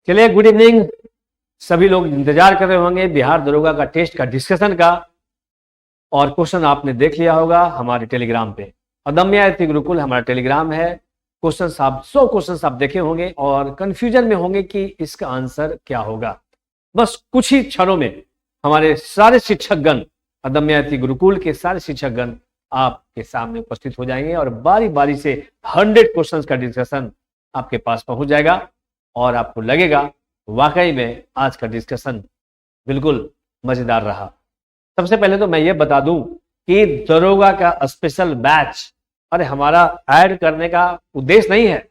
चलिए, good evening. सभी लोग इंतजार कर रहे होंगे बिहार दरोगा का टेस्ट का डिस्कशन का, और क्वेश्चन आपने देख लिया होगा हमारे टेलीग्राम पे। अदम्य अतिथि गुरुकुल हमारा टेलीग्राम है। क्वेश्चन आप 100 क्वेश्चन आप देखे होंगे और कंफ्यूजन में होंगे कि इसका आंसर क्या होगा। बस कुछ ही क्षणों में हमारे सारे शिक्षकगण, अदम्य अतिथि गुरुकुल के सारे शिक्षकगण आपके सामने उपस्थित हो जाएंगे और बारी बारी से 100 क्वेश्चन का डिस्कशन आपके पास पहुंच जाएगा और आपको लगेगा वाकई में आज का डिस्कशन बिल्कुल मजेदार रहा। सबसे पहले तो मैं ये बता दूं कि दरोगा का स्पेशल बैच, अरे हमारा ऐड करने का उद्देश्य नहीं है,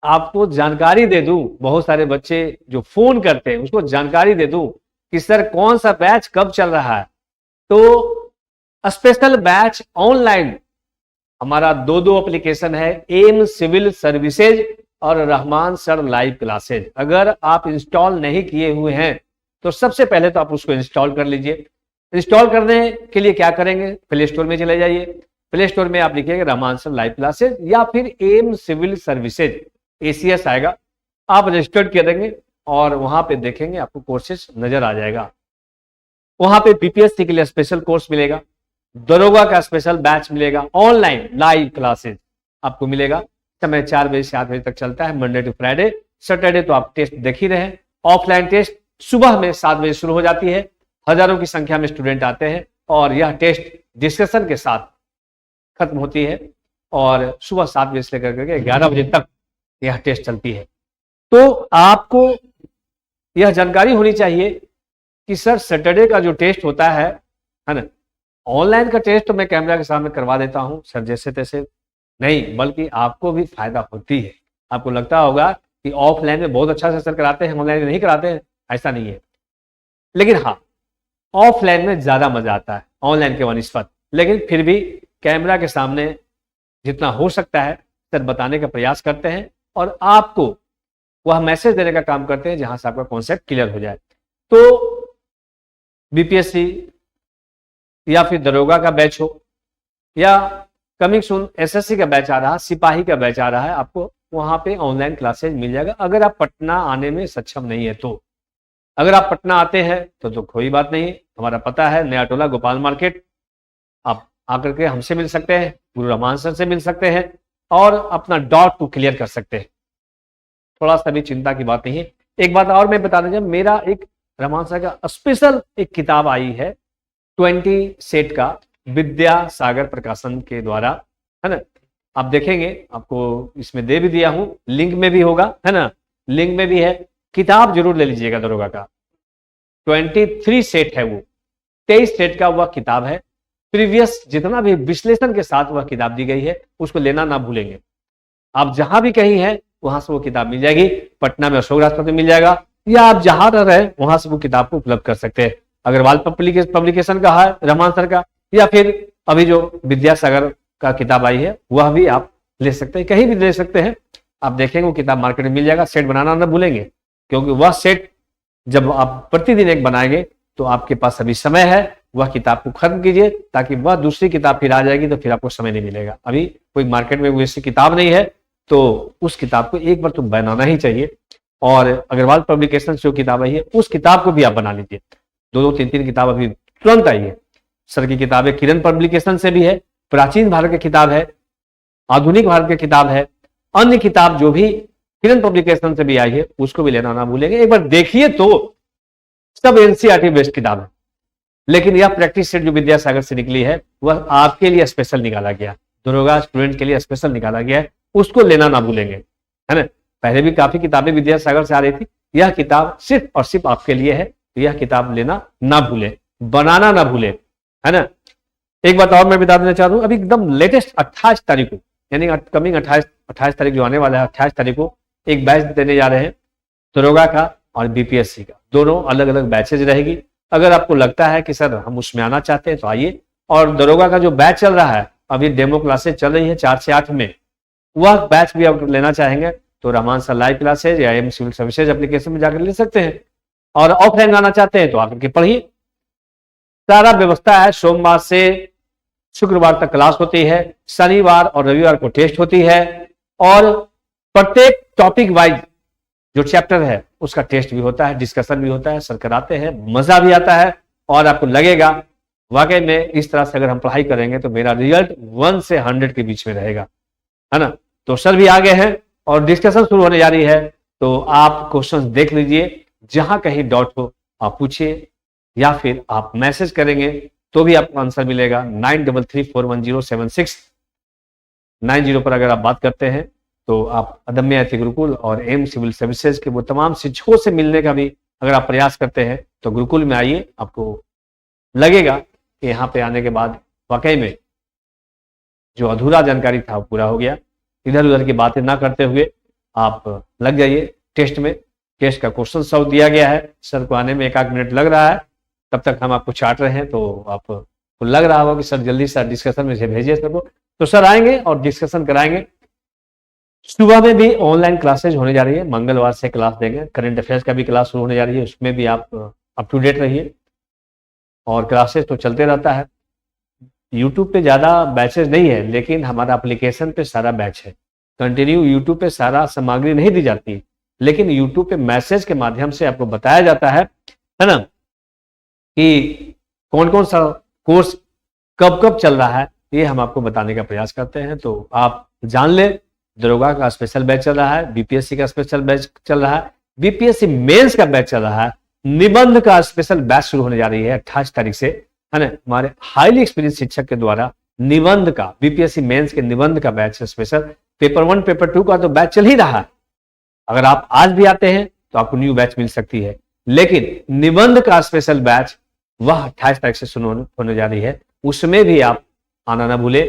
आपको जानकारी दे दूं। बहुत सारे बच्चे जो फोन करते हैं उसको जानकारी दे दूं कि सर कौन सा बैच कब चल रहा है। तो स्पेशल बैच ऑनलाइन हमारा दो एप्लीकेशन है, एम सिविल सर्विसेज और रहमान सर लाइव क्लासेज। अगर आप इंस्टॉल नहीं किए हुए हैं तो सबसे पहले तो आप उसको इंस्टॉल कर लीजिए। इंस्टॉल करने के लिए क्या करेंगे, प्ले स्टोर में चले जाइए। प्ले स्टोर में आप लिखिएगा रहमान सर लाइव क्लासेज या फिर एम सिविल सर्विसेज, ACS आएगा, आप रजिस्टर्ड कर देंगे और वहां पे देखेंगे आपको कोर्सेज नजर आ जाएगा। वहां पे BPSC के लिए स्पेशल कोर्स मिलेगा, दरोगा का स्पेशल बैच मिलेगा, ऑनलाइन लाइव क्लासेज आपको मिलेगा। समय 4 बजे से 8 बजे तक चलता है, मंडे टू फ्राइडे। सैटरडे तो आप टेस्ट देख ही रहे हैं। ऑफलाइन टेस्ट सुबह में 7 बजे शुरू हो जाती है, हजारों की संख्या में स्टूडेंट आते हैं और यह टेस्ट डिस्कशन के साथ खत्म होती है और सुबह 7 बजे से लेकर के 11 बजे तक यह टेस्ट चलती है। तो आपको यह जानकारी होनी चाहिए कि सर सैटरडे का जो टेस्ट होता है ना, ऑनलाइन का टेस्ट तो मैं कैमरा के सामने करवा देता हूं सर जैसे तैसे नहीं, बल्कि आपको भी फायदा होती है। आपको लगता होगा कि ऑफलाइन में बहुत अच्छा से सर कराते हैं, ऑनलाइन में नहीं कराते हैं, ऐसा नहीं है। लेकिन हाँ, ऑफलाइन में ज्यादा मजा आता है ऑनलाइन के वनिस्पत। लेकिन फिर भी कैमरा के सामने जितना हो सकता है सर बताने का प्रयास करते हैं और आपको वह मैसेज देने का काम करते हैं जहां से आपका कॉन्सेप्ट क्लियर हो जाए। तो BPSC या फिर दरोगा का बैच हो या कमिंग सून SSC का बैच आ रहा है, सिपाही का बैच आ रहा है, आपको वहां पे ऑनलाइन क्लासेज मिल जाएगा अगर आप पटना आने में सक्षम नहीं है तो। अगर आप पटना आते हैं तो कोई बात नहीं, हमारा पता है नया टोला गोपाल मार्केट, आप आकर के हमसे मिल सकते हैं, गुरु रहमान सर से मिल सकते हैं और अपना डाउट को क्लियर कर सकते हैं। थोड़ा सा भी चिंता की बात नहीं है। एक बात और मैं बता दीजिए, मेरा एक रहमान सर का स्पेशल एक किताब आई है 20 सेट का, विद्यासागर प्रकाशन के द्वारा, है ना। आप देखेंगे, आपको इसमें दे भी दिया हूं, लिंक में भी होगा, है ना, लिंक में भी है। किताब जरूर ले लीजिएगा दरोगा का। 23 सेट है वो, 23 सेट का वह किताब है। प्रीवियस जितना भी विश्लेषण के साथ वह किताब दी गई है उसको लेना ना भूलेंगे। आप जहां भी कहीं है वहां से वो किताब मिल जाएगी। पटना में अशोक राजपथ में मिल जाएगा या आप जहां रह रहे वहां से वो किताब को उपलब्ध कर सकते हैं। अग्रवाल पब्लिकेशन का है रहमान सर का, या फिर अभी जो विद्यासागर का किताब आई है वह भी आप ले सकते हैं, कहीं भी ले सकते हैं। आप देखेंगे वो किताब मार्केट में मिल जाएगा। सेट बनाना ना भूलेंगे, क्योंकि वह सेट जब आप प्रतिदिन एक बनाएंगे तो आपके पास अभी समय है, वह किताब को खत्म कीजिए ताकि वह दूसरी किताब फिर आ जाएगी तो फिर आपको समय नहीं मिलेगा। अभी कोई मार्केट में वैसी किताब नहीं है तो उस किताब को एक बार तो बनाना ही चाहिए। और अग्रवाल पब्लिकेशन से जो किताब आई है उस किताब को भी आप बना लीजिए। 2-2, 3-3 किताब अभी तुरंत आई है। सर की किताबें किरण पब्लिकेशन से भी है, प्राचीन भारत की किताब है, आधुनिक भारत की किताब है, अन्य किताब जो भी किरण पब्लिकेशन से भी आई है उसको भी लेना ना भूलेंगे। एक बार देखिए तो सब NCERT बेस्ड किताब है, लेकिन यह प्रैक्टिस सेट जो विद्यासागर से निकली है वह आपके लिए स्पेशल निकाला गया, दरोगा स्टूडेंट के लिए स्पेशल निकाला गया है, उसको लेना ना भूलेंगे, है ना। पहले भी काफी किताबें विद्यासागर से आ रही थी, यह किताब सिर्फ और सिर्फ आपके लिए है, तो यह किताब लेना ना भूले, बनाना ना भूले, है ना। एक बात और मैं बता देना चाहता हूं, अभी एकदम लेटेस्ट 28 तारीख को, यानी कमिंग 28 तारीख जो आने वाला है, 28 तारीख को एक बैच देने जा रहे हैं दरोगा का और BPSC का। दोनों अलग अलग बैचेज रहेगी। अगर आपको लगता है कि सर हम उसमें आना चाहते हैं तो आइए। और दरोगा का जो बैच चल रहा है, अभी डेमो क्लासेज चल रही है 4 से 8 में, वह बैच भी आप लेना चाहेंगे तो रहमान सर लाइव क्लासेज या एम सिविल सर्विसेज एप्लीकेशन में जाकर ले सकते हैं। और ऑफलाइन आना चाहते हैं तो आकर के पढ़िए, सारा व्यवस्था है। सोमवार से शुक्रवार तक क्लास होती है, शनिवार और रविवार को टेस्ट होती है और प्रत्येक टॉपिक वाइज जो चैप्टर है उसका टेस्ट भी होता है, डिस्कशन भी होता है, सर कराते हैं, मजा भी आता है और आपको लगेगा वाकई में इस तरह से अगर हम पढ़ाई करेंगे तो मेरा रिजल्ट 1 से 100 के बीच में रहेगा, है ना। तो सर भी आगे हैं और डिस्कशन शुरू होने जा रही है, तो आप क्वेश्चन देख लीजिए, जहां कहीं डाउट हो आप पूछिए या फिर आप मैसेज करेंगे तो भी आपको आंसर मिलेगा। 9334107690 पर अगर आप बात करते हैं तो आप अदम्य अतिथि गुरुकुल और एम सिविल सर्विसेज के वो तमाम शिक्षकों से मिलने का भी अगर आप प्रयास करते हैं तो गुरुकुल में आइए, आपको लगेगा कि यहाँ पे आने के बाद वाकई में जो अधूरा जानकारी था वो पूरा हो गया। इधर उधर की बातें ना करते हुए आप लग जाइए टेस्ट में। टेस्ट का क्वेश्चन सॉल्व दिया गया है, सर को आने में 1 मिनट लग रहा है, तब तक हम आपको चाट रहे हैं, तो आपको लग रहा होगा कि सर जल्दी से डिस्कशन में से भेजिए सर को, तो सर आएंगे और डिस्कशन कराएंगे। सुबह में भी ऑनलाइन क्लासेज होने जा रही है, मंगलवार से क्लास देंगे, करंट अफेयर्स का भी क्लास शुरू होने जा रही है, उसमें भी आप अप टू डेट रहिए और क्लासेस तो चलते रहता है। यूट्यूब पे ज़्यादा बैचेज नहीं है, लेकिन हमारा एप्लीकेशन पे सारा बैच है। कंटिन्यू यूट्यूब पे सारा सामग्री नहीं दी जाती, लेकिन यूट्यूब पे मैसेज के माध्यम से आपको बताया जाता है ना, कि कौन कौन सा कोर्स कब कब चल रहा है, ये हम आपको बताने का प्रयास करते हैं। तो आप जान ले, दरोगा का स्पेशल बैच चल रहा है, बीपीएससी का स्पेशल बैच चल रहा है, बीपीएससी मेंस का बैच चल रहा है, निबंध का स्पेशल बैच शुरू होने जा रही है 28 तारीख से, है ना। हमारे हाईली एक्सपीरियंस शिक्षक के द्वारा निबंध का, बीपीएससी मेंस के निबंध का बैच स्पेशल, पेपर 1 पेपर 2 का तो बैच चल ही रहा है। अगर आप आज भी आते हैं तो आपको न्यू बैच मिल सकती है, लेकिन निबंध का स्पेशल बैच वह 28 तारीख से शुरू होने जा रही है, उसमें भी आप आना ना भूले।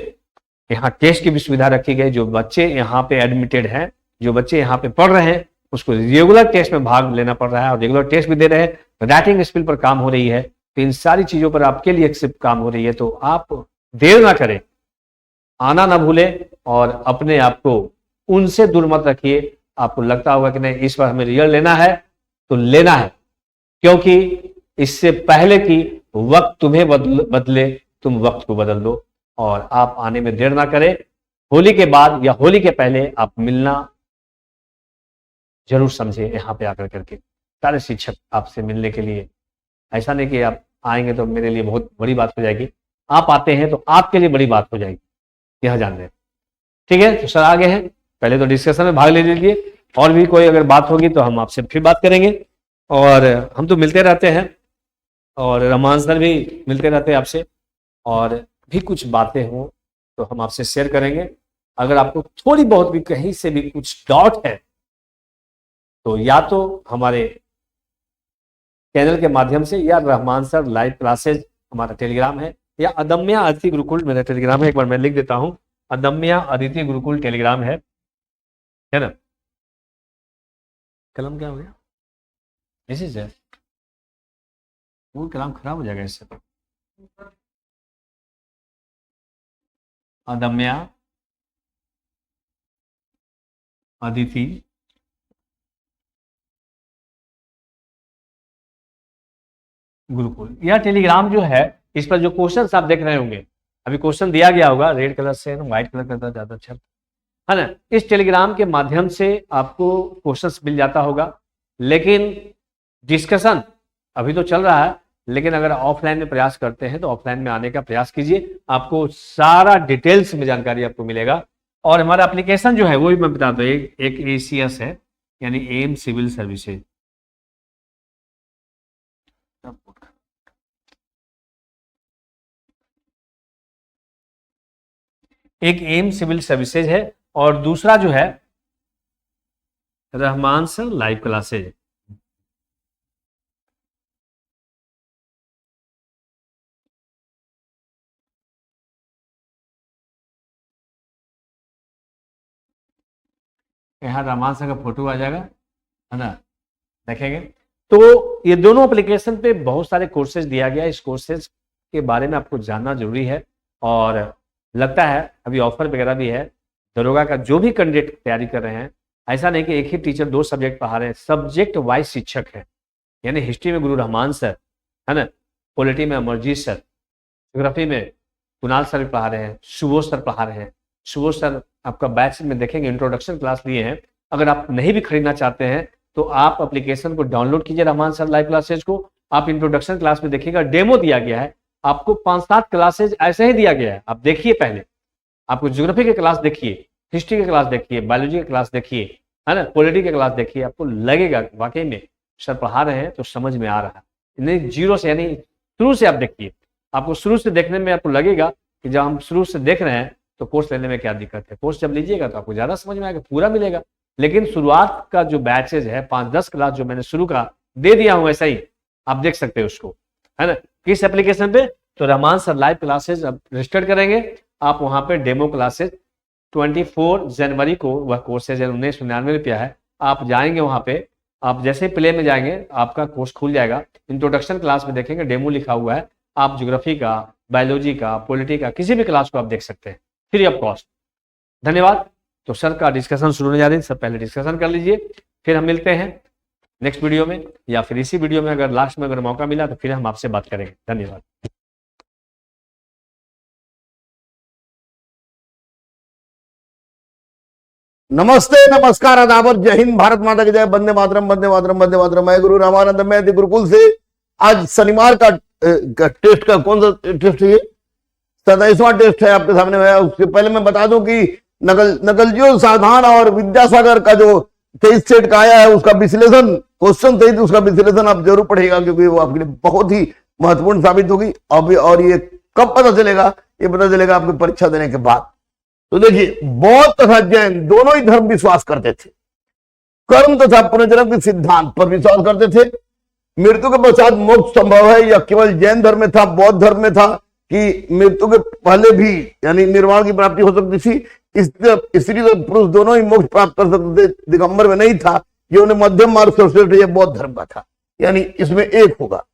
यहाँ टेस्ट की भी सुविधा रखी गई, जो बच्चे यहाँ पे एडमिटेड हैं, जो बच्चे यहाँ पे पढ़ रहे हैं, उसको रेगुलर टेस्ट में भाग लेना पड़ रहा है और रेगुलर टेस्ट भी दे रहे हैं, राइटिंग स्किल पर काम हो रही है, तो इन सारी चीजों पर आपके लिए सिर्फ काम हो रही है। तो आप देर ना करें, आना ना भूले और अपने आप को उनसे दूर मत रखिए। आपको लगता होगा कि नहीं इस बार हमें रिजल्ट लेना है, तो लेना है, क्योंकि इससे पहले कि वक्त तुम्हें बदले, तुम वक्त को बदल दो और आप आने में देर ना करें। होली के बाद या होली के पहले आप मिलना जरूर समझे, यहाँ पे आकर करके सारे शिक्षक आपसे मिलने के लिए। ऐसा नहीं कि आप आएंगे तो मेरे लिए बहुत बड़ी बात हो जाएगी, आप आते हैं तो आपके लिए बड़ी बात हो जाएगी, यह जान लें। ठीक है, तो सर आगे हैं, पहले तो डिस्कशन में भाग ले लीजिए, और भी कोई अगर बात होगी तो हम आपसे फिर बात करेंगे। और हम तो मिलते रहते हैं और रहमान सर भी मिलते रहते हैं आपसे, और भी कुछ बातें हों तो हम आपसे शेयर करेंगे। अगर आपको थोड़ी बहुत भी कहीं से भी कुछ डाउट है तो या तो हमारे चैनल के माध्यम से, या रहमान सर लाइव क्लासेज हमारा टेलीग्राम है, या अदम्य अतिथि गुरुकुल मेरा टेलीग्राम है। एक बार मैं लिख देता हूं, अदम्य अतिथि गुरुकुल टेलीग्राम है ना। कलम क्या हो गया, इसी से वो कलम खराब हो जाएगा इससे। तो अदम्य अतिथि गुरुकुल, यह टेलीग्राम जो है, इस पर जो क्वेश्चंस आप देख रहे होंगे, अभी क्वेश्चन दिया गया होगा रेड कलर से, व्हाइट कलर करता ज्यादा अच्छा है ना। इस टेलीग्राम के माध्यम से आपको क्वेश्चंस मिल जाता होगा, लेकिन डिस्कशन अभी तो चल रहा है, लेकिन अगर ऑफलाइन में प्रयास करते हैं तो ऑफलाइन में आने का प्रयास कीजिए, आपको सारा डिटेल्स में जानकारी आपको मिलेगा। और हमारा एप्लीकेशन जो है वो भी मैं बता दूं, एक ACS है, यानी एम सिविल सर्विसेज। एक एम सिविल सर्विसेज है और दूसरा जो है रहमान सर लाइव क्लासेज। यहाँ रहमान सर का फोटो आ जाएगा, है ना, देखेंगे। तो ये दोनों एप्लीकेशन पे बहुत सारे कोर्सेज दिया गया, इस कोर्सेज के बारे में आपको जानना जरूरी है। और लगता है अभी ऑफर वगैरह भी है, दरोगा का जो भी कैंडिडेट तैयारी कर रहे हैं, ऐसा नहीं कि एक ही टीचर 2 सब्जेक्ट पढ़ा रहे हैं, सब्जेक्ट वाइज शिक्षक है। यानी हिस्ट्री में गुरु रहमान सर, है ना, पॉलिटी में अमरजीत सर, ज्योग्राफी में कुणाल सर पढ़ा रहे हैं, सुबोध सर पढ़ा रहे हैं। सुबोध सर आपका बैच में देखेंगे इंट्रोडक्शन क्लास लिए हैं, अगर आप नहीं भी खरीदना चाहते हैं तो आप एप्लीकेशन को डाउनलोड कीजिए रहमान सर लाइव क्लासेज को। आप इंट्रोडक्शन क्लास में देखिएगा, डेमो दिया गया है आपको, 5-7 क्लासेज ऐसे ही दिया गया है। आप देखिए, पहले आपको ज्योग्राफी के क्लास देखिए, हिस्ट्री के क्लास देखिए, बायोलॉजी के क्लास देखिए, है ना, पॉलिटी के क्लास देखिए, आपको लगेगा वाकई में सर पढ़ा रहे हैं तो समझ में आ रहा है। नहीं जीरो से, यानी शुरू से आप देखिए, आपको शुरू से देखने में आपको लगेगा कि जब हम शुरू से देख रहे हैं तो कोर्स लेने में क्या दिक्कत है। कोर्स जब लीजिएगा तो आपको ज्यादा समझ में आएगा, पूरा मिलेगा। लेकिन शुरुआत का जो बैचेज है 5-10 क्लास जो मैंने शुरू का दे दिया हूं, ऐसा ही आप देख सकते हो उसको, है ना, किस एप्लीकेशन पे, तो रहमान सर लाइव क्लासेज अब रजिस्टर करेंगे आप, वहां पे डेमो क्लासेज 24 जनवरी को वह कोर्सेज है, 1999 रुपया है। आप जाएंगे वहां पे, आप जैसे ही प्ले में जाएंगे आपका कोर्स खुल जाएगा। इंट्रोडक्शन क्लास में देखेंगे डेमो लिखा हुआ है, आप ज्योग्राफी का, बायोलॉजी का, पॉलिटी का, किसी भी क्लास को आप देख सकते हैं फ्री ऑफ कॉस्ट। धन्यवाद। तो सर का डिस्कशन शुरू होने जा रही है, सर पहले डिस्कशन कर लीजिए, फिर हम मिलते हैं नेक्स्ट वीडियो में, या फिर इसी वीडियो में अगर लास्ट में अगर मौका मिला तो फिर हम आपसे बात करेंगे। धन्यवाद। नमस्ते, नमस्कार, आदाब, जय हिंद, भारत माता की जय, वंदे मातरम, वंदे मातरम, वंदे मातरम। मैं गुरु रामानंद मैं गुरुकुल से। आज शनिवार का टेस्ट का कौन सा टेस्ट है? 27वां टेस्ट है आपके सामने में। उसके पहले मैं बता दूं कि नकलजियो सावधान और विद्यासागर का जो 23 सेट का आया है उसका विश्लेषण, क्वेश्चन सहित उसका विश्लेषण आप जरूर पढ़िएगा, क्योंकि वो आपके लिए बहुत ही महत्वपूर्ण साबित होगी। अब और ये कब पता चलेगा? ये पता चलेगा आपकी परीक्षा देने के बाद। तो देखिए, बौद्ध तथा जैन दोनों ही धर्म विश्वास करते थे, कर्म तथा पुनर्जन्म के सिद्धांत पर विश्वास करते थे। मृत्यु के पश्चात मोक्ष संभव है या केवल जैन धर्म में था, बौद्ध धर्म में था कि मृत्यु के पहले भी यानी निर्वाण की प्राप्ति हो सकती थी। स्त्री और पुरुष दोनों ही मोक्ष प्राप्त कर सकते थे, दिगंबर में नहीं था। ये उन्हें मध्यम मार्ग सर्वश्रेष्ठ ये बौद्ध धर्म का था, यानी इसमें एक होगा।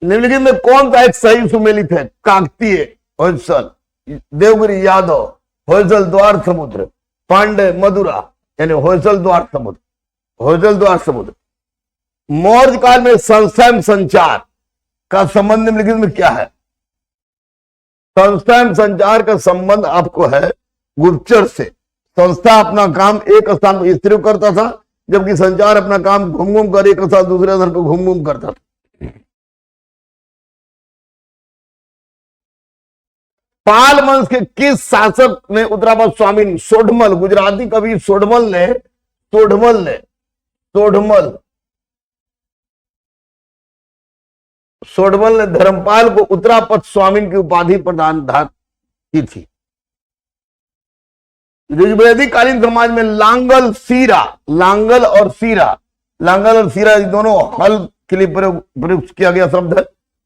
निम्नलिखित में कौन सा एक सही सुमेलित है? काकतीय, होयसल, देवगिरी यादव, होयसल द्वार समुद्र, पांडे मदुरा, यानी होयसल द्वार समुद्र, होयसल द्वार समुद्र। मौर्य काल में संस्थान संचार का संबंध निम्नलिखित में क्या है? संस्थान संचार का संबंध आपको है गुप्तचर से। संस्था अपना काम एक स्थान पर स्थिर करता था, जबकि संचार अपना काम घूम घूम कर एक स्थान दूसरे स्थान पर घूम घूम करता था। पाल वंश के किस शासक ने उत्तरापद स्वामी सोढ़मल, गुजराती कवि सोढ़मल ने धर्मपाल को उत्तरापद स्वामी की उपाधि प्रदान की थी? ऋग्वेदिक कालीन समाज में लांगल और सीरा दोनों हल के लिए प्रयुक्त किया गया शब्द है,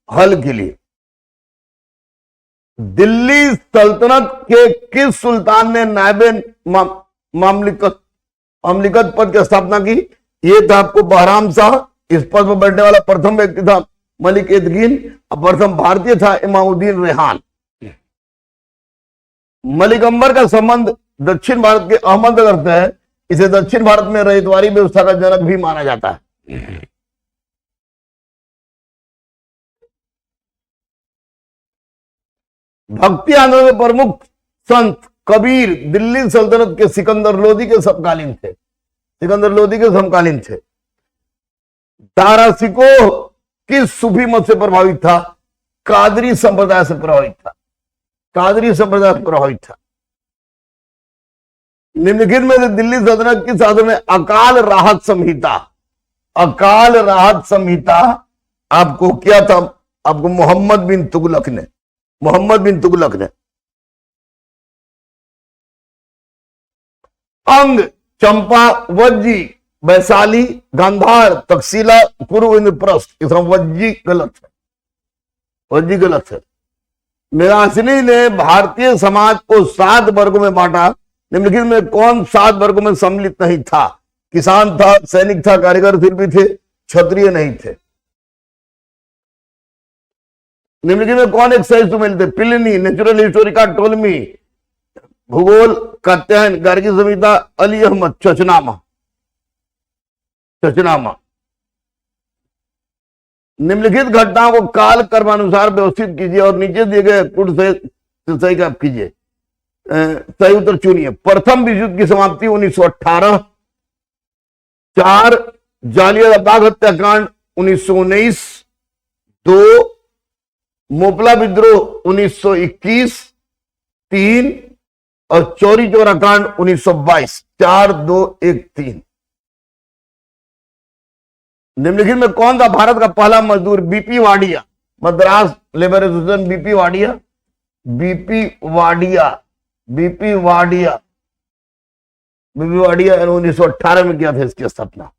हल के लिए। दिल्ली सल्तनत के किस सुल्तान ने नायबे मामलिकत पद की स्थापना की? ये था आपको बहराम शाह। इस पद पर बैठने वाला प्रथम व्यक्ति था मलिक एतकीन, और प्रथम भारतीय था इमामुद्दीन रेहान। मलिक अंबर का संबंध दक्षिण भारत के अहमदनगर से है। इसे दक्षिण भारत में रहितवारी व्यवस्था का जनक भी माना जाता है। भक्ति आंदोलन के प्रमुख संत कबीर दिल्ली सल्तनत के सिकंदर लोदी के समकालीन थे। दारा शिकोह किस सूफी मत से प्रभावित था? कादरी संप्रदाय से प्रभावित था। निम्नलिखित में से दिल्ली सल्तनत की शासन में अकाल राहत संहिता आपको क्या था? आपको मोहम्मद बिन तुगलक ने अंग, चंपा, वज्जी, वैशाली, गांधार, तक्षशिला, पूर्व इंद्रप्रस्थ। इसका वज्जी गलत है। मेरासनी ने भारतीय समाज को 7 वर्गों में बांटा। निम्नलिखित में कौन 7 वर्गों में सम्मिलित नहीं था? किसान था, सैनिक था, कारीगर शिल्पी थे, क्षत्रिय नहीं थे। निम्नलिखित में कौन एक सही सुमेलित थे? प्लिनी, नेचुरल हिस्टोरिका, टोलमी, भूगोल, कात्यायन, गार्गी संहिता, अली अहमद, चचनामा। निम्नलिखित घटनाओं को काल कर्मानुसार व्यवस्थित कीजिए और नीचे दिए गए पुट से सही का कीजिए। सही उत्तर चुनिए। प्रथम विश्व युद्ध की समाप्ति 1918, 4 जालियांवाला बाग हत्याकांड 1919, 2 मोपला विद्रोह 1921, 3 और चौरी चौरा कांड 1922। 4, 2, 1, 3। निम्नलिखित में कौन था भारत का पहला मजदूर? BP Wadia, Madras labour association. BP Wadia, BP Wadia, BP Wadia, BP Wadia 1918 में किया था इसकी स्थापना।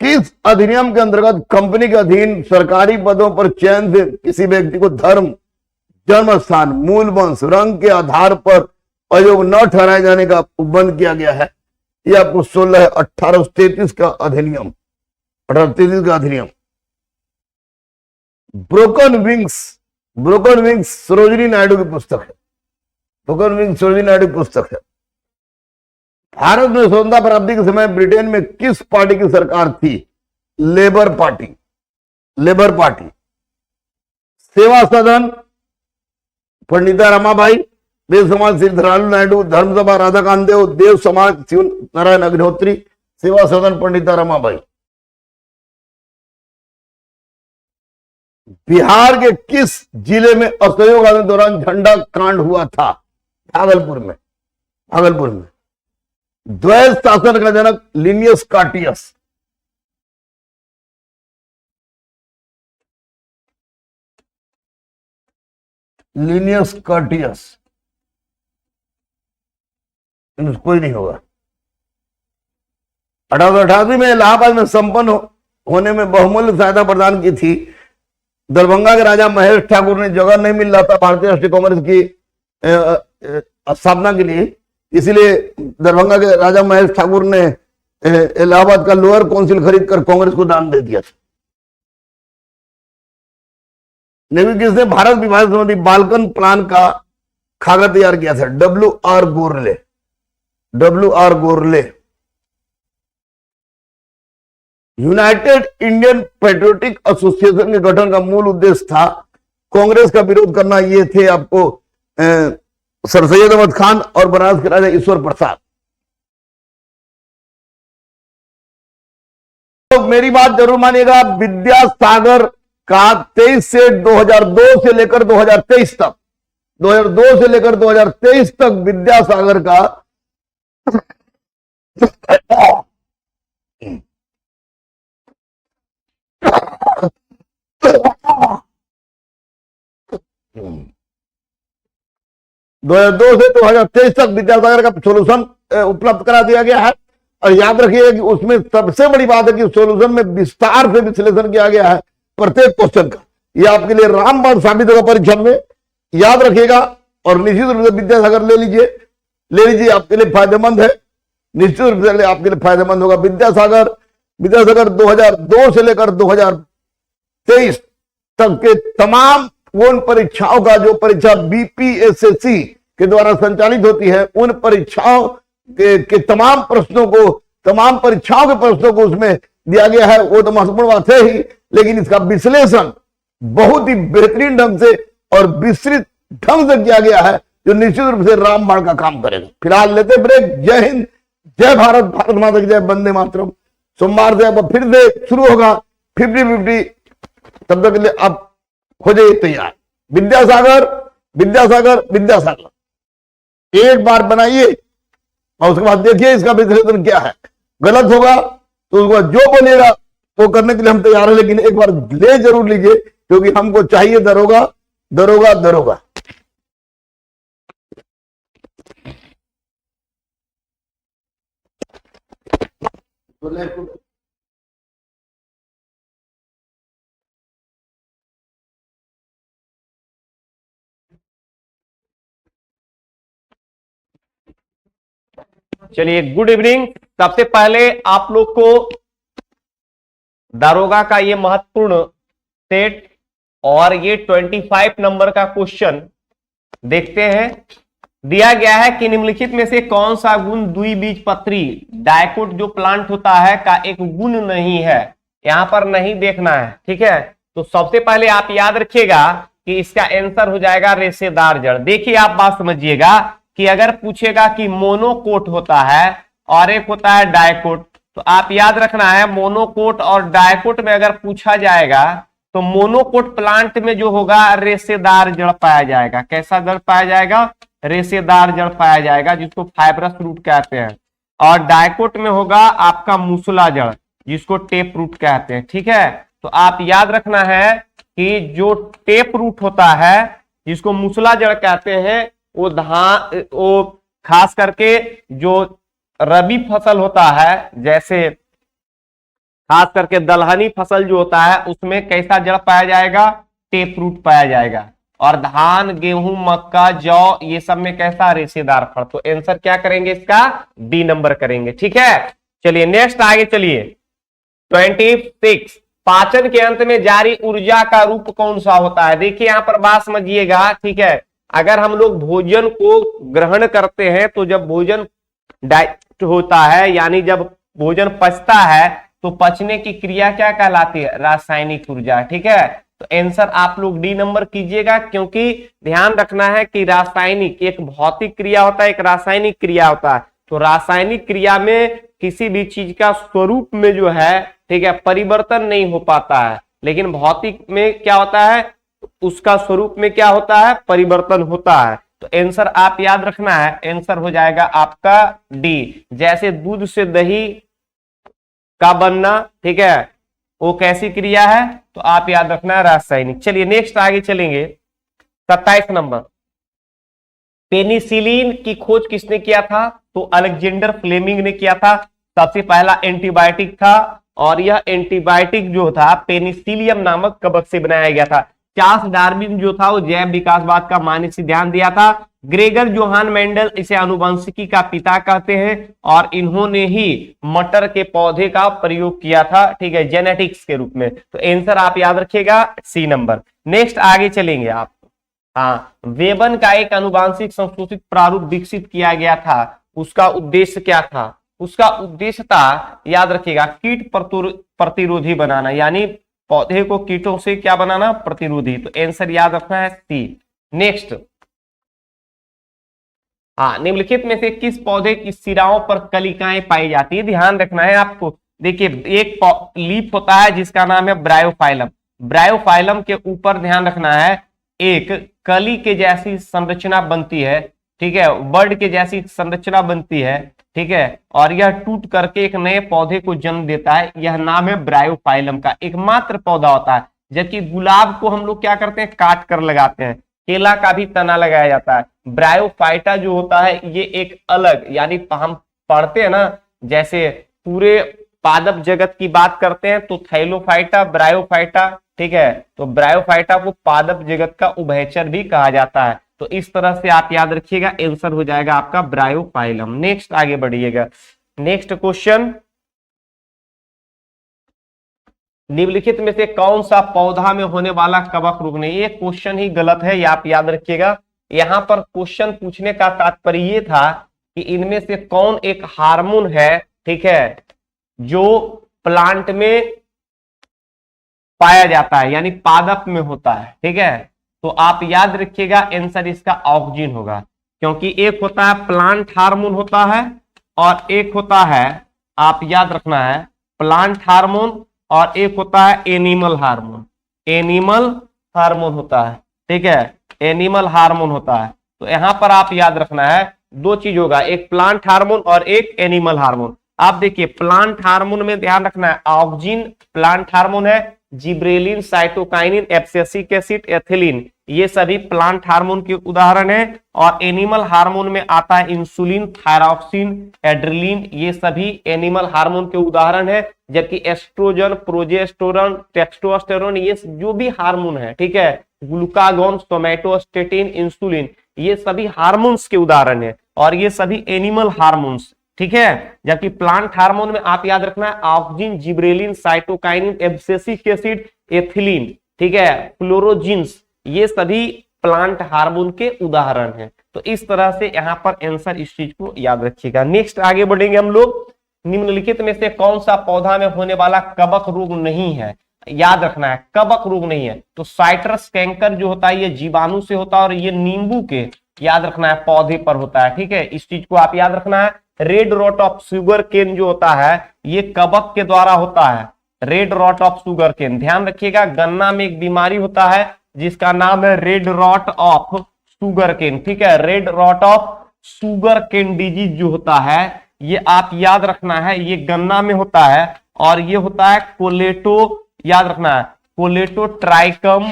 किस अधिनियम के अंतर्गत कंपनी के अधीन सरकारी पदों पर चयन से किसी व्यक्ति को धर्म, जन्म स्थान, मूल वंश, रंग के आधार पर अयोग्य न ठहराए जाने का उपबंध किया गया है? यह आपको 1833 का अधिनियम, 1833 का अधिनियम। Broken wings, broken wings Sarojini Naidu की पुस्तक है। ब्रोकन विंग्स सरोजिनी नायडू की पुस्तक है। भारत में स्वतंत्रता प्राप्ति के समय ब्रिटेन में किस पार्टी की सरकार थी? Labour party, labour party. सेवा सदन पंडिता रमाबाई, देव समाज सिद्धरालू नायडू, धर्मसभा राधाकांत देव, देव समाज शिव नारायण अग्निहोत्री, सेवा सदन पंडिता रमाबाई। बिहार के किस जिले में असहयोग आंदोलन के दौरान झंडा कांड हुआ था? भागलपुर में, भागलपुर में। द्वैत शासन का जनक लिनियस कार्टियस। लिनियस कार्टियस, कोई नहीं होगा। 1888 में इलाहाबाद में संपन्न होने में बहुमूल्य सहायता प्रदान की थी। दरभंगा के राजा महेश ठाकुर ने जगह नहीं मिल रहा था भारतीय राष्ट्रीय कांग्रेस की स्थापना के लिए, इसलिए दरभंगा के राजा महेश ठाकुर ने इलाहाबाद का लोअर काउंसिल खरीद कर कांग्रेस को दान दे दिया था। लेकिन किसने भारत विभाजन संबंधी बाल्कन प्लान का खाका तैयार किया था? WR गोरले, WR गोरले। यूनाइटेड इंडियन पेट्रियोटिक एसोसिएशन के गठन का मूल उद्देश्य था कांग्रेस का विरोध करना। ये थे आपको सर सैयद अहमद खान और बनारस के राजा ईश्वर प्रसाद। तो मेरी बात जरूर मानिएगा, विद्यासागर का 23 से 2002 से लेकर 2023 तक, 2002 से लेकर 2023 तक विद्यासागर का 2002 से 2023 तक विद्यासागर का सोल्यूशन उपलब्ध करा दिया गया है। और याद रखिए कि उसमें सबसे बड़ी बात है कि सोल्यूशन में विस्तार से विश्लेषण किया गया है प्रत्येक क्वेश्चन का। यह आपके लिए रामबाण साबित होगा परीक्षा में, याद रखिएगा। और निश्चित रूप से विद्यासागर ले लीजिए, आपके लिए फायदेमंद है, निश्चित रूप से आपके लिए फायदेमंद होगा। विद्यासागर 2002 से लेकर 2023 तक के तमाम उन परीक्षाओं का, जो परीक्षा BPSSC के द्वारा संचालित होती है, उन परीक्षाओं के तमाम प्रश्नों को, तमाम परीक्षाओं के प्रश्नों को उसमें दिया गया है। वो तो महत्वपूर्ण बात है ही, लेकिन इसका विश्लेषण बहुत ही बेहतरीन ढंग से और विस्तृत ढंग से किया गया है, जो निश्चित रूप से रामबाण का काम करेगा। फिलहाल लेते ब्रेक। जय हिंद, जय भारत, भारत माता की जय, वंदे मातरम। सोमवार से अब फिर से शुरू होगा 50-50। तब तक के लिए आप हो जाइए तैयार। विद्यासागर, विद्यासागर, विद्यासागर एक बार बनाइए और उसके बाद देखिए इसका विश्लेषण क्या है। गलत होगा तो उसको जो बोलेगा वो करने के लिए हम तैयार है, लेकिन एक बार ले जरूर लीजिए, क्योंकि हमको चाहिए दरोगा, दरोगा, दरोगा। चलिए, गुड इवनिंग। सबसे पहले आप लोग को दारोगा का ये महत्वपूर्ण सेट और ये 25 नंबर का क्वेश्चन देखते हैं। दिया गया है कि निम्नलिखित में से कौन सा गुण द्विबीजपत्री डायकोट जो प्लांट होता है का एक गुण नहीं है। यहां पर नहीं देखना है, ठीक है। तो सबसे पहले आप याद रखिएगा कि इसका आंसर हो जाएगा रेशेदार जड़। देखिए, आप बात समझिएगा कि अगर पूछेगा कि मोनोकोट होता है और एक होता है डायकोट। तो आप याद रखना है मोनोकोट और डायकोट में अगर पूछा जाएगा तो मोनोकोट प्लांट में जो होगा रेशेदार जड़ पाया जाएगा। कैसा जड़ पाया जाएगा? रेशेदार जड़ पाया जाएगा, जिसको फाइब्रस रूट कहते हैं। और डायकोट में होगा आपका मूसला जड़, जिसको टेप रूट कहते हैं। ठीक है, तो आप याद रखना है कि जो टेप रूट होता है, जिसको मूसला जड़ कहते हैं, वो खास करके जो रबी फसल होता है, जैसे खास करके दलहनी फसल जो होता है, उसमें कैसा जड़ पाया जाएगा? टेप रूट पाया जाएगा। और धान, गेहूं, मक्का, जौ, ये सब में कैसा? रेशेदार फल। तो आंसर क्या करेंगे इसका? डी नंबर करेंगे। ठीक है, चलिए नेक्स्ट आगे चलिए। 26, पाचन के अंत में जारी ऊर्जा का रूप कौन सा होता है? देखिए यहां पर बात समझिएगा। ठीक है, अगर हम लोग भोजन को ग्रहण करते हैं तो जब भोजन डाइजेस्ट होता है, यानी जब भोजन पचता है, तो पचने की क्रिया क्या कहलाती है? रासायनिक ऊर्जा। ठीक है, तो आंसर आप लोग डी नंबर कीजिएगा, क्योंकि ध्यान रखना है कि रासायनिक एक भौतिक क्रिया होता है, एक रासायनिक क्रिया होता है। तो रासायनिक क्रिया में किसी भी चीज का स्वरूप में जो है, ठीक है, परिवर्तन नहीं हो पाता है, लेकिन भौतिक में क्या होता है? उसका स्वरूप में क्या होता है? परिवर्तन होता है। तो आंसर आप याद रखना है, आंसर हो जाएगा आपका डी। जैसे दूध से दही का बनना, ठीक है, वो कैसी क्रिया है? तो आप याद रखना है रासायनिक। चलिए नेक्स्ट आगे चलेंगे। 27 नंबर, पेनिसिलिन की खोज किसने किया था? तो अलेक्जेंडर फ्लेमिंग ने किया था। सबसे पहला एंटीबायोटिक था, और यह एंटीबायोटिक जो था पेनिसिलियम नामक कवक से बनाया गया था। चार्ल्स डार्विन जो था वो जैव विकासवाद का मानक सिद्धांत दिया था। ग्रेगर जोहान मेंडल इसे आनुवंशिकी का पिता कहते हैं, और इन्होंने ही मटर के पौधे का प्रयोग किया था, ठीक है, जेनेटिक्स के रूप में। तो आंसर आप याद रखिएगा सी नंबर। नेक्स्ट आगे चलेंगे आप। हाँ, वेबन का एक आनुवंशिक संशोधित प्रारूप विकसित किया गया था। उसका उद्देश्य क्या था? उसका उद्देश्य था, याद रखिएगा, कीट प्रतिरोधी बनाना, यानी पौधे को कीटों से क्या बनाना? प्रतिरोधी। तो आंसर याद रखना है सी। नेक्स्ट, हाँ, निम्नलिखित में से किस पौधे की सिराओं पर कलिकाएं पाई जाती है? ध्यान रखना है आपको। देखिए एक लीफ होता है जिसका नाम है ब्रायोफाइलम। ब्रायोफाइलम के ऊपर ध्यान रखना है एक कली के जैसी संरचना बनती है, ठीक है, बर्ड के जैसी संरचना बनती है, ठीक है, और यह टूट करके एक नए पौधे को जन्म देता है। यह नाम है ब्रायोफाइलम का एकमात्र पौधा होता है। जबकि गुलाब को हम लोग क्या करते हैं? काट कर लगाते हैं। केला का भी तना लगाया जाता है। ब्रायोफाइटा जो होता है ये एक अलग, यानी हम पढ़ते हैं ना, जैसे पूरे पादप जगत की बात करते हैं तो थैलोफाइटा, ब्रायोफाइटा, ठीक है, तो ब्रायोफाइटा को पादप जगत का उभयचर भी कहा जाता है। तो इस तरह से आप याद रखिएगा, आंसर हो जाएगा आपका ब्रायोफाइलम। नेक्स्ट आगे बढ़िएगा। नेक्स्ट क्वेश्चन, निम्नलिखित में से कौन सा पौधा में होने वाला कवक रोग नहीं? ये क्वेश्चन ही गलत है, ये आप याद रखिएगा। यहां पर क्वेश्चन पूछने का तात्पर्य ये था कि इनमें से कौन एक हार्मोन है, ठीक है, जो प्लांट में पाया जाता है, यानी पादप में होता है, ठीक है। तो आप याद रखिएगा आंसर इसका ऑक्सिन होगा, क्योंकि एक होता है प्लांट हार्मोन होता है और एक होता है, आप याद रखना है, प्लांट हार्मोन और एक होता है एनिमल हार्मोन। एनिमल हार्मोन होता है, ठीक है, एनिमल हार्मोन होता है। तो यहां पर आप याद रखना है दो चीज होगा, एक प्लांट हार्मोन और एक एनिमल हार्मोन। आप देखिए प्लांट हार्मोन में ध्यान रखना है ऑक्सिन प्लांट हार्मोन है, gibberellin, cytokinin, abscisic acid, ethylene, ये सभी प्लांट हार्मोन के उदाहरण है। और एनिमल हार्मोन में आता है इंसुलिन, थायरॉक्सिन, एड्रिलिन, ये सभी एनिमल हार्मोन के उदाहरण है। जबकि एस्ट्रोजन, प्रोजेस्टेरोन, टेस्टोस्टेरोन, ये जो भी हार्मोन है, ठीक है, ग्लूकागॉन, सोमैटोस्टेटिन, इंसुलिन, ये सभी हार्मोन्स के उदाहरण है और ये सभी एनिमल हार्मोन्स, ठीक है। जबकि प्लांट हार्मोन में आप याद रखना है auxin, gibberellin, cytokinin, abscisic acid, ethylene, ठीक है, फ्लोरोजिन्स, ये सभी प्लांट हार्मोन के उदाहरण हैं। तो इस तरह से यहाँ पर आंसर इस चीज को याद रखिएगा। नेक्स्ट आगे बढ़ेंगे हम लोग। निम्नलिखित में से कौन सा पौधा में होने वाला कवक रोग नहीं है? याद रखना है कवक रोग नहीं है। तो साइट्रस कैंकर जो होता है ये जीवाणु से होता है और ये नींबू के, याद रखना है, पौधे पर होता है, ठीक है, इस चीज को आप याद रखना है। Red rot of sugarcane जो होता है ये कवक के द्वारा होता है। Red rot of sugarcane, ध्यान रखिएगा, गन्ना में एक बीमारी होता है जिसका नाम है red rot of sugarcane. ठीक है, red rot of sugarcane disease जो होता है ये आप याद रखना है, ये गन्ना में होता है और ये होता है कोलेटो, याद रखना है कोलेटोट्राइकम,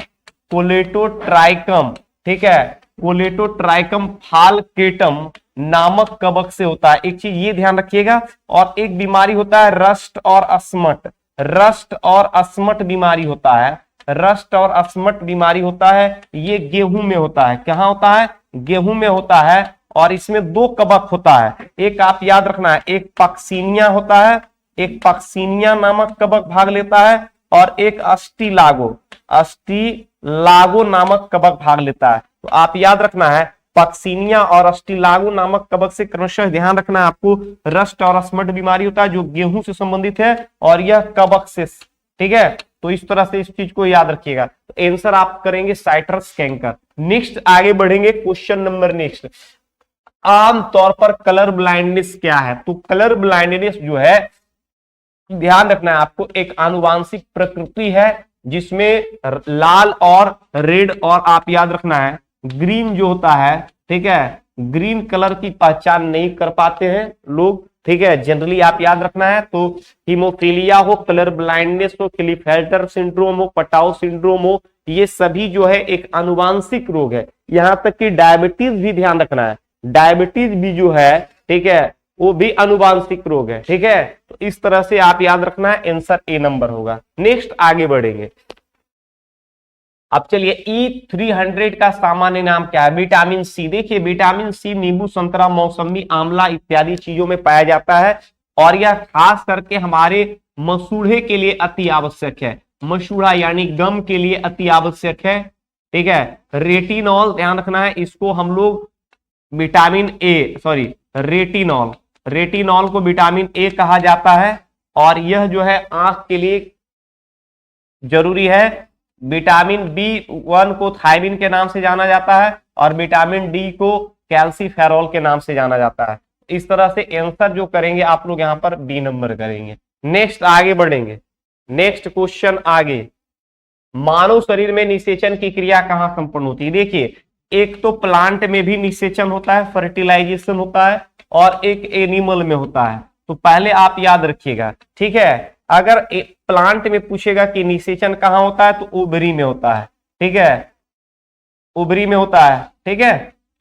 कोलेटोट्राइकम, ठीक है, कोलेटोट्राइकम फालकेटम नामक कवक से होता है। एक चीज ये ध्यान रखिएगा, और एक बीमारी होता है रस्ट और अस्मट, रस्ट और अस्मट बीमारी होता है, रस्ट और अस्मट बीमारी होता है, ये गेहूं में होता है। कहां होता है? गेहूं में होता है, और इसमें दो कवक होता है, एक आप याद रखना है, एक पक्सीनिया होता है, एक पक्सीनिया नामक कवक भाग लेता है, और एक अस्टिलागो, अस्टिलागो नामक कवक भाग लेता है। तो आप याद रखना है पक्सीनिया और अस्टिलागो नामक कवक से क्रमशः ध्यान रखना है आपको, रस्ट और अस्मट बीमारी होता है जो गेहूं से संबंधित है, और यह कवक से, ठीक है। तो इस तरह से इस चीज को याद रखिएगा। तो आंसर आप करेंगे साइट्रस कैंकर। नेक्स्ट आगे बढ़ेंगे, क्वेश्चन नंबर नेक्स्ट, आमतौर पर कलर ब्लाइंडनेस क्या है? तो कलर ब्लाइंडनेस जो है, ध्यान रखना है आपको, एक आनुवांशिक प्रकृति है जिसमें लाल और रेड और आप याद रखना है ग्रीन जो होता है, ठीक है, ग्रीन कलर की पहचान नहीं कर पाते हैं लोग, ठीक है, जनरली आप याद रखना है। तो हीमोफीलिया हो, कलर ब्लाइंडनेस हो, क्लिफेल्टर सिंड्रोम हो, पटाउ सिंड्रोम हो, ये सभी जो है एक आनुवांशिक रोग है। यहां तक कि डायबिटीज भी ध्यान रखना है, डायबिटीज भी जो है, ठीक है, वो भी आनुवांशिक रोग है, ठीक है। तो इस तरह से आप याद रखना है, आंसर ए नंबर होगा। नेक्स्ट आगे बढ़ेंगे, अब चलिए E300 का सामान्य नाम क्या है? Vitamin C. देखिए विटामिन सी नींबू, संतरा, मौसमी, आंवला इत्यादि चीजों में पाया जाता है, और यह खास करके हमारे मसूड़े के लिए अति आवश्यक है, मसूड़ा यानी गम के लिए अति आवश्यक है, ठीक है। रेटिनॉल ध्यान रखना है, इसको हम लोग vitamin A, sorry retinol, retinol को विटामिन ए कहा जाता है, और यह जो है आंख के लिए जरूरी है। विटामिन B1 को थायमिन के नाम से जाना जाता है, और विटामिन डी को कैल्सीफेरॉल के नाम से जाना जाता है। इस तरह से आंसर जो करेंगे आप लोग यहां पर बी नंबर करेंगे। नेक्स्ट आगे बढ़ेंगे, नेक्स्ट क्वेश्चन आगे, मानव शरीर में निषेचन की क्रिया कहां संपन्न होती है? देखिए एक तो प्लांट में भी निषेचन होता है, फर्टिलाइजेशन होता है, और एक एनिमल में होता है। तो पहले आप याद रखिएगा, ठीक है, अगर प्लांट में पूछेगा कि निषेचन कहां होता है तो ओवरी में होता है, ठीक है, ओवरी में होता है, ठीक है,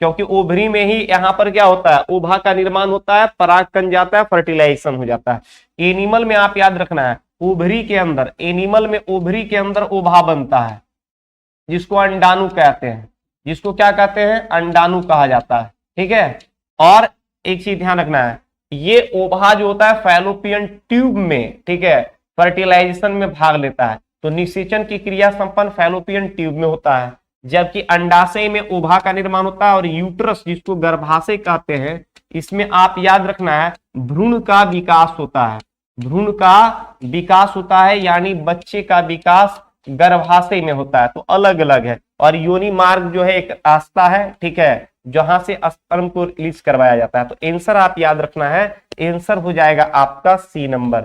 क्योंकि ओवरी में ही यहां पर क्या होता है, ओभा का निर्माण होता है, परागकण जाता है, फर्टिलाइजेशन हो जाता है। एनिमल में आप याद रखना है, ओवरी के अंदर, एनिमल में ओवरी के अंदर ओभा बनता है, जिसको अंडाणु कहते हैं, जिसको क्या कहते हैं, अंडाणु कहा जाता है, ठीक है। और एक चीज ध्यान रखना है, ये ओभा जो होता है फैलोपियन ट्यूब में, ठीक है, फर्टिलाइजेशन में भाग लेता है। तो निषेचन की क्रिया संपन्न फैलोपियन ट्यूब में होता है, जबकि अंडाशय में ओभा का निर्माण होता है, और यूट्रस जिसको गर्भाशय कहते हैं, इसमें आप याद रखना है भ्रूण का विकास होता है, भ्रूण का विकास होता है, यानी बच्चे का विकास गर्भाशय में होता है। तो अलग अलग है, और योनि मार्ग जो है एक रास्ता है, ठीक है, जहां से स्पर्म को रिलीज करवाया जाता है। तो आंसर आप याद रखना है, आंसर हो जाएगा आपका सी नंबर,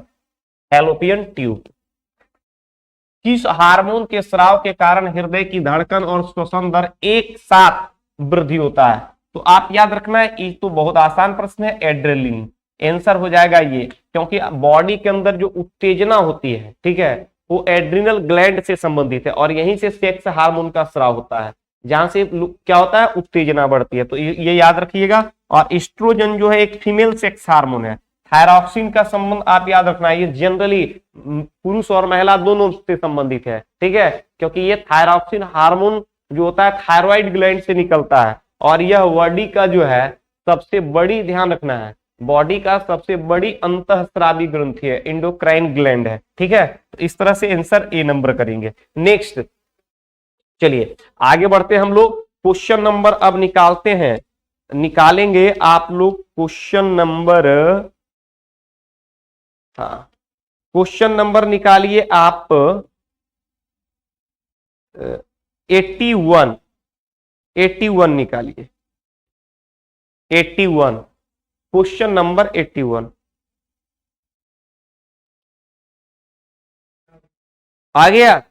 फैलोपियन ट्यूब। किस हार्मोन के स्राव के कारण हृदय की धड़कन और श्वसन दर एक साथ वृद्धि होता है? तो आप याद रखना है, ये तो बहुत आसान प्रश्न है, एड्रेनलिन। आंसर हो जाएगा ये, क्योंकि बॉडी के अंदर जो उत्तेजना होती है, ठीक है, वो एड्रिनल ग्लैंड से संबंधित है, और यहीं से सेक्स हार्मोन का स्राव होता है, जहां से क्या होता है, उत्तेजना बढ़ती है। तो ये याद रखिएगा। और एस्ट्रोजन जो है एक फीमेल सेक्स हार्मोन है। थायरॉक्सिन का संबंध आप याद रखना है, ये जनरली पुरुष और महिला दोनों से संबंधित है, ठीक है, क्योंकि ये थायरॉक्सिन हार्मोन जो होता है थायराइड ग्लैंड से निकलता है, और यह बॉडी का जो है सबसे बड़ी, ध्यान रखना है, बॉडी का सबसे बड़ी अंतःस्रावी ग्रंथि है, एंडोक्राइन ग्लैंड है, ठीक है। तो इस तरह से आंसर ए नंबर करेंगे। नेक्स्ट चलिए आगे बढ़ते हैं हम लोग, क्वेश्चन नंबर अब निकालते हैं, निकालेंगे आप लोग क्वेश्चन नंबर, हाँ क्वेश्चन नंबर निकालिए आप 81 निकालिए, 81 क्वेश्चन नंबर 81 आ गया।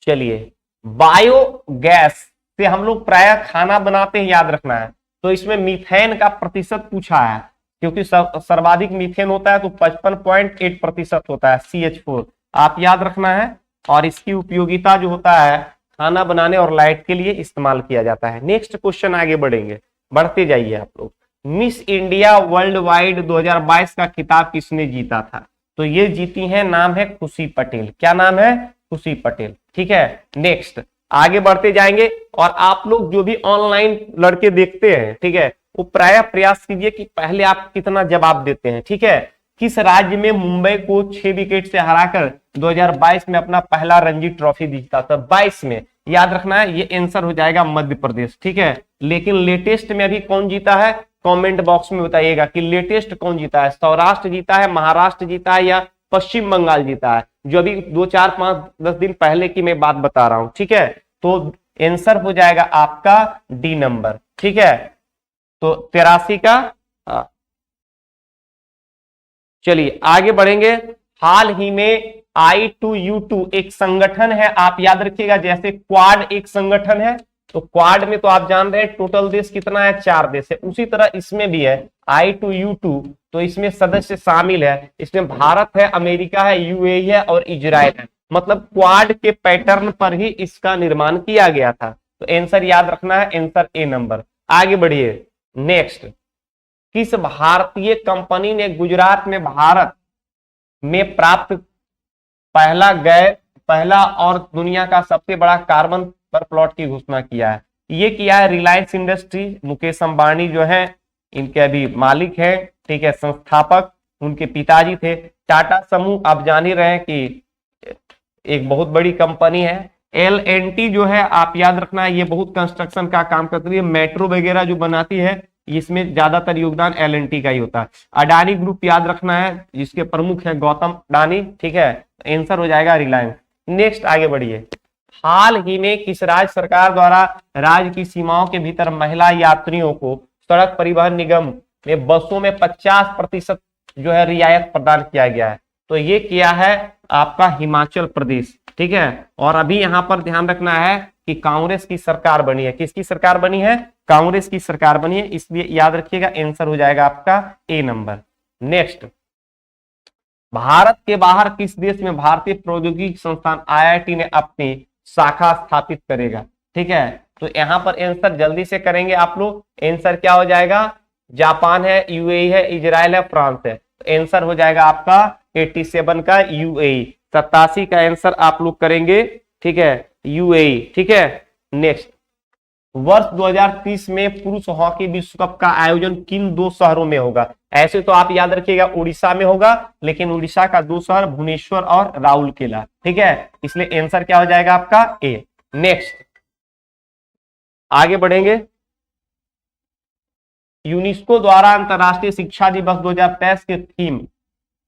चलिए, बायोगैस से हम लोग प्राय खाना बनाते हैं, याद रखना है। तो इसमें मीथेन का प्रतिशत पूछा है, क्योंकि सर्वाधिक मीथेन होता है तो 55.8% होता है CH4, आप याद रखना है। और इसकी उपयोगिता जो होता है खाना बनाने और लाइट के लिए इस्तेमाल किया जाता है। नेक्स्ट क्वेश्चन आगे बढ़ेंगे, बढ़ते जाइए आप लोग। मिस इंडिया वर्ल्ड वाइड 2022 का खिताब किसने जीता था? तो ये जीती है, नाम है खुशी पटेल। क्या नाम है? खुशी पटेल। ठीक है, नेक्स्ट आगे बढ़ते जाएंगे। और आप लोग जो भी ऑनलाइन लड़के देखते हैं, ठीक है, वो प्राय प्रयास कीजिए कि पहले आप कितना जवाब देते हैं। ठीक है, किस राज्य में मुंबई को 6 विकेट से हराकर 2022 में अपना पहला रणजी ट्रॉफी जीता था? 22 में, याद रखना है, ये आंसर हो जाएगा मध्य प्रदेश। ठीक है, लेकिन लेटेस्ट में अभी कौन जीता है? कमेंट बॉक्स में बताइएगा कि लेटेस्ट कौन जीता है। सौराष्ट्र जीता है, महाराष्ट्र जीता है, या पश्चिम बंगाल जीता है? जो अभी 2, 4, 5, 10 दिन पहले की मैं बात बता रहा हूं। ठीक है, तो आंसर हो जाएगा आपका डी नंबर। ठीक है, तो 83 का। चलिए आगे बढ़ेंगे। हाल ही में I2U2 एक संगठन है, आप याद रखिएगा। जैसे क्वाड एक संगठन है, तो क्वाड में तो आप जान रहे हैं टोटल देश कितना है? 4 देश है। उसी तरह इसमें भी है I2U2, तो इसमें सदस्य शामिल है। इसमें भारत है, अमेरिका है, UAE है और इजराइल है। मतलब क्वाड के पैटर्न पर ही इसका निर्माण किया गया था। तो आंसर याद रखना है, आंसर ए नंबर। आगे बढ़िए। नेक्स्ट, किस भारतीय कंपनी ने गुजरात में भारत में प्राप्त पहला और दुनिया का सबसे बड़ा कार्बन पर प्लॉट की घोषणा किया है? ये किया है रिलायंस इंडस्ट्री। मुकेश अंबानी जो है इनके अभी मालिक है। ठीक है, संस्थापक उनके पिताजी थे। टाटा समूह आप जान ही रहे हैं कि एक बहुत बड़ी कंपनी है। L&T जो है आप याद रखना है, ये बहुत कंस्ट्रक्शन का काम करती है, मेट्रो वगैरह जो बनाती है, इसमें ज्यादातर योगदान L&T का ही होता है। अडानी ग्रुप याद रखना है, जिसके प्रमुख है गौतम अडानी। ठीक है, आंसर हो जाएगा रिलायंस। नेक्स्ट आगे बढ़िए। हाल ही में किस राज्य सरकार द्वारा राज्य की सीमाओं के भीतर महिला यात्रियों को सड़क परिवहन निगम में बसों में 50% जो है रियायत प्रदान किया गया है? तो ये किया है आपका हिमाचल प्रदेश। ठीक है, और अभी यहां पर ध्यान रखना है कि कांग्रेस की सरकार बनी है। किसकी सरकार बनी है? कांग्रेस की सरकार बनी है, इसलिए याद रखिएगा आंसर हो जाएगा आपका ए नंबर। नेक्स्ट, भारत के बाहर किस देश में भारतीय प्रौद्योगिकी संस्थान IIT ने अपनी शाखा स्थापित करेगा? ठीक है, तो यहां पर आंसर जल्दी से करेंगे आप लोग। आंसर क्या हो जाएगा? जापान है, UAE है, इजराइल है, फ्रांस है। तो आंसर हो जाएगा आपका 87 का UAE। 87 का आंसर आप लोग करेंगे। ठीक है, UAE। ठीक है, नेक्स्ट, वर्ष 2030 में पुरुष हॉकी विश्व कप का आयोजन किन 2 शहरों में होगा? ऐसे तो आप याद रखिएगा उड़ीसा में होगा, लेकिन उड़ीसा का 2 शहर भुवनेश्वर और राउरकेला। ठीक है, इसलिए आंसर क्या हो जाएगा आपका ए। नेक्स्ट आगे बढ़ेंगे। यूनेस्को द्वारा अंतरराष्ट्रीय शिक्षा दिवस 2023 के थीम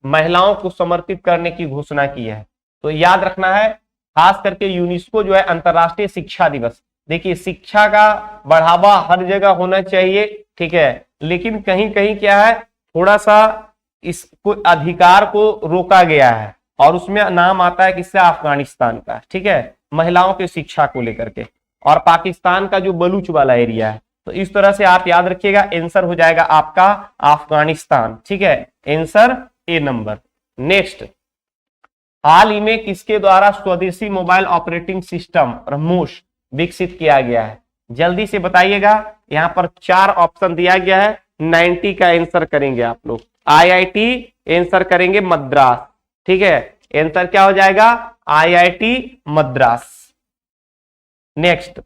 महिलाओं को समर्पित करने की घोषणा की है। तो याद रखना है, खास करके यूनेस्को जो है अंतरराष्ट्रीय शिक्षा दिवस, देखिए शिक्षा का बढ़ावा हर जगह होना चाहिए। ठीक है, लेकिन कहीं कहीं क्या है, थोड़ा सा इसको अधिकार को रोका गया है, और उसमें नाम आता है किसका? अफगानिस्तान का। ठीक है, महिलाओं के शिक्षा को लेकर के, और पाकिस्तान का जो बलूच वाला एरिया है। तो इस तरह से आप याद रखिएगा, आंसर हो जाएगा आपका अफगानिस्तान। ठीक है, आंसर ए नंबर। नेक्स्ट, हाल ही में किसके द्वारा स्वदेशी मोबाइल ऑपरेटिंग सिस्टम ब्रह्मोस विकसित किया गया है? जल्दी से बताइएगा। यहां पर 4 ऑप्शन दिया गया है। 90 का आंसर करेंगे आप लोग। IIT आंसर करेंगे मद्रास। ठीक है, आंसर क्या हो जाएगा? IIT मद्रास। नेक्स्ट,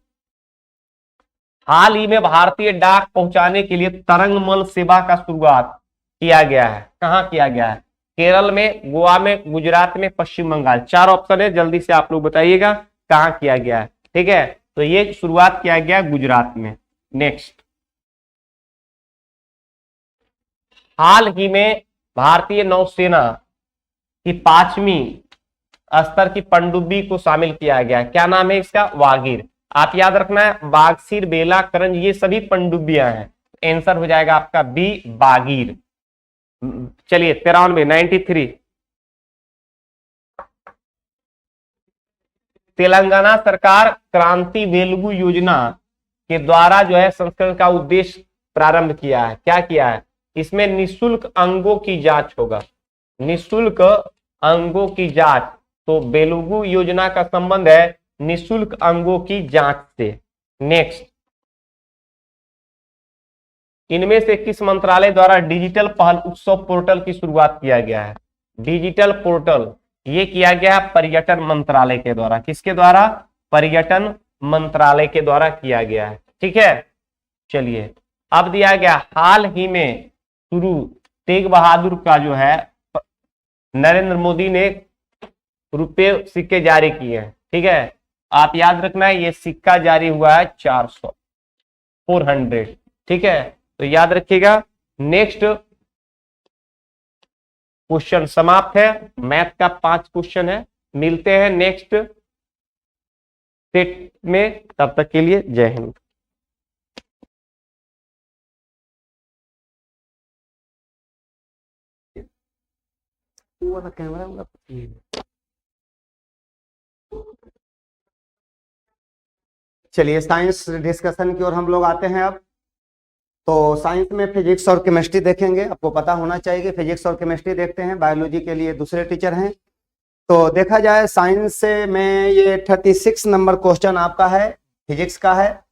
हाल ही में भारतीय डाक पहुंचाने के लिए तरंगमल सेवा का शुरुआत किया गया है। कहां किया गया है? केरल में, गोवा में, गुजरात में, पश्चिम बंगाल। 4 ऑप्शन है, जल्दी से आप लोग बताइएगा कहां किया गया है। ठीक है, तो ये शुरुआत किया गया गुजरात में। नेक्स्ट, हाल ही में भारतीय नौसेना की 5वीं स्तर की पनडुब्बी को शामिल किया गया है। क्या नाम है इसका? वागीर। आप याद रखना है, बागसीर, बेला, करंज, ये सभी पनडुब्बियां हैं। आंसर हो जाएगा आपका बी बागीर। चलिए 93 93 तेलंगाना सरकार क्रांति वेलुगु योजना के द्वारा जो है संस्करण का उद्देश्य प्रारंभ किया है। क्या किया है? इसमें निःशुल्क अंगों की जांच होगा, निःशुल्क अंगों की जांच। तो वेलुगु योजना का संबंध है निःशुल्क अंगों की जांच से। नेक्स्ट, इनमें से किस मंत्रालय द्वारा डिजिटल पहल उत्सव पोर्टल की शुरुआत किया गया है? डिजिटल पोर्टल ये किया गया पर्यटन मंत्रालय के द्वारा। किसके द्वारा? पर्यटन मंत्रालय के द्वारा किया गया है। ठीक है, चलिए अब दिया गया हाल ही में शुरू तेग बहादुर का जो है नरेंद्र मोदी ने रुपए सिक्के जारी किए हैं। ठीक है, आप याद रखना है ये सिक्का जारी हुआ है 400 400। ठीक है, तो याद रखिएगा। नेक्स्ट क्वेश्चन समाप्त है। मैथ का 5 क्वेश्चन है। मिलते हैं नेक्स्ट सेट में, तब तक के लिए जय हिंद। कैमरा चलिए साइंस डिस्कशन की ओर हम लोग आते हैं। अब तो साइंस में फिजिक्स और केमिस्ट्री देखेंगे। आपको पता होना चाहिए कि फिजिक्स और केमिस्ट्री देखते हैं, बायोलॉजी के लिए दूसरे टीचर हैं। तो देखा जाए साइंस से में ये 36 नंबर क्वेश्चन आपका है, फिजिक्स का है।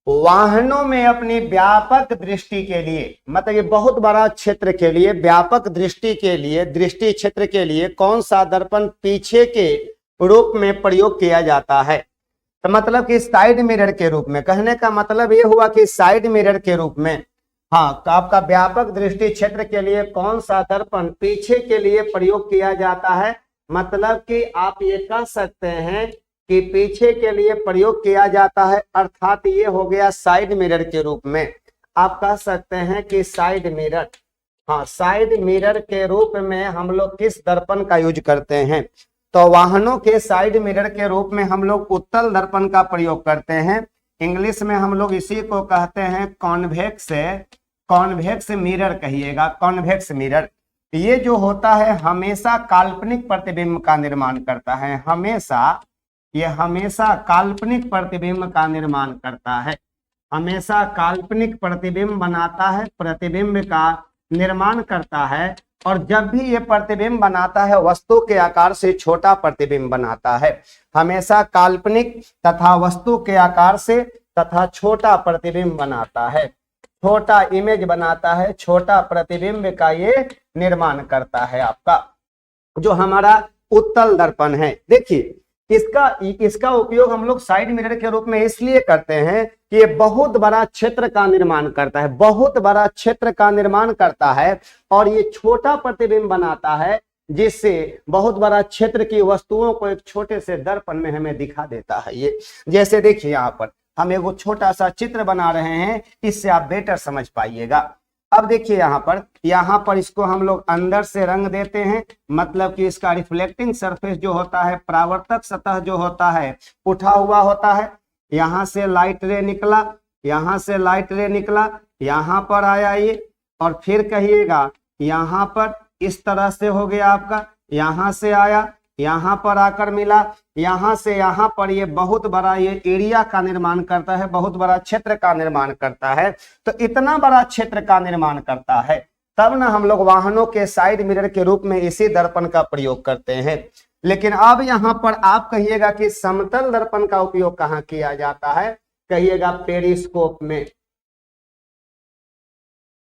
वाहनों में अपनी व्यापक दृष्टि के लिए, मतलब ये बहुत बड़ा क्षेत्र के लिए, व्यापक दृष्टि के लिए, दृष्टि क्षेत्र के लिए कौन सा दर्पण पीछे के रूप में प्रयोग किया जाता है? तो मतलब कि साइड मिरर के रूप में। कहने का मतलब ये हुआ कि साइड मिरर के रूप में। हाँ, तो आपका व्यापक दृष्टि क्षेत्र के लिए कौन सा दर्पण पीछे के लिए प्रयोग किया जाता है? मतलब कि आप ये कह सकते हैं कि पीछे के लिए प्रयोग किया जाता है, अर्थात ये हो गया साइड मिरर के रूप में। आप कह सकते हैं कि साइड मिरर, हाँ साइड मिरर के रूप में हम लोग किस दर्पण का यूज करते हैं? तो वाहनों के साइड मिरर के रूप में हम लोग उत्तल दर्पण का प्रयोग करते हैं। इंग्लिश में हम लोग इसी को कहते हैं कॉन्वेक्स मिरर कहिएगा, कॉन्वेक्स मिरर। ये जो होता है हमेशा काल्पनिक प्रतिबिंब का निर्माण करता है, हमेशा काल्पनिक प्रतिबिंब का निर्माण करता है, हमेशा काल्पनिक प्रतिबिंब बनाता है, प्रतिबिंब का निर्माण करता है। और जब भी ये प्रतिबिंब बनाता है वस्तु के आकार से छोटा प्रतिबिंब बनाता है, हमेशा काल्पनिक तथा वस्तु के आकार से तथा छोटा प्रतिबिंब बनाता है, छोटा इमेज बनाता है, छोटा प्रतिबिंब का ये निर्माण करता है आपका जो हमारा उत्तल दर्पण है। देखिए इसका उपयोग हम लोग साइड मिरर के रूप में इसलिए करते हैं कि ये बहुत बड़ा क्षेत्र का निर्माण करता है, बहुत बड़ा क्षेत्र का निर्माण करता है और ये छोटा प्रतिबिंब बनाता है, जिससे बहुत बड़ा क्षेत्र की वस्तुओं को एक छोटे से दर्पण में हमें दिखा देता है। ये जैसे देखिए यहाँ पर हम एक छोटा सा चित्र बना रहे हैं, इससे आप बेटर समझ पाइएगा। अब देखिए यहाँ पर इसको हम लोग अंदर से रंग देते हैं, मतलब कि इसका रिफ्लेक्टिंग सरफेस जो होता है, परावर्तक सतह जो होता है उठा हुआ होता है। यहाँ से लाइट रे निकला, यहाँ से लाइट रे निकला, यहाँ पर आया ये, और फिर कहिएगा यहाँ पर इस तरह से हो गया आपका, यहाँ से आया, यहाँ पर आकर मिला, यहाँ से यहाँ पर ये बहुत बड़ा ये एरिया का निर्माण करता है, बहुत बड़ा क्षेत्र का निर्माण करता है। तो इतना बड़ा क्षेत्र का निर्माण करता है तब ना हम लोग वाहनों के साइड मिरर के रूप में इसी दर्पण का प्रयोग करते हैं। लेकिन अब यहाँ पर आप कहिएगा कि समतल दर्पण का उपयोग कहाँ किया जाता है? कहिएगा पेरिस्कोप में,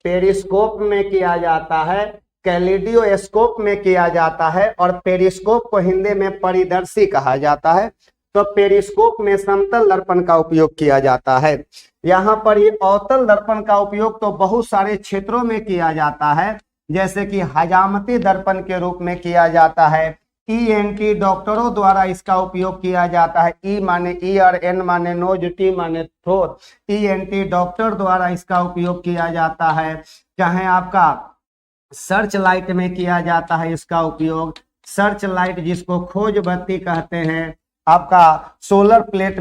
पेरिस्कोप में किया जाता है, कैलिडियोस्कोप में किया जाता है, और पेरिस्कोप को हिंदी में परिदर्शी कहा जाता है। तो पेरिस्कोप में समतल दर्पण का उपयोग किया जाता है। यहाँ पर ये अवतल दर्पण का उपयोग तो बहुत सारे क्षेत्रों में किया जाता है, जैसे कि हजामती दर्पण के रूप में किया जाता है। ENT डॉक्टरों द्वारा इसका उपयोग किया जाता है। E माने ईयर, N माने नोज, T माने थ्रोट। ENT डॉक्टर द्वारा इसका उपयोग किया जाता है। चाहे आपका सर्च लाइट में किया जाता है इसका उपयोग, सर्च लाइट जिसको खोज बत्ती कहते हैं। आपका सोलर प्लेट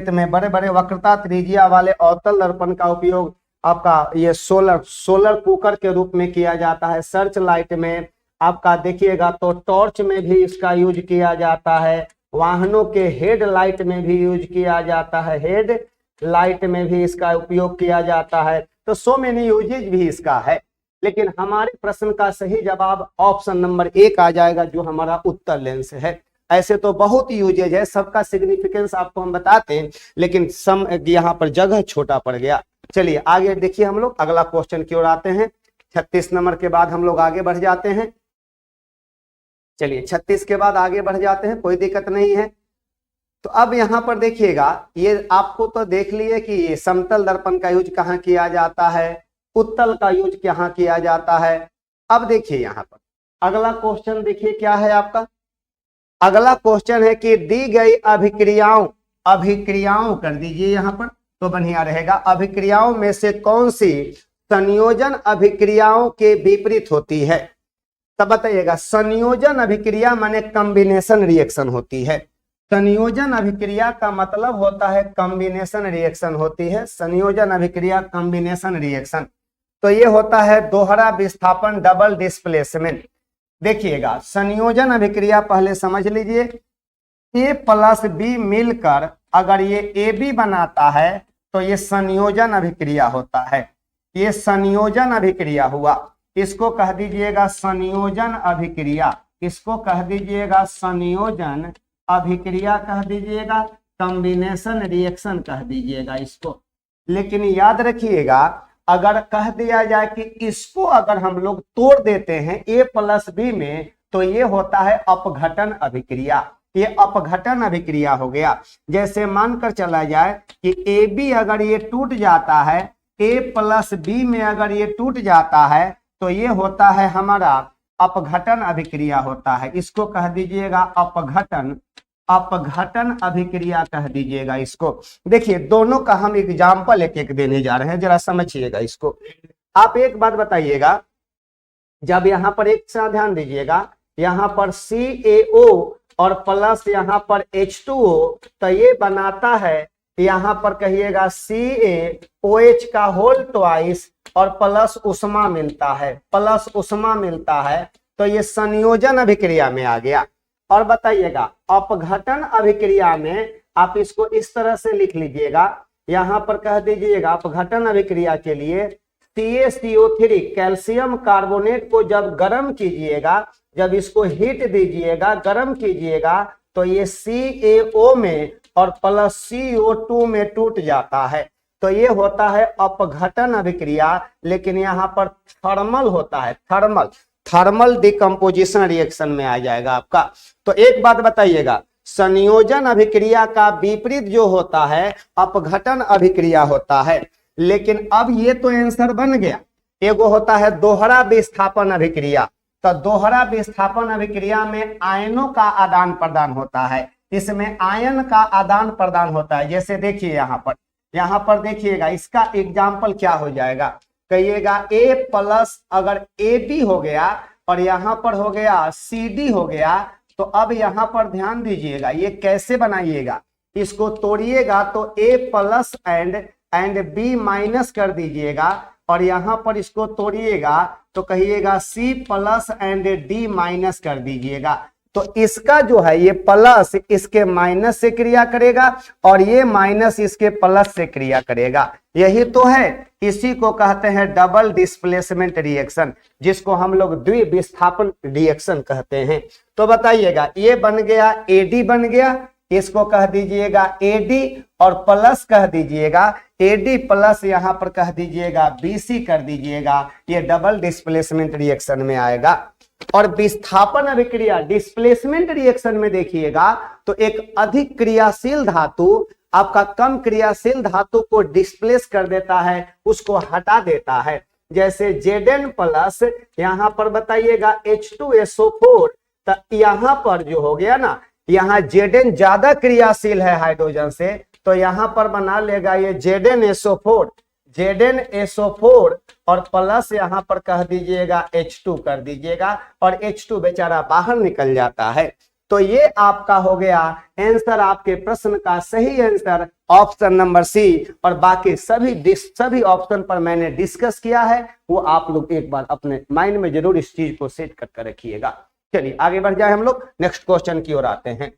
में बड़े बड़े वक्रता त्रिज्या वाले अवतल दर्पण का उपयोग आपका ये सोलर कुकर के रूप में किया जाता है। सर्च लाइट में आपका देखिएगा तो टॉर्च में भी इसका यूज किया जाता है। वाहनों के हेड लाइट में भी यूज किया जाता है, हेड लाइट में भी इसका उपयोग किया जाता है। तो सो मेनी यूजेज भी इसका है। लेकिन हमारे प्रश्न का सही जवाब ऑप्शन नंबर 1 आ जाएगा, जो हमारा उत्तर लेंस है। ऐसे तो बहुत यूजेज है, सबका सिग्निफिकेंस आपको हम बताते हैं, लेकिन सम यहाँ पर जगह छोटा पड़ गया। चलिए आगे देखिए, हम लोग अगला क्वेश्चन की ओर आते हैं। 36 नंबर के बाद हम लोग आगे बढ़ जाते हैं। चलिए 36 के बाद आगे बढ़ जाते हैं, कोई दिक्कत नहीं है। तो अब यहाँ पर देखिएगा, ये आपको तो देख लिए कि ये समतल दर्पण का यूज कहाँ किया जाता है, उत्तल का यूज कहाँ किया जाता है। अब देखिए यहाँ पर अगला क्वेश्चन देखिए क्या है आपका। अगला क्वेश्चन है कि दी गई अभिक्रियाओं कर दीजिए यहाँ पर तो बढ़िया रहेगा। अभिक्रियाओं में से कौन सी संयोजन अभिक्रियाओं के विपरीत होती है? तब बताइएगा। संयोजन अभिक्रिया माने कॉम्बिनेशन रिएक्शन होती है। संयोजन अभिक्रिया का मतलब होता है कॉम्बिनेशन रिएक्शन होती है। संयोजन अभिक्रिया कॉम्बिनेशन रिएक्शन तो ये होता है दोहरा विस्थापन, डबल डिस्प्लेसमेंट। देखिएगा संयोजन अभिक्रिया पहले समझ लीजिए। A प्लस बी मिलकर अगर ये AB बनाता है तो ये संयोजन अभिक्रिया होता है। ये संयोजन अभिक्रिया हुआ, इसको कह दीजिएगा संयोजन अभिक्रिया। इसको कह दीजिएगा संयोजन अभिक्रिया कह दीजिएगा, कॉम्बिनेशन रिएक्शन कह दीजिएगा इसको। लेकिन याद रखिएगा, अगर कह दिया जाए कि इसको अगर हम लोग तोड़ देते हैं A प्लस बी में तो ये होता है अपघटन अभिक्रिया। ये अपघटन अभिक्रिया हो गया। जैसे मानकर चला जाए कि AB अगर ये टूट जाता है, A प्लस बी में अगर ये टूट जाता है तो ये होता है हमारा अपघटन अभिक्रिया होता है। इसको कह दीजिएगा अपघटन अभिक्रिया कह दीजिएगा इसको। देखिए दोनों का हम एग्जाम्पल एक एक देने जा रहे हैं, जरा समझिएगा इसको। आप एक बात बताइएगा, जब यहाँ पर एक सा ध्यान दीजिएगा, यहाँ पर CaO और प्लस यहाँ पर H2O तो ये बनाता है, यहाँ पर कहिएगा CaOH का होल ट्वाइस और प्लस उष्मा मिलता है, प्लस उष्मा मिलता है तो ये संयोजन अभिक्रिया में आ गया। और बताइएगा अपघटन अभिक्रिया में आप इसको इस तरह से लिख लीजिएगा, यहाँ पर कह दीजिएगा अपघटन अभिक्रिया के लिए CaCO3 कैल्शियम कार्बोनेट को जब गर्म कीजिएगा, जब इसको हीट दीजिएगा, गर्म कीजिएगा तो ये CaO में और प्लस CO2 में टूट जाता है। तो ये होता है अपघटन अभिक्रिया। लेकिन यहाँ पर थर्मल होता है, थर्मल डिकम्पोजिशन रिएक्शन में आ जाएगा आपका। तो एक बात बताइएगा, संयोजन अभिक्रिया का विपरीत जो होता है अपघटन अभिक्रिया होता है। लेकिन अब ये तो आंसर बन गया। एगो होता है दोहरा विस्थापन अभिक्रिया। तो दोहरा विस्थापन अभिक्रिया में आयनों का आदान प्रदान होता है, इसमें आयन का आदान प्रदान होता है। जैसे देखिए यहाँ पर देखिएगा, इसका एग्जाम्पल क्या हो जाएगा, कहिएगा A प्लस अगर AB हो गया और यहाँ पर हो गया CD हो गया, तो अब यहाँ पर ध्यान दीजिएगा ये कैसे बनाइएगा, इसको तोड़िएगा तो A plus and B minus कर दीजिएगा और यहाँ पर इसको तोड़िएगा तो कहिएगा C plus and D minus कर दीजिएगा। तो इसका जो है ये प्लस इसके माइनस से क्रिया करेगा और ये माइनस इसके प्लस से क्रिया करेगा। यही तो है, इसी को कहते हैं डबल डिस्प्लेसमेंट रिएक्शन, जिसको हम लोग द्विविस्थापन रिएक्शन कहते हैं। तो बताइएगा ये बन गया AD बन गया, इसको कह दीजिएगा AD और प्लस कह दीजिएगा AD प्लस यहाँ पर कह दीजिएगा BC कर दीजिएगा, ये डबल डिस्प्लेसमेंट रिएक्शन में आएगा। और विस्थापन अभिक्रिया डिस्प्लेसमेंट रिएक्शन में देखिएगा तो एक अधिक क्रियाशील धातु आपका कम क्रियाशील धातु को डिस्प्लेस कर देता है, उसको हटा देता है। जैसे Zn प्लस यहाँ पर बताइएगा H2SO4, तो यहाँ पर जो हो गया ना, यहाँ Zn ज्यादा क्रियाशील है हाइड्रोजन से, तो यहाँ पर बना लेगा ये ZnSO4 और प्लस यहाँ पर कह दीजिएगा H2 कर दीजिएगा और H2 बेचारा बाहर निकल जाता है। तो तो ये आपका हो गया आंसर, आपके प्रश्न का सही आंसर ऑप्शन नंबर सी। और बाकी सभी ऑप्शन पर मैंने डिस्कस किया है, वो आप लोग एक बार अपने माइंड में जरूर इस चीज को सेट कर रखिएगा। चलिए आगे बढ़ जाए, हम लोग नेक्स्ट क्वेश्चन की ओर आते हैं।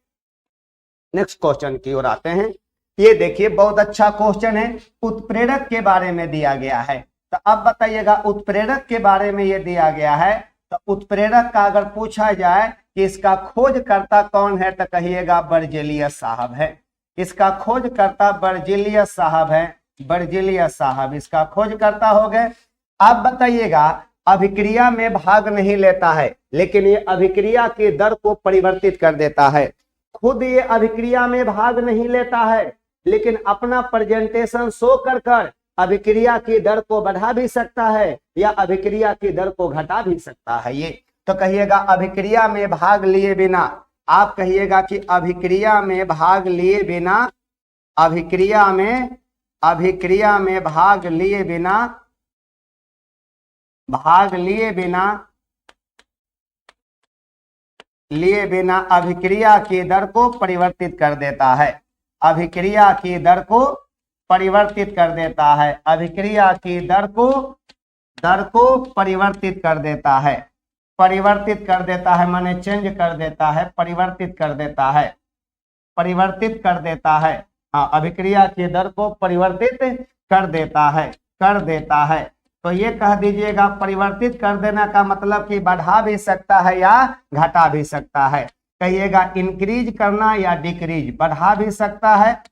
नेक्स्ट क्वेश्चन की ओर आते हैं। ये देखिए बहुत अच्छा क्वेश्चन है, उत्प्रेरक के बारे में दिया गया है। तो अब बताइएगा उत्प्रेरक के बारे में ये दिया गया है, तो उत्प्रेरक का अगर पूछा जाए कि इसका खोजकर्ता कौन है, तो कहिएगा बर्जेलियस साहब है। इसका खोजकर्ता बर्जेलियस साहब है, बर्जेलियस साहब इसका खोजकर्ता हो गए। अब बताइएगा अभिक्रिया में भाग नहीं लेता है, लेकिन ये अभिक्रिया के दर को परिवर्तित कर देता है। खुद ये अभिक्रिया में भाग नहीं लेता है, लेकिन अपना प्रेजेंटेशन शो कर अभिक्रिया की दर को बढ़ा भी सकता है या अभिक्रिया की दर को घटा भी सकता है ये। तो कहिएगा अभिक्रिया में भाग लिए बिना, आप कहिएगा कि अभिक्रिया में भाग लिए बिना, अभिक्रिया में भाग लिए बिना अभिक्रिया की दर को परिवर्तित कर देता है। अभिक्रिया की दर को परिवर्तित कर देता है। अभिक्रिया की दर को परिवर्तित कर देता है। परिवर्तित कर देता है माने चेंज कर देता है, परिवर्तित कर देता है, परिवर्तित कर देता है। हाँ, अभिक्रिया की दर को परिवर्तित कर देता है। तो ये कह दीजिएगा परिवर्तित कर देना का मतलब कि बढ़ा भी सकता है या घटा भी सकता है। कहिएगा इंक्रीज करना या डिक्रीज, बढ़ा भी सकता है,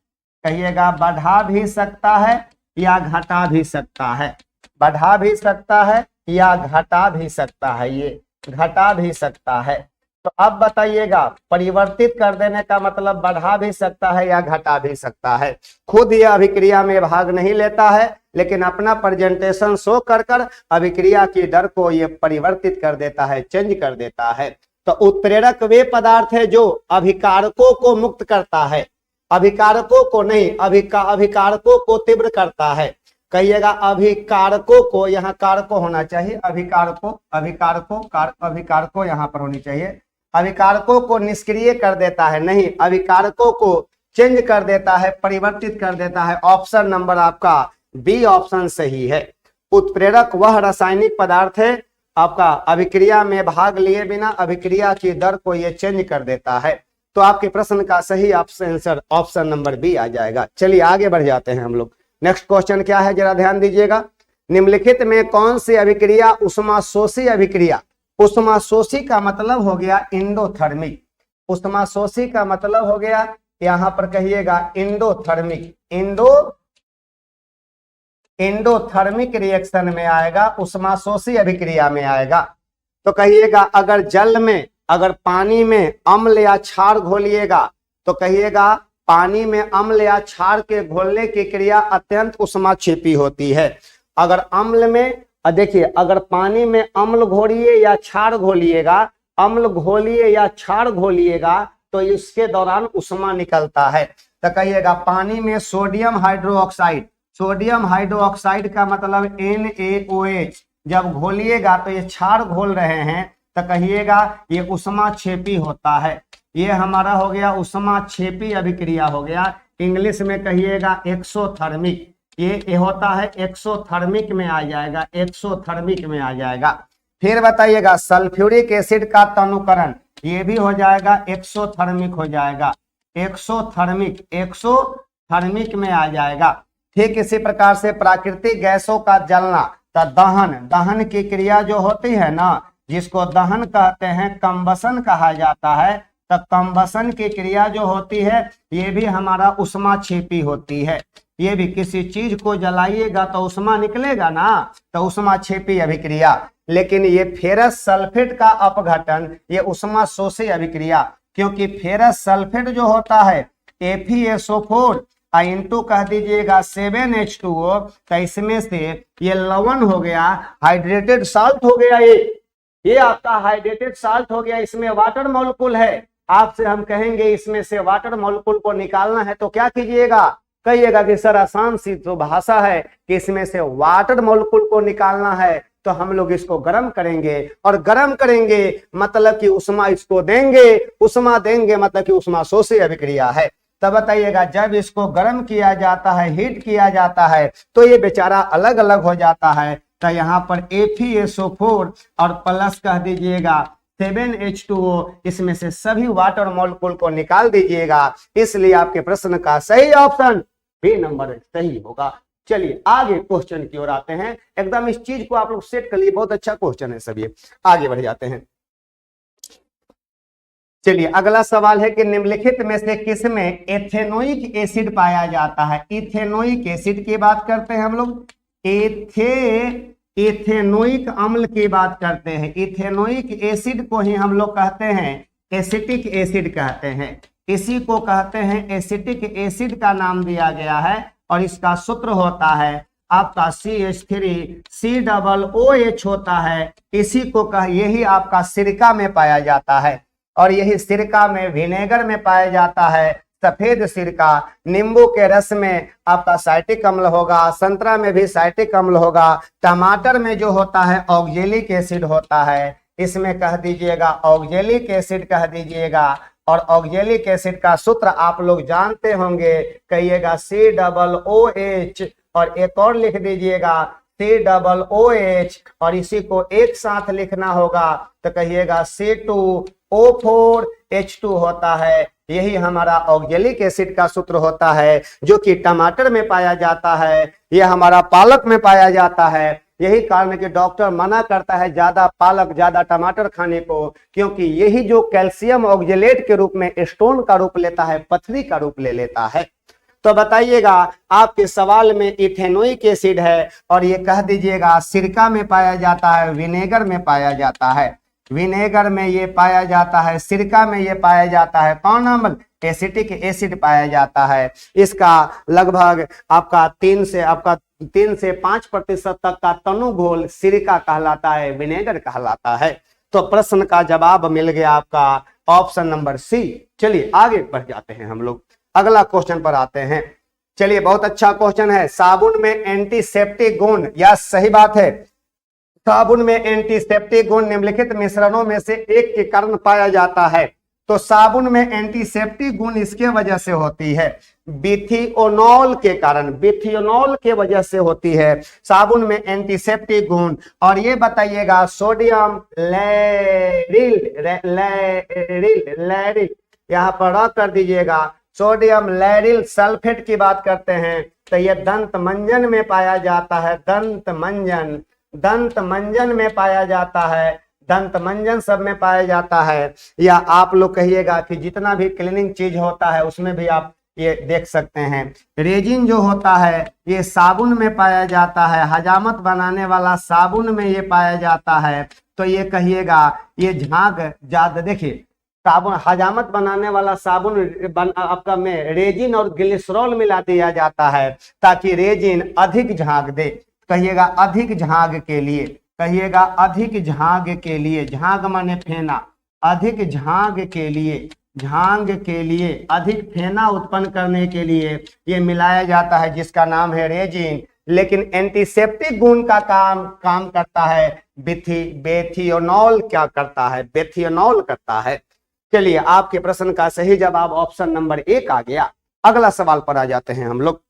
कहिएगा बढ़ा भी सकता है या घटा भी सकता है, बढ़ा भी सकता है या घटा भी सकता है, ये घटा भी सकता है। तो अब बताइएगा परिवर्तित कर देने का मतलब बढ़ा भी सकता है या घटा भी सकता है। खुद ये अभिक्रिया में भाग नहीं लेता है, लेकिन अपना प्रेजेंटेशन शो कर अभिक्रिया की दर को ये परिवर्तित कर देता है, चेंज कर देता है। तो उत्प्रेरक वे पदार्थ है जो अभिकारकों को मुक्त करता है, अभिकारकों को नहीं, अभिकारकों को तीव्र करता है। कहिएगा अभिकारकों को, यहाँ कारको होना चाहिए, अभिकारकों यहाँ पर होनी चाहिए। अभिकारकों को निष्क्रिय कर देता है, नहीं, अभिकारकों को चेंज कर देता है, परिवर्तित कर देता है। ऑप्शन नंबर आपका बी ऑप्शन सही है। उत्प्रेरक वह रासायनिक पदार्थ है आपका अभिक्रिया में भाग लिए बिना अभिक्रिया की दर को ये चेंज कर देता है। तो आपके प्रश्न का सही आंसर ऑप्शन नंबर बी आ जाएगा। चलिए आगे बढ़ जाते हैं हम लोग। नेक्स्ट क्वेश्चन क्या है जरा ध्यान दीजिएगा। निम्नलिखित में कौन सी अभिक्रिया उष्माशोषी अभिक्रिया, उष्माशोषी का मतलब हो गया इंडोथर्मिक, उष्माशोषी का मतलब हो गया यहां पर कहिएगा इंडोथर्मिक, इंडोथर्मिक रिएक्शन में आएगा, उष्माशोषी अभिक्रिया में आएगा। तो कहिएगा अगर जल में, अगर पानी में अम्ल या क्षार घोलिएगा, तो कहिएगा पानी में अम्ल या क्षार के घोलने की क्रिया अत्यंत उष्माक्षेपी होती है। अगर अम्ल में, देखिए अगर पानी में अम्ल घोलिए या क्षार घोलिएगा, अम्ल घोलिए या क्षार घोलिएगा, तो इसके दौरान उष्मा निकलता है। तो कहिएगा पानी में सोडियम हाइड्रोक्साइड, सोडियम हाइड्रोक्साइड का मतलब NaOH जब घोलिएगा, तो ये क्षार घोल रहे हैं, तो कहिएगा ये उष्माक्षेपी होता है। ये हमारा हो गया उष्माक्षेपी अभिक्रिया हो गया। इंग्लिश में कहिएगा एक्सोथर्मिक, ये होता है एक्सोथर्मिक में आ जाएगा, एक्सोथर्मिक में आ जाएगा। फिर बताइएगा सल्फ्यूरिक एसिड का तनुकरण, ये भी हो जाएगा एक्सोथर्मिक हो जाएगा, एक्सोथर्मिक में आ जाएगा। ठीक इसी प्रकार से प्राकृतिक गैसों का जलना, तो दहन की क्रिया जो होती है ना, जिसको दहन कहते हैं, कंबसन कहा जाता है, तो कंबसन की क्रिया जो होती है ये भी हमारा उष्माक्षेपी होती है। ये भी किसी चीज को जलाइएगा तो उष्मा निकलेगा ना, तो उष्माक्षेपी अभिक्रिया। लेकिन ये फेरस सल्फेट का अपघटन, ये उष्माशोषी अभिक्रिया, क्योंकि फेरस सल्फेट जो होता है FeSO4 इंटू कह दीजिएगा 7H2O, तो इसमें से ये लवण हो गया, हाइड्रेटेड साल्ट हो गया, ये आपका हाइड्रेटेड साल्ट हो गया। इसमें वाटर मॉलिक्यूल है, आपसे हम कहेंगे इसमें से वाटर मॉलिक्यूल को निकालना है, तो क्या कीजिएगा, कहिएगा कि सर आसान सी तो भाषा है कि इसमें से वाटर मॉलिक्यूल को निकालना है, तो हम लोग इसको गर्म करेंगे, और गर्म करेंगे मतलब कि उष्मा इसको देंगे, उष्मा देंगे मतलब कि उष्मा शोषी अभिक्रिया है। तब बताइएगा जब इसको गर्म किया जाता है, हीट किया जाता है, तो ये बेचारा अलग अलग हो जाता है। तो यहाँ पर FeSO4 और प्लस कह दीजिएगा 7H2O, इसमें से सभी वाटर मॉलिक्यूल को निकाल दीजिएगा। इसलिए आपके प्रश्न का सही ऑप्शन बी नंबर सही होगा। चलिए आगे क्वेश्चन की ओर आते हैं। एकदम इस चीज को आप लोग सेट कर लिए, बहुत अच्छा क्वेश्चन है सभी। आगे बढ़ जाते हैं। चलिए अगला सवाल है कि निम्नलिखित में से किसमें एथेनोइक एसिड पाया जाता है। इथेनोइक एसिड की बात करते हैं हम लोग, एथेनोइक अम्ल की बात करते हैं। इथेनोइक एसिड को ही हम लोग कहते हैं एसिटिक एसिड कहते हैं, इसी को कहते हैं एसिटिक एसिड का नाम दिया गया है। और इसका सूत्र होता है आपका CH3COOH होता है। इसी को यही आपका सिरका में पाया जाता है, और यही सिरका में विनेगर में पाया जाता है। सफेद सिरका, नींबू के रस में आपका साइट्रिक अम्ल होगा, संतरा में भी साइट्रिक अम्ल होगा, टमाटर में जो होता है ऑक्जेलिक एसिड होता है, इसमें कह दीजिएगा ऑक्जेलिक एसिड कह दीजिएगा। और ऑक्जेलिक एसिड का सूत्र आप लोग जानते होंगे, कहिएगा COOH, और एक और लिख दीजिएगा COOH, और इसी को एक साथ लिखना होगा तो कहिएगा C2O4H2 होता है। यही हमारा ऑक्जेलिक एसिड का सूत्र होता है, जो कि टमाटर में पाया जाता है, यह हमारा पालक में पाया जाता है। यही कारण कि डॉक्टर मना करता है ज्यादा पालक ज्यादा टमाटर खाने को, क्योंकि यही जो कैल्शियम ऑक्जेलेट के रूप में स्टोन का रूप लेता है, पथरी का रूप ले लेता है। तो बताइएगा आपके सवाल में इथेनोइक एसिड है, और ये कह दीजिएगा सिरका में पाया जाता है, विनेगर में पाया जाता है, विनेगर में ये पाया जाता है, सिरका में ये पाया जाता है। कौन अम्ल? एसिटिक एसिड पाया जाता है। इसका लगभग आपका 3 से 5% तक का तनुघोल सिरका कहलाता है, विनेगर कहलाता है। तो प्रश्न का जवाब मिल गया आपका ऑप्शन नंबर सी। चलिए आगे बढ़ जाते हैं हम लोग, अगला क्वेश्चन पर आते हैं। चलिए बहुत अच्छा क्वेश्चन है। साबुन में एंटीसेप्टिक गुण, या सही बात है, साबुन में एंटीसेप्टिक गुण निम्नलिखित मिश्रणों में से एक के कारण पाया जाता है। तो साबुन में एंटीसेप्टिक गुण इसके वजह से होती है, बिथियोनॉल के कारण, बिथियोनॉल के वजह से होती है साबुन में एंटीसेप्टिक गुण। और ये बताइएगा सोडियम लैरिल, यहाँ पर रख कर दीजिएगा, सोडियम लैरिल सल्फेट की बात करते हैं तो ये दंत मंजन में पाया जाता है, दंत मंजन में पाया जाता है, दंत मंजन सब में पाया जाता है। या आप लोग कहिएगा कि जितना भी क्लीनिंग चीज होता है उसमें भी आप ये देख सकते हैं। रेजिन जो होता है ये साबुन में पाया जाता है, हजामत बनाने वाला साबुन में ये पाया जाता है। तो ये कहिएगा ये झाग ज्यादा, देखिए साबुन हजामत बनाने वाला साबुन आपका में रेजिन और ग्लिसरॉल मिला दिया जाता है ताकि रेजिन अधिक झाग दे। कहिएगा अधिक झाग के लिए, कहिएगा अधिक झाग के लिए, झाग माने फेना, अधिक झाग के लिए, झाग के लिए अधिक फेना उत्पन्न करने के लिए ये मिलाया जाता है, जिसका नाम है रेजिन। लेकिन एंटीसेप्टिक गुण का काम करता है बेथियोनॉल। क्या करता है? बेथियोनॉल करता है। चलिए आपके प्रश्न का सही जवाब ऑप्शन नंबर 1 आ गया। अगला सवाल पर आ जाते हैं हम लोग,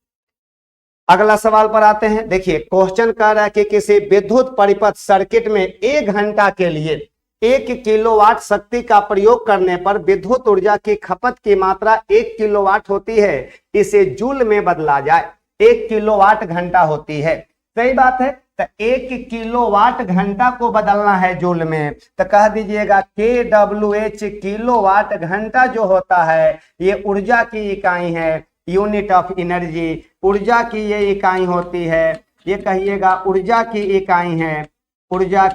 अगला सवाल पर आते हैं। देखिए क्वेश्चन कह रहा है कि किसी विद्युत परिपथ सर्किट में 1 घंटा के लिए 1 किलोवाट शक्ति का प्रयोग करने पर विद्युत ऊर्जा की खपत की मात्रा 1 किलोवाट होती है, इसे जूल में बदला जाए। 1 किलोवाट घंटा होती है, सही बात है। तो 1 किलोवाट घंटा को बदलना है जूल में, तो कह दीजिएगा kWh किलोवाट घंटा जो होता है ये ऊर्जा की इकाई है, यूनिट ऑफ एनर्जी, ऊर्जा की ये इकाई होती है। ये कहिएगा ऊर्जा की इकाई है, ऊर्जा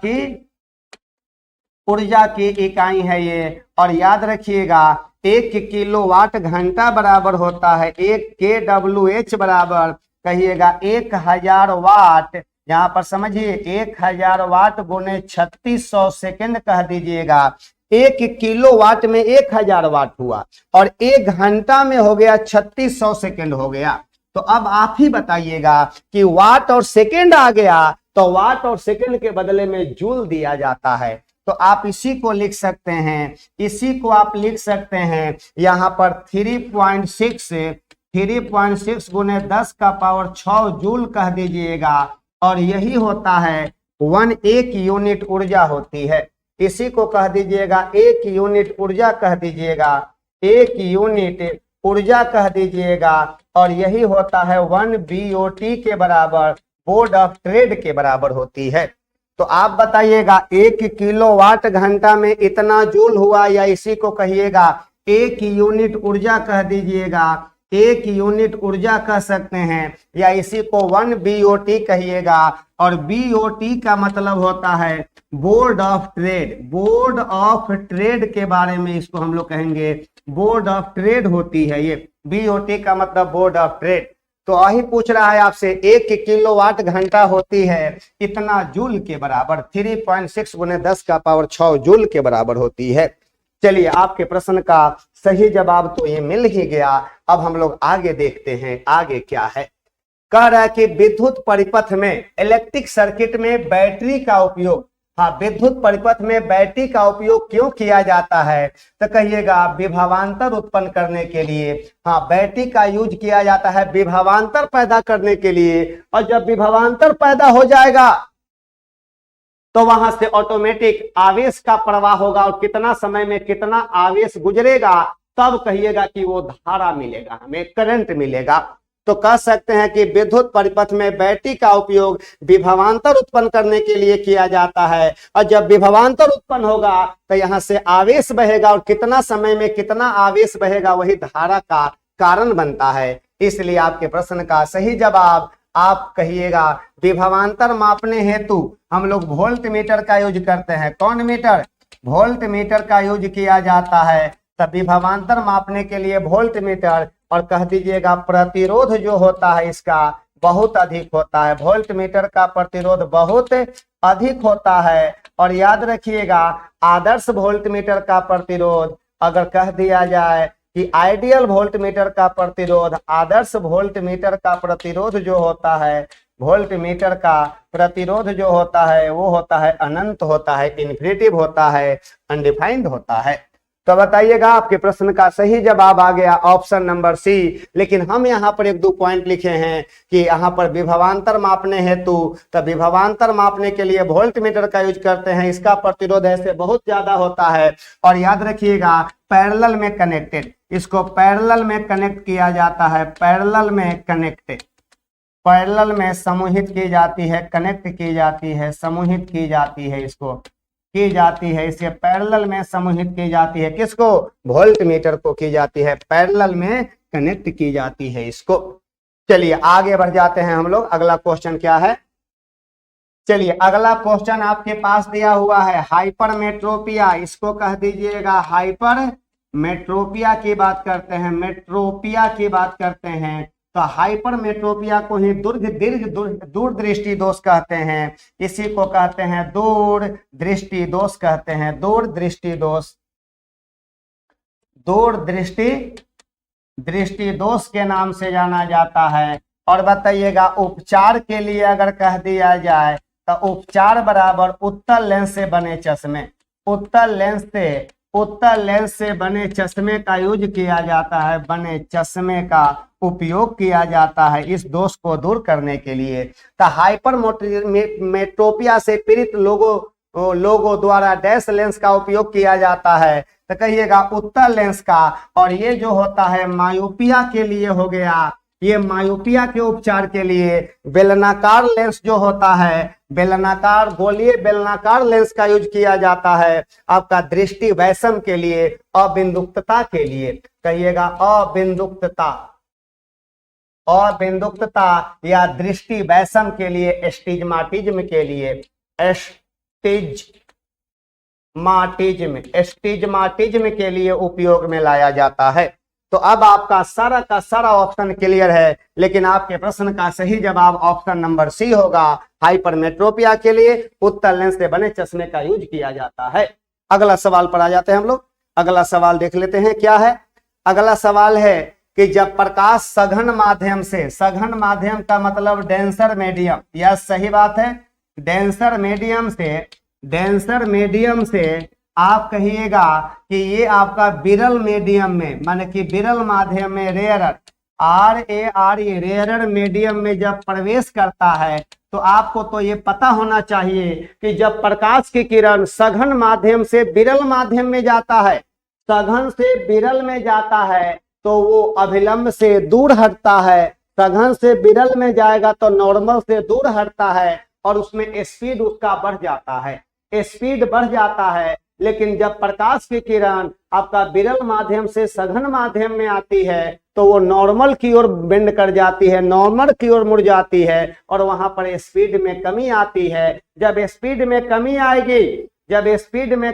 की इकाई है ये। और याद रखिएगा 1 किलोवाट घंटा बराबर होता है 1 kWh बराबर कहिएगा 1000 वाट। यहाँ पर समझिए 1000 वाट गुने 3600 सेकेंड कह दीजिएगा। 1 किलोवाट में 1000 वाट हुआ और 1 घंटा में हो गया 3600 सेकेंड हो गया। तो अब आप ही बताइएगा कि वाट और सेकेंड आ गया, तो तो वाट और सेकंड के बदले में जूल दिया जाता है। तो आप इसी को लिख सकते हैं, इसी को आप लिख सकते हैं यहाँ पर 3.6 गुने 10 का पावर 6 जूल कह दीजिएगा, और यही होता है 1 यूनिट ऊर्जा होती है। इसी को कह दीजिएगा 1 यूनिट ऊर्जा कह दीजिएगा, 1 यूनिट ऊर्जा कह दीजिएगा, और यही होता है 1 BOT के बराबर, बोर्ड ऑफ ट्रेड के बराबर होती है। तो आप बताइएगा 1 किलोवाट घंटा में इतना जूल हुआ, या इसी को कहिएगा 1 यूनिट ऊर्जा कह दीजिएगा, 1 यूनिट ऊर्जा कह सकते हैं, या इसी को 1 BOT कहिएगा। और BOT का मतलब होता है board of trade, board of trade के बारे में इसको हम लोग कहेंगे, बोर्ड ऑफ ट्रेड होती है ये, BOT का मतलब बोर्ड ऑफ ट्रेड। तो वही पूछ रहा है आपसे 1 किलोवाट घंटा होती है इतना जूल के बराबर, 3.6 गुने 10 का पावर 6 जूल के बराबर होती है। चलिए, आपके प्रश्न का सही जवाब तो ये मिल ही गया। अब हम लोग आगे देखते हैं, आगे क्या है। कह रहा है कि विद्युत परिपथ में, इलेक्ट्रिक सर्किट में बैटरी का उपयोग, हाँ, विद्युत परिपथ में बैटरी का उपयोग क्यों किया जाता है? तो कहिएगा विभवांतर उत्पन्न करने के लिए। हाँ, बैटरी का यूज किया जाता है विभवांतर पैदा करने के लिए, और जब विभवांतर पैदा हो जाएगा तो वहां से ऑटोमेटिक आवेश का प्रवाह होगा, और कितना समय में कितना आवेश गुजरेगा तब कहिएगा कि वो धारा मिलेगा, हमें करंट मिलेगा। तो कह सकते हैं कि विद्युत परिपथ में बैटरी का उपयोग विभवांतर उत्पन्न करने के लिए किया जाता है, और जब विभवांतर उत्पन्न होगा तो यहाँ से आवेश बहेगा, और कितना समय में कितना आवेश बहेगा वही धारा का कारण बनता है। इसलिए आपके प्रश्न का सही जवाब आप कहिएगा विभवांतर मापने हेतु हम लोग वोल्ट मीटर का यूज करते हैं। कौन मीटर? वोल्ट मीटर का यूज किया जाता है। तब विभवांतर मापने के लिए वोल्ट मीटर, और कह दीजिएगा प्रतिरोध जो होता है इसका बहुत अधिक होता है, वोल्ट मीटर का प्रतिरोध बहुत अधिक होता है। और याद रखिएगा आदर्श वोल्ट मीटर का प्रतिरोध, अगर कह दिया जाए कि आइडियल वोल्ट मीटर का प्रतिरोध, आदर्श वोल्ट मीटर का प्रतिरोध जो होता है, वोल्ट मीटर का प्रतिरोध जो होता है वो होता है अनंत होता है, इन्फिनिटिव होता है, अनडिफाइंड होता है। तो बताइएगा आपके प्रश्न का सही जवाब आ गया ऑप्शन नंबर सी। लेकिन हम यहाँ पर 1-2 पॉइंट लिखे हैं कि यहाँ पर विभवांतर मापने हेतु, तो विभवांतर मापने के लिए वोल्ट मीटर का यूज करते हैं, इसका प्रतिरोध ऐसे बहुत ज्यादा होता है। और याद रखिएगा पैरेलल में कनेक्टेड, इसको पैरेलल में कनेक्ट किया जाता है, पैरेलल में कनेक्टेड, पैरेलल में समूहित की जाती है, कनेक्ट की जाती है, समूहित की जाती है, इसको की जाती है, इसे पैरेलल में समूहित की जाती है। किसको? वोल्ट मीटर को की जाती है, पैरेलल में कनेक्ट की जाती है इसको। चलिए आगे बढ़ जाते हैं हम लोग। अगला क्वेश्चन क्या है? चलिए अगला क्वेश्चन आपके पास दिया हुआ है हाइपरमेट्रोपिया, इसको कह दीजिएगा हाइपरमेट्रोपिया की बात करते हैं, मेट्रोपिया की बात करते हैं। तो हाइपरमेट्रोपिया को ही दूरदृष्टि दोष कहते हैं, इसी को कहते हैं दूरदृष्टि दोष कहते हैं, दूरदृष्टि दोष, दृष्टि दोष के नाम से जाना जाता है। और बताइएगा उपचार के लिए अगर कह दिया जाए तो उपचार बराबर उत्तल लेंस से बने चश्मे, उत्तल लेंस से बने चश्मे का यूज किया जाता है, बने चश्मे का उपयोग किया जाता है इस दोष को दूर करने के लिए। तो हाइपरमेट्रोपिया से पीड़ित लोगों द्वारा डैश लेंस का उपयोग किया जाता है, तो कहिएगा उत्तल लेंस का। और ये जो होता है मायोपिया के लिए हो गया, ये मायोपिया के उपचार के लिए बेलनाकार लेंस जो होता है, बेलनाकार गोलीय बेलनाकार लेंस का यूज किया जाता है आपका दृष्टि वैषम के लिए, अबिंदुकता के लिए। कहिएगा अबिंदुकता या दृष्टि वैषम के लिए, एस्टिग्माटिज्म के लिए, एस्टिग्माटिज्म के लिए उपयोग में लाया जाता है। तो अब आपका सारा का सारा ऑप्शन क्लियर है, लेकिन आपके प्रश्न का सही जवाब ऑप्शन नंबर सी होगा। हाइपरमेट्रोपिया के लिए उत्तल लेंस से बने चश्मे का यूज किया जाता है। अगला सवाल पर आ जाते हैं हम लोग। अगला सवाल देख लेते हैं क्या है। अगला सवाल है कि जब प्रकाश सघन माध्यम से, सघन माध्यम का मतलब डेंसर मीडियम, यह सही बात है, डेंसर मीडियम से आप कहिएगा कि ये आपका विरल मीडियम में, माने कि विरल माध्यम में, रेयरर, RAR, ये रेयरर मीडियम में जब प्रवेश करता है तो आपको तो ये पता होना चाहिए कि जब प्रकाश की किरण सघन माध्यम से विरल माध्यम में जाता है, सघन से विरल में जाता है तो वो अभिलंब से दूर हटता है, सघन से विरल में जाएगा तो नॉर्मल से दूर हटता है और उसमें स्पीड उसका बढ़ जाता है, स्पीड बढ़ जाता है। लेकिन जब प्रकाश की किरण आपका विरल माध्यम से सघन माध्यम में आती है तो वो नॉर्मल की ओर बेंड कर जाती है, नॉर्मल की ओर मुड़ जाती है और वहां पर स्पीड में कमी आती है। जब स्पीड में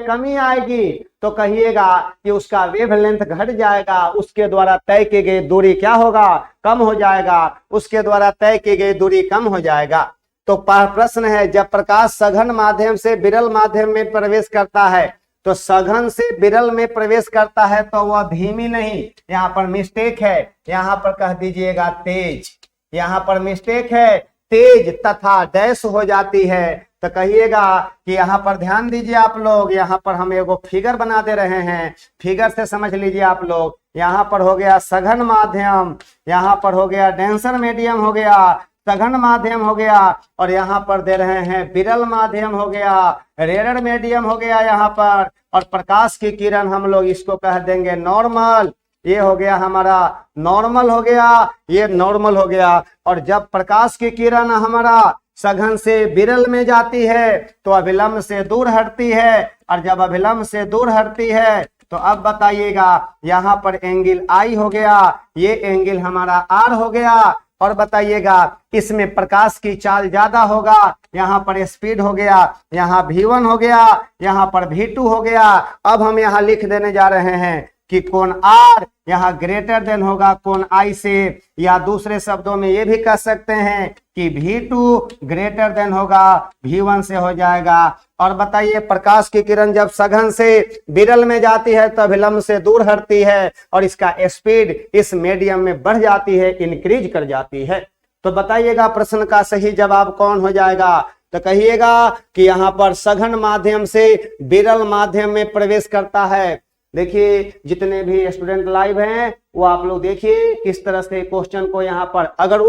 कमी आएगी तो कहिएगा कि उसका वेवलेंथ घट जाएगा, उसके द्वारा तय की गई दूरी क्या होगा, कम हो जाएगा, उसके द्वारा तय की गई दूरी कम हो जाएगा। तो प्रश्न है, जब प्रकाश सघन माध्यम से विरल माध्यम में प्रवेश करता है तो सघन से विरल में प्रवेश करता है तो वह धीमी नहीं, यहाँ पर मिस्टेक है, यहाँ पर कह दीजिएगा तेज, यहाँ पर मिस्टेक है, तेज तथा डैश हो जाती है। तो कहिएगा कि यहाँ पर ध्यान दीजिए आप लोग, यहाँ पर हम एगो फिगर बना दे रहे हैं, फिगर से समझ लीजिए आप लोग। यहाँ पर हो गया सघन माध्यम, यहाँ पर हो गया डेंसर मीडियम हो गया, सघन माध्यम हो गया और यहाँ पर दे रहे हैं विरल माध्यम हो गया, रेयरर मीडियम हो गया यहाँ पर, और प्रकाश की किरण हम लोग इसको कह देंगे नॉर्मल। ये हो गया हमारा नॉर्मल हो गया, ये नॉर्मल हो गया। और जब प्रकाश की किरण हमारा सघन से विरल में जाती है तो अभिलंब से दूर हटती है, और जब अभिलंब से दूर हटती है तो अब बताइएगा यहाँ पर एंगल I हो गया, ये एंगल हमारा R हो गया। और बताइएगा इसमें प्रकाश की चाल ज्यादा होगा, यहाँ पर स्पीड हो गया, यहाँ V1 हो गया, यहाँ पर V2 हो गया। अब हम यहाँ लिख देने जा रहे हैं कि कोण R यहाँ ग्रेटर देन होगा कोण I से, या दूसरे शब्दों में ये भी कह सकते हैं कि V2 ग्रेटर देन होगा V1 से हो जाएगा। और बताइए प्रकाश की किरण जब सघन से विरल में जाती है तो अभिलंब से दूर हटती है और इसका स्पीड इस मीडियम में बढ़ जाती है, इंक्रीज कर जाती है। तो बताइएगा प्रश्न का सही जवाब कौन हो जाएगा। तो कहिएगा कि यहाँ पर सघन माध्यम से विरल माध्यम में प्रवेश करता है। देखिए जितने भी स्टूडेंट लाइव हैं वो आप लोग देखिए किस तरह से क्वेश्चन को यहाँ पर, अगर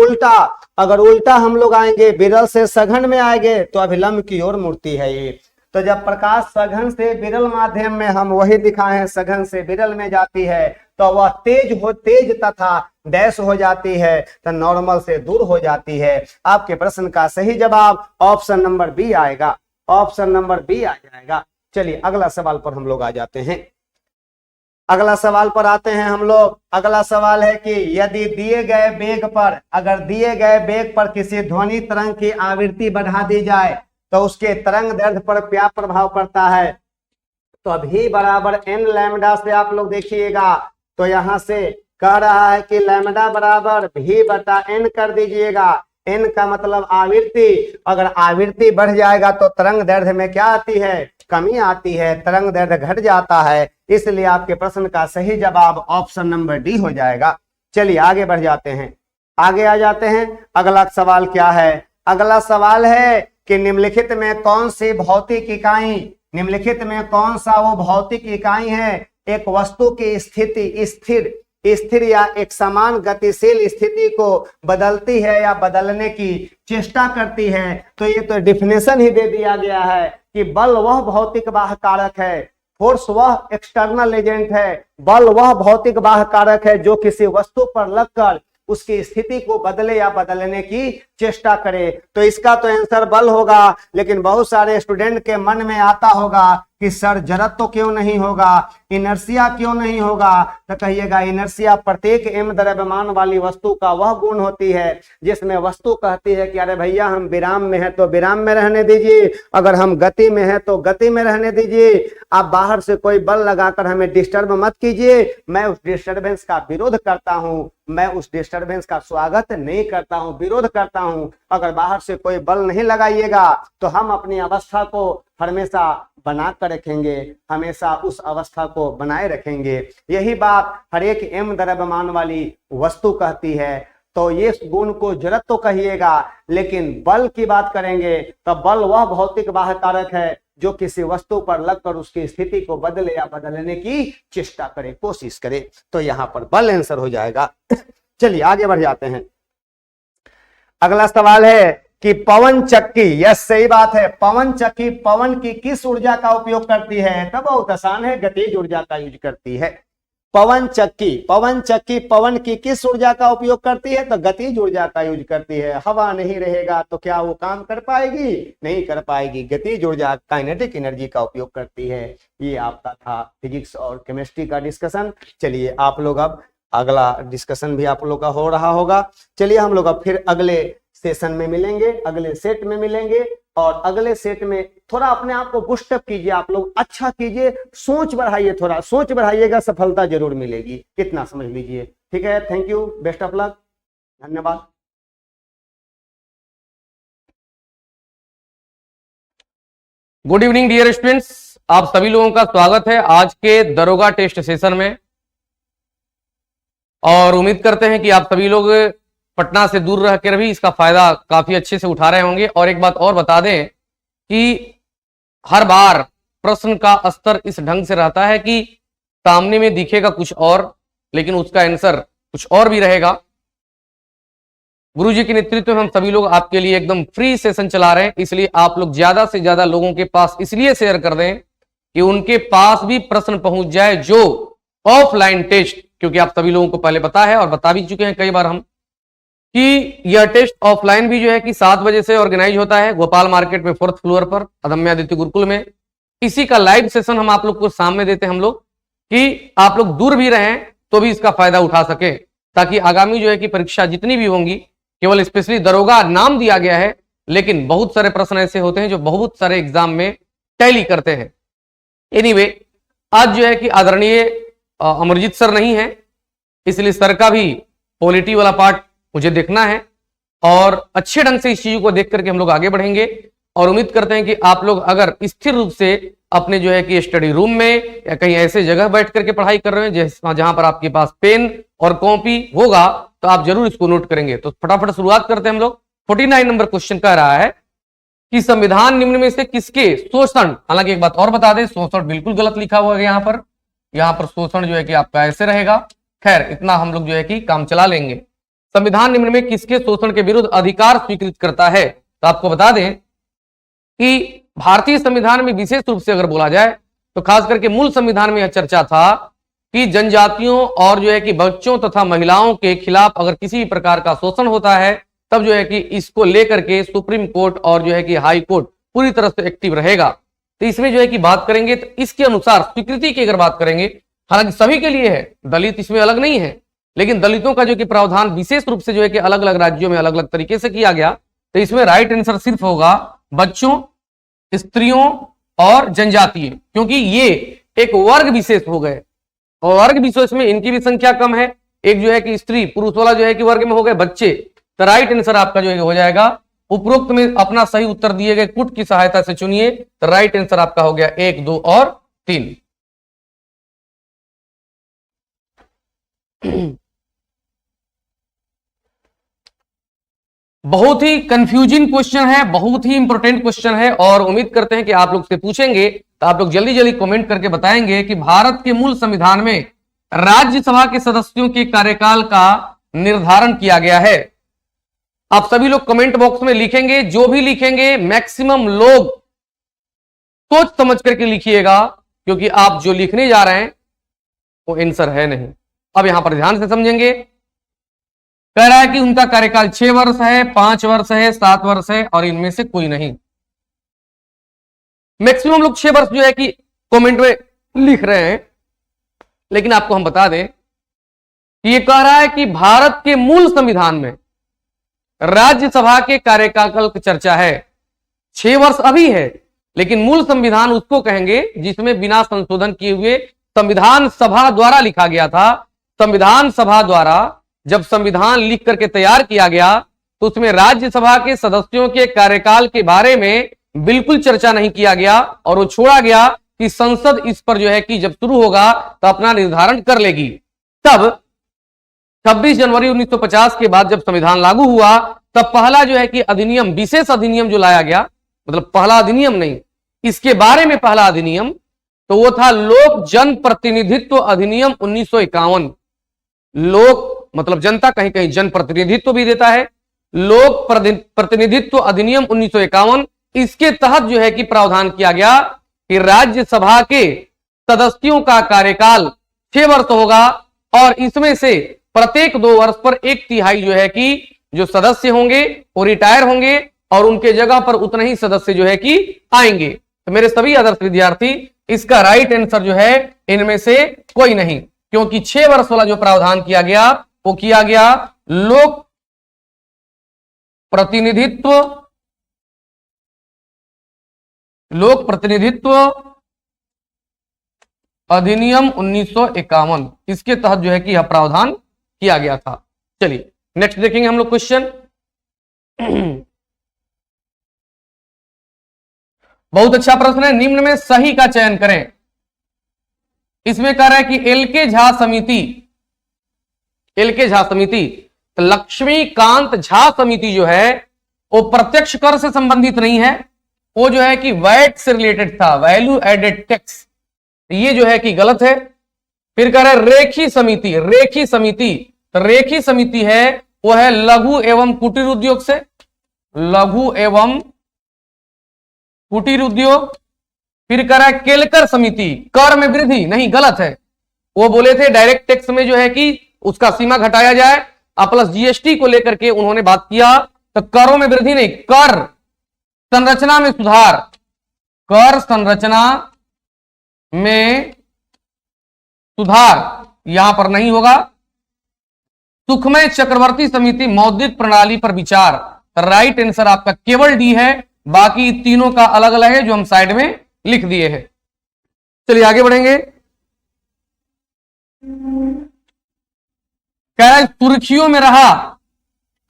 उल्टा हम लोग आएंगे, विरल से सघन में आएंगे तो अभिलंब की ओर मुड़ती है ये। तो जब प्रकाश सघन से विरल माध्यम में, हम वही दिखाए हैं, सघन से विरल में जाती है तो वह तेज तथा डैश हो जाती है, तो नॉर्मल से दूर हो जाती है। आपके प्रश्न का सही जवाब ऑप्शन नंबर बी आएगा, ऑप्शन नंबर बी आ जाएगा। चलिए अगला सवाल पर हम लोग आ जाते हैं, अगला सवाल पर आते हैं हम लोग। अगला सवाल है कि यदि दिए गए वेग पर, अगर दिए गए वेग पर किसी ध्वनि तरंग की आवृत्ति बढ़ा दी जाए तो उसके तरंग दैर्ध्य पर क्या प्रभाव पड़ता है। तो अभी बराबर n लैम्डा से आप लोग देखिएगा, तो यहाँ से कह रहा है कि लैम्डा बराबर v/n कर दीजिएगा। n का मतलब आवृत्ति, अगर आवृत्ति बढ़ जाएगा तो तरंग दैर्ध्य में क्या आती है, कमी आती है, तरंग दैर्ध्य घट जाता है। इसलिए आपके प्रश्न का सही जवाब ऑप्शन नंबर डी हो जाएगा। चलिए आगे बढ़ जाते हैं, आगे आ जाते हैं। अगला सवाल क्या है, अगला सवाल है कि निम्नलिखित में कौन सी भौतिक इकाई, निम्नलिखित में कौन सा वो भौतिक इकाई है एक वस्तु की स्थिति स्थिर या एक समान गतिशील स्थिति को बदलती है या बदलने की चेष्टा करती है। तो ये तो डेफिनेशन ही दे दिया गया है कि बल वह भौतिक बाह्य कारक है, फोर्स वह एक्सटर्नल एजेंट है, बल वह भौतिक बाह्य कारक है जो किसी वस्तु पर लगकर उसकी स्थिति को बदले या बदलने की चेष्टा करे। तो इसका तो आंसर बल होगा, लेकिन बहुत सारे स्टूडेंट के मन में आता होगा कि सर जड़त्व क्यों नहीं होगा, इनर्शिया क्यों नहीं होगा। तो कहिएगा इनर्शिया प्रत्येक m द्रव्यमान वाली वस्तु का वह गुण होती है जिसमें वस्तु कहती है कि अरे भैया हम विराम में है तो विराम में रहने दीजिए, अगर हम गति में है तो गति में रहने दीजिए, आप बाहर से कोई बल लगाकर हमें डिस्टर्ब मत कीजिए। मैं उस डिस्टर्बेंस का विरोध करता हूं, मैं उस डिस्टर्बेंस का स्वागत नहीं करता हूं, विरोध करता हूं। अगर बाहर से कोई बल नहीं लगाइएगा तो हम अपनी अवस्था को हमेशा बना कर रखेंगे, हमेशा उस अवस्था को बनाए रखेंगे। यही बात हर एक m द्रव्यमान वाली वस्तु कहती है। तो ये गुण को जड़त्व तो कहिएगा, लेकिन बल की बात करेंगे तो बल वह भौतिक बाह्य कारक है जो किसी वस्तु पर लगकर उसकी स्थिति को बदले या बदलने की चेष्टा करे, कोशिश करे। तो यहां पर बल आंसर हो जाएगा। चलिए आगे बढ़ जाते हैं। अगला सवाल है कि पवन चक्की, यस सही बात है, पवन चक्की पवन की किस ऊर्जा का उपयोग करती है? तो बहुत आसान है, गतिज ऊर्जा का यूज करती है। पवन चक्की पवन की किस ऊर्जा का उपयोग करती है? तो गतिज ऊर्जा का यूज करती है। हवा नहीं रहेगा तो क्या वो काम कर पाएगी? नहीं कर पाएगी। गतिज ऊर्जा काइनेटिक एनर्जी का उपयोग करती है। ये आपका था फिजिक्स और केमिस्ट्री का डिस्कशन। चलिए आप लोग अब अगला डिस्कशन भी आप लोग का हो रहा होगा। चलिए हम लोग अब फिर अगले सेशन में मिलेंगे, अगले सेट में मिलेंगे, और अगले सेट में थोड़ा अपने आप को बूस्टअप कीजिए, आप लोग अच्छा कीजिए, सोच बढ़ाइए, थोड़ा सोच बढ़ाइएगा, सफलता जरूर मिलेगी, इतना समझ लीजिए। ठीक है, thank you, best of luck, धन्यवाद। गुड इवनिंग डियर स्टूडेंट्स, आप सभी लोगों का स्वागत है आज के दरोगा टेस्ट सेशन में। और उम्मीद करते हैं कि आप सभी लोग पटना से दूर रहकर भी इसका फायदा काफी अच्छे से उठा रहे होंगे। और एक बात और बता दें कि हर बार प्रश्न का स्तर इस ढंग से रहता है कि सामने में दिखेगा कुछ और, लेकिन उसका आंसर कुछ और भी रहेगा। गुरुजी के नेतृत्व में हम सभी लोग आपके लिए एकदम फ्री सेशन चला रहे हैं, इसलिए आप लोग ज्यादा से ज्यादा लोगों के पास इसलिए शेयर कर दें कि उनके पास भी प्रश्न पहुंच जाए जो ऑफलाइन टेस्ट, क्योंकि आप सभी लोगों को पहले पता है और बता भी चुके हैं कई बार हम कि यह टेस्ट ऑफलाइन भी जो है कि 7 बजे से ऑर्गेनाइज होता है गोपाल मार्केट में 4th फ्लोर पर अदम्य आदित्य गुरुकुल में। इसी का लाइव सेशन हम आप लोग को सामने देते हैं हम लोग, कि आप लोग दूर भी रहें तो भी इसका फायदा उठा सके, ताकि आगामी जो है कि परीक्षा जितनी भी होंगी, केवल स्पेशली दरोगा नाम दिया गया है, लेकिन बहुत सारे प्रश्न ऐसे होते हैं जो बहुत सारे एग्जाम में टैली करते हैं। एनीवे, आज जो है कि आदरणीय अमरजीत सर नहीं है, इसलिए सर का भी पॉलिटी वाला पार्ट मुझे देखना है, और अच्छे ढंग से इस चीज को देख करके हम लोग आगे बढ़ेंगे। और उम्मीद करते हैं कि आप लोग अगर स्थिर रूप से अपने जो है कि स्टडी रूम में या कहीं ऐसे जगह बैठ करके पढ़ाई कर रहे हैं जहां पर आपके पास पेन और कॉपी होगा, तो आप जरूर इसको नोट करेंगे। तो फटाफट शुरुआत करते हैं हम लोग। 49 नंबर क्वेश्चन कह रहा है कि संविधान निम्न में से किसके शोषण, हालांकि एक बात और बता दें, शोषण बिल्कुल गलत लिखा हुआ है यहाँ पर शोषण जो है कि आपका ऐसे रहेगा। खैर, इतना हम लोग जो है कि काम चला लेंगे। संविधान निम्न में किसके शोषण के विरुद्ध अधिकार स्वीकृत करता है? तो आपको बता दें कि भारतीय संविधान में विशेष रूप से अगर बोला जाए तो खास करके मूल संविधान में यह चर्चा था कि जनजातियों और जो है कि बच्चों तथा महिलाओं के खिलाफ अगर किसी भी प्रकार का शोषण होता है, तब जो है कि इसको लेकर के सुप्रीम कोर्ट और जो है कि हाई कोर्ट पूरी तरह से एक्टिव रहेगा। तो इसमें जो है कि बात करेंगे तो इसके अनुसार स्वीकृति की अगर बात करेंगे, हालांकि सभी के लिए है, दलित इसमें अलग नहीं है, लेकिन दलितों का जो कि प्रावधान विशेष रूप से जो है कि अलग अलग राज्यों में अलग अलग तरीके से किया गया। तो इसमें राइट आंसर सिर्फ होगा बच्चों, स्त्रियों और जनजातीय, क्योंकि ये एक वर्ग विशेष हो गए, और वर्ग विशेष में इनकी भी संख्या कम है। एक जो है कि स्त्री पुरुष वाला जो है कि वर्ग में हो गए बच्चे। तो राइट आंसर आपका जो है हो जाएगा, उपरोक्त में अपना सही उत्तर दिए गए कुट की सहायता से चुनिए। तो राइट आंसर आपका हो गया 1, 2 और 3। बहुत ही कंफ्यूजिंग क्वेश्चन है, बहुत ही इंपॉर्टेंट क्वेश्चन है, और उम्मीद करते हैं कि आप लोग से पूछेंगे तो आप लोग जल्दी जल्दी कमेंट करके बताएंगे कि भारत के मूल संविधान में राज्यसभा के सदस्यों के कार्यकाल का निर्धारण किया गया है। आप सभी लोग कमेंट बॉक्स में लिखेंगे, जो भी लिखेंगे मैक्सिमम लोग सोच समझ करके लिखिएगा, क्योंकि आप जो लिखने जा रहे हैं वो आंसर है नहीं। अब यहां पर ध्यान से समझेंगे। कह रहा है कि उनका कार्यकाल 6 वर्ष है, 5 वर्ष है, 7 वर्ष है, और इनमें से कोई नहीं। मैक्सिमम लोग 6 वर्ष जो है कि कमेंट में लिख रहे हैं, लेकिन आपको हम बता दें कि ये कह रहा है कि भारत के मूल संविधान में राज्यसभा के कार्यकाल की चर्चा है। 6 वर्ष अभी है, लेकिन मूल संविधान उसको कहेंगे जिसमें बिना संशोधन किए हुए संविधान सभा द्वारा लिखा गया था। संविधान सभा द्वारा जब संविधान लिख करके तैयार किया गया तो उसमें राज्यसभा के सदस्यों के कार्यकाल के बारे में बिल्कुल चर्चा नहीं किया गया, और वो छोड़ा गया कि संसद इस पर जो है कि जब शुरू होगा तो अपना निर्धारण कर लेगी। तब 26 जनवरी 1950 के बाद जब संविधान लागू हुआ तब पहला जो है कि अधिनियम, विशेष अधिनियम जो लाया गया, मतलब पहला अधिनियम नहीं, इसके बारे में पहला अधिनियम, तो वो था लोक जन प्रतिनिधित्व अधिनियम 1951। लोक मतलब जनता, कहीं कहीं जन प्रतिनिधित्व भी देता है। लोक प्रतिनिधित्व अधिनियम 1951, इसके तहत जो है कि प्रावधान किया गया कि राज्यसभा के सदस्यों का कार्यकाल 6 वर्ष होगा और इसमें से प्रत्येक 2 वर्ष पर 1/3 जो है कि जो सदस्य होंगे वो रिटायर होंगे और उनके जगह पर उतने ही सदस्य जो है कि आएंगे। तो मेरे सभी आदर्श विद्यार्थी, इसका राइट आंसर जो है इनमें से कोई नहीं, क्योंकि 6 वर्ष वाला जो प्रावधान किया गया वो किया गया लोक प्रतिनिधित्व अधिनियम 1951, इसके तहत जो है कि यह प्रावधान किया गया था। चलिए नेक्स्ट देखेंगे हम लोग क्वेश्चन। बहुत अच्छा प्रश्न है, निम्न में सही का चयन करें। इसमें कह रहा है कि एल के झा समिति, तो लक्ष्मीकांत झा समिति जो है वो प्रत्यक्ष कर से संबंधित नहीं है, वो जो है कि वैट से रिलेटेड था, वैल्यू एडेड टैक्स, ये जो है कि गलत है। फिर कह रहा है रेखी समिति, तो रेखी समिति है वो है लघु एवं कुटीर उद्योग से, लघु एवं कुटीर उद्योग। फिर कह रहा है केलकर समिति, कर में वृद्धि, नहीं गलत है, वो बोले थे डायरेक्ट टैक्स में जो है कि उसका सीमा घटाया जाए, प्लस जीएसटी को लेकर के उन्होंने बात किया, तो करों में वृद्धि नहीं, कर संरचना में सुधार, कर संरचना में सुधार यहां पर नहीं होगा। सुखमय चक्रवर्ती समिति, मौद्रिक प्रणाली पर विचार, राइट आंसर आपका केवल डी है, बाकी तीनों का अलग अलग है जो हम साइड में लिख दिए हैं। चलिए आगे बढ़ेंगे। कह रहा है सुर्खियों में रहा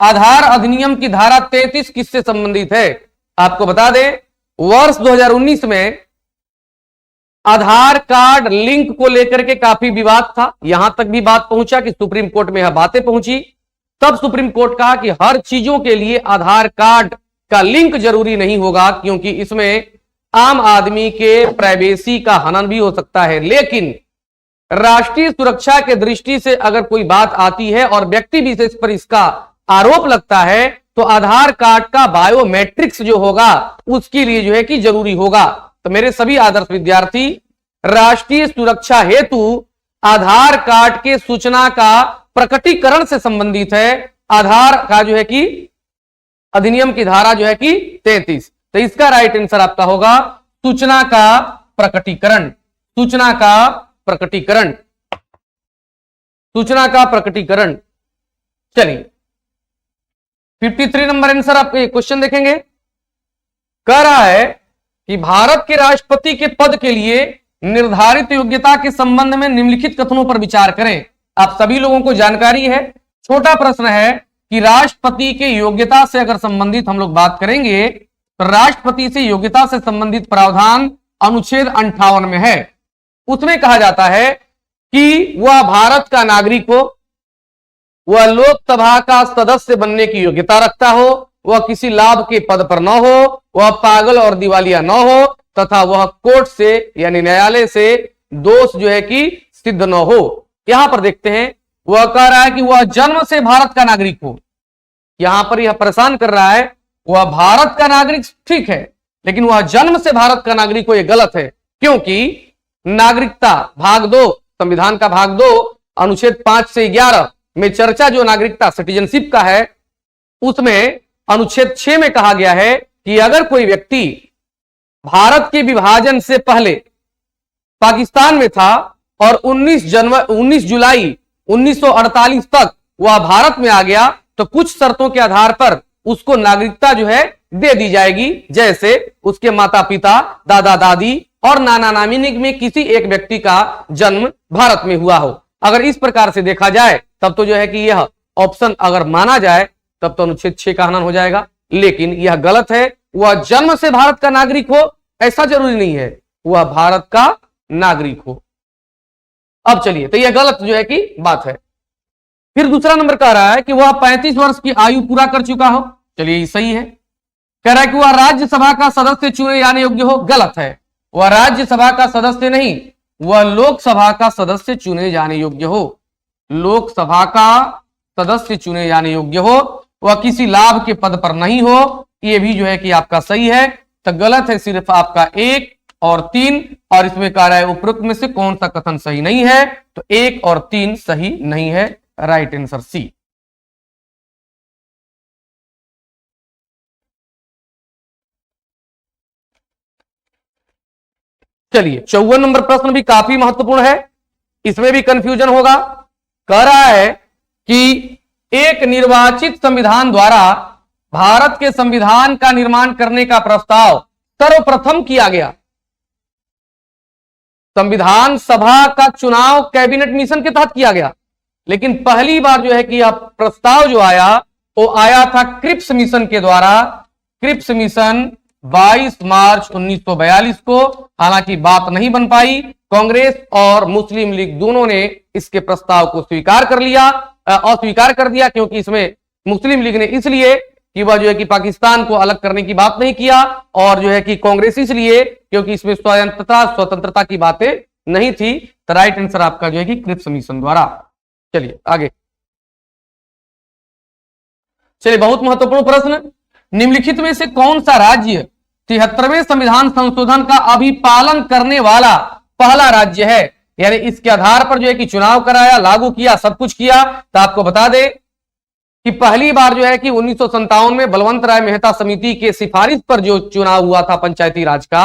आधार अधिनियम की धारा 33 किससे संबंधित है? आपको बता दें वर्ष 2019 में आधार कार्ड लिंक को लेकर के काफी विवाद था, यहां तक भी बात पहुंचा कि सुप्रीम कोर्ट में यह बातें पहुंची। तब सुप्रीम कोर्ट कहा कि हर चीजों के लिए आधार कार्ड का लिंक जरूरी नहीं होगा, क्योंकि इसमें आम आदमी के प्राइवेसी का हनन भी हो सकता है, लेकिन राष्ट्रीय सुरक्षा के दृष्टि से अगर कोई बात आती है और व्यक्ति विशेष पर इसका आरोप लगता है तो आधार कार्ड का बायोमेट्रिक्स जो होगा उसके लिए जो है कि जरूरी होगा। तो मेरे सभी आदर्श विद्यार्थी, राष्ट्रीय सुरक्षा हेतु आधार कार्ड के सूचना का प्रकटीकरण से संबंधित है आधार का जो है कि अधिनियम की धारा जो है कि 33। तो इसका राइट आंसर आपका होगा सूचना का प्रकटीकरण, सूचना का प्रकटीकरण, सूचना का प्रकटीकरण। चलिए 53 नंबर आंसर आपके क्वेश्चन देखेंगे। कह रहा है कि भारत के राष्ट्रपति के पद के लिए निर्धारित योग्यता के संबंध में निम्नलिखित कथनों पर विचार करें। आप सभी लोगों को जानकारी है, छोटा प्रश्न है कि राष्ट्रपति के योग्यता से अगर संबंधित हम लोग बात करेंगे तो राष्ट्रपति से योग्यता से संबंधित प्रावधान अनुच्छेद 58 में है। उसमें कहा जाता है कि वह भारत का नागरिक हो, वह लोकसभा का सदस्य बनने की योग्यता रखता हो, वह किसी लाभ के पद पर न हो, वह पागल और दिवालिया न हो तथा वह कोर्ट से यानी न्यायालय से दोष जो है कि सिद्ध न हो। यहां पर देखते हैं वह कह रहा है कि वह जन्म से भारत का नागरिक हो। यहां पर यह परेशान कर रहा है, वह भारत का नागरिक ठीक है लेकिन वह जन्म से भारत का नागरिक हो, यह गलत है, क्योंकि नागरिकता भाग 2 संविधान का भाग 2 अनुच्छेद 5 से 11 में चर्चा जो नागरिकता सिटीजनशिप का है उसमें अनुच्छेद 6 में कहा गया है कि अगर कोई व्यक्ति भारत के विभाजन से पहले पाकिस्तान में था और 19 जुलाई 1948 तक वह भारत में आ गया तो कुछ शर्तों के आधार पर उसको नागरिकता जो है दे दी जाएगी, जैसे उसके माता पिता, दादा दादी और नाना नानी में किसी एक व्यक्ति का जन्म भारत में हुआ हो। अगर इस प्रकार से देखा जाए तब तो जो है कि यह ऑप्शन अगर माना जाए तब तो अनुच्छेद 6 का हनन हो जाएगा, लेकिन यह गलत है। वह जन्म से भारत का नागरिक हो ऐसा जरूरी नहीं है, वह भारत का नागरिक हो। अब चलिए, तो यह गलत जो है कि बात है। फिर दूसरा नंबर कह रहा है कि वह 35 वर्ष की आयु पूरा कर चुका हो। चलिए ये सही है। कह रहा है कि वह राज्यसभा का सदस्य चुने जाने योग्य हो। गलत है, वह राज्यसभा का सदस्य नहीं, वह लोकसभा का सदस्य चुने जाने योग्य हो। लोकसभा का सदस्य चुने जाने योग्य हो, वह किसी लाभ के पद पर नहीं हो। यह भी जो है कि आपका सही है। तो गलत है सिर्फ आपका 1 और 3, और इसमें कह रहा है उपरोक्त में से कौन सा कथन सही नहीं है। तो 1 और 3 सही नहीं है, राइट आंसर सी। चलिए 54 नंबर प्रश्न भी काफी महत्वपूर्ण है, इसमें भी कंफ्यूजन होगा। कह रहा है कि एक निर्वाचित संविधान द्वारा भारत के संविधान का निर्माण करने का प्रस्ताव सर्वप्रथम किया गया। संविधान सभा का चुनाव कैबिनेट मिशन के तहत किया गया, लेकिन पहली बार जो है कि यह प्रस्ताव जो आया वो आया था क्रिप्स मिशन के द्वारा। क्रिप्स मिशन 22 मार्च 1942 को। हालांकि बात नहीं बन पाई, कांग्रेस और मुस्लिम लीग दोनों ने इसके प्रस्ताव को स्वीकार कर लिया, अस्वीकार कर दिया, क्योंकि इसमें मुस्लिम लीग ने इसलिए कि वह जो है कि पाकिस्तान को अलग करने की बात नहीं किया, और जो है कि कांग्रेस इसलिए क्योंकि इसमें स्वतंत्रता की बातें नहीं थी। तो राइट आंसर आपका जो है कि क्रिप्स मिशन द्वारा। चलिए आगे। चलिए बहुत महत्वपूर्ण प्रश्न, निम्नलिखित में से कौन सा राज्य 73वें संविधान संशोधन का अभी पालन करने वाला पहला राज्य है। यानी इसके आधार पर जो है कि चुनाव कराया, लागू किया, सब कुछ किया। तो आपको बता दें कि पहली बार जो है कि 1957 में बलवंत राय मेहता समिति के सिफारिश पर जो चुनाव हुआ था पंचायती राज का,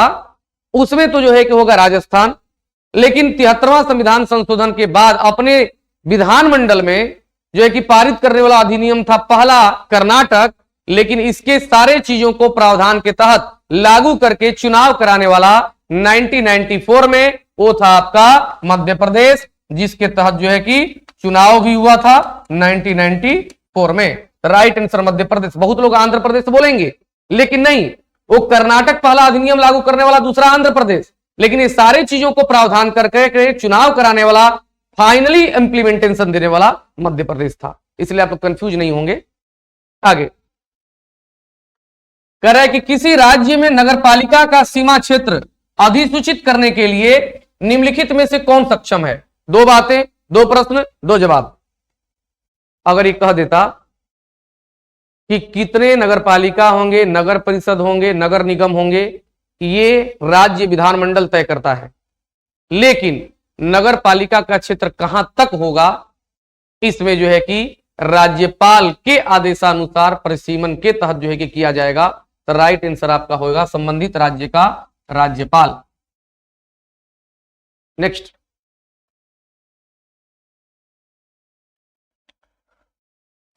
उसमें तो जो है कि होगा राजस्थान। लेकिन 73वां संविधान संशोधन के बाद अपने विधानमंडल में जो है कि पारित करने वाला अधिनियम था पहला कर्नाटक, लेकिन इसके सारे चीजों को प्रावधान के तहत लागू करके चुनाव कराने वाला 1994 में वो था आपका मध्य प्रदेश, जिसके तहत जो है कि चुनाव भी हुआ था 1994 में। Right answer Madhya Pradesh. बहुत लोग आंध्र प्रदेश बोलेंगे, लेकिन नहीं, वो कर्नाटक पहला अधिनियम लागू करने वाला, दूसरा आंध्र प्रदेश। लेकिन ये सारे चीजों को प्रावधान करके चुनाव कराने वाला, फाइनली इंप्लीमेंटेशन देने वाला मध्य प्रदेश था। इसलिए आप लोग कंफ्यूज नहीं होंगे। आगे कह रहा है कि किसी राज्य में नगरपालिका का सीमा क्षेत्र अधिसूचित करने के लिए निम्नलिखित में से कौन सक्षम है। दो बातें, दो प्रश्न, दो जवाब। अगर ये कह देता कि कितने नगरपालिका होंगे, नगर परिषद होंगे, नगर निगम होंगे, ये राज्य विधानमंडल तय करता है, लेकिन नगर पालिका का क्षेत्र कहां तक होगा, इसमें जो है कि राज्यपाल के आदेशानुसार परिसीमन के तहत जो है कि किया जाएगा। तो राइट आंसर आपका होगा संबंधित राज्य का राज्यपाल। नेक्स्ट,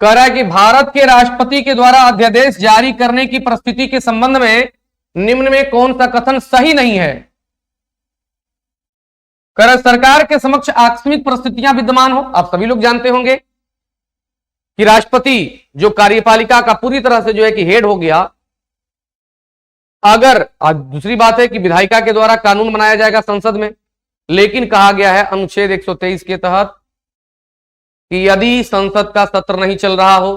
कह रहा है कि भारत के राष्ट्रपति के द्वारा अध्यादेश जारी करने की परिस्थिति के संबंध में निम्न में कौन सा कथन सही नहीं है। कह रहा सरकार के समक्ष आकस्मिक परिस्थितियां विद्यमान हो। आप सभी लोग जानते होंगे कि राष्ट्रपति जो कार्यपालिका का पूरी तरह से जो है कि हेड हो गया, अगर आज दूसरी बात है कि विधायिका के द्वारा कानून बनाया जाएगा संसद में, लेकिन कहा गया है अनुच्छेद 123 के तहत कि यदि संसद का सत्र नहीं चल रहा हो,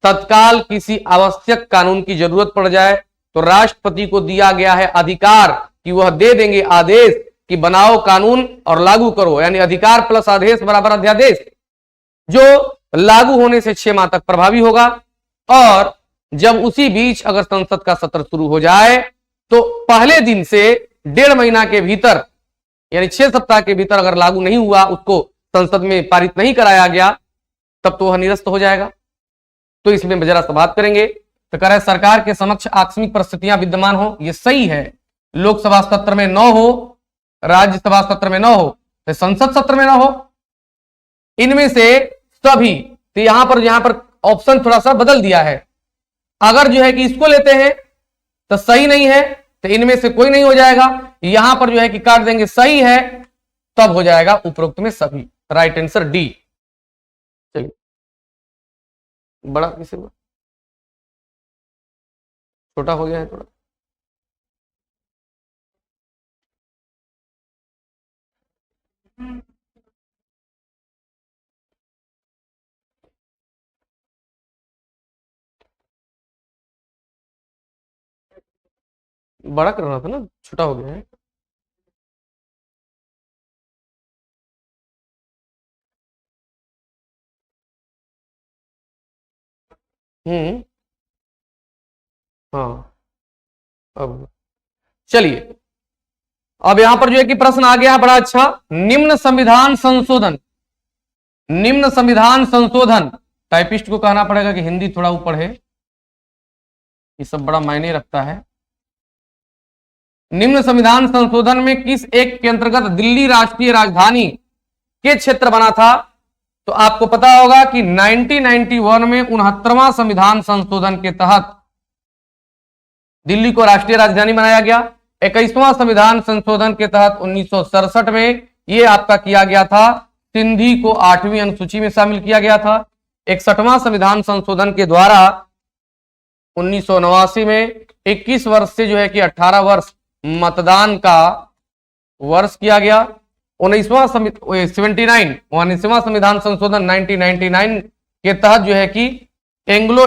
तत्काल किसी आवश्यक कानून की जरूरत पड़ जाए, तो राष्ट्रपति को दिया गया है अधिकार कि वह दे देंगे आदेश कि बनाओ कानून और लागू करो। यानी अधिकार प्लस आदेश बराबर अध्यादेश, जो लागू होने से 6 माह तक प्रभावी होगा। और जब उसी बीच अगर संसद का सत्र शुरू हो जाए तो पहले दिन से 1.5 महीना के भीतर, यानी 6 सप्ताह के भीतर अगर लागू नहीं हुआ, उसको संसद में पारित नहीं कराया गया, तब तो वह निरस्त हो जाएगा। तो इसमें जरा सा बात करेंगे। तो कह रहा है सरकार के समक्ष आकस्मिक परिस्थितियां विद्यमान हो, यह सही है। लोकसभा सत्र में न हो, राज्यसभा सत्र में न हो, तो संसद सत्र में न हो, इनमें से सभी। तो यहां पर ऑप्शन थोड़ा सा बदल दिया है। अगर जो है कि इसको लेते हैं तो सही नहीं है, तो इनमें से कोई नहीं हो जाएगा। यहां पर जो है कि काट देंगे सही है, तब हो जाएगा उपरोक्त में सभी। Right answer D. चलिए बड़ा किसे छोटा हो गया है थोड़ा। बड़ा करना था ना, छोटा हो गया है। हम्म, हाँ, अब चलिए, अब यहां पर जो है कि प्रश्न आ गया है बड़ा अच्छा। निम्न संविधान संशोधन, निम्न संविधान संशोधन, टाइपिस्ट को कहना पड़ेगा कि हिंदी थोड़ा ऊपर है, ये सब बड़ा मायने रखता है। निम्न संविधान संशोधन में किस एक के अंतर्गत दिल्ली राष्ट्रीय राजधानी के क्षेत्र बना था? तो आपको पता होगा कि 1991 में 69वां संविधान संशोधन के तहत दिल्ली को राष्ट्रीय राजधानी बनाया गया। 21वां संविधान संशोधन के तहत 1967 में यह आपका किया गया था, सिंधी को 8वीं अनुसूची में शामिल किया गया था। 61वां संविधान संशोधन के द्वारा 1989 में 21 वर्ष से जो है कि 18 वर्ष मतदान का वर्ष किया गया। 19वां संविधान संशोधन 1999 के तहत जो है कि एंग्लो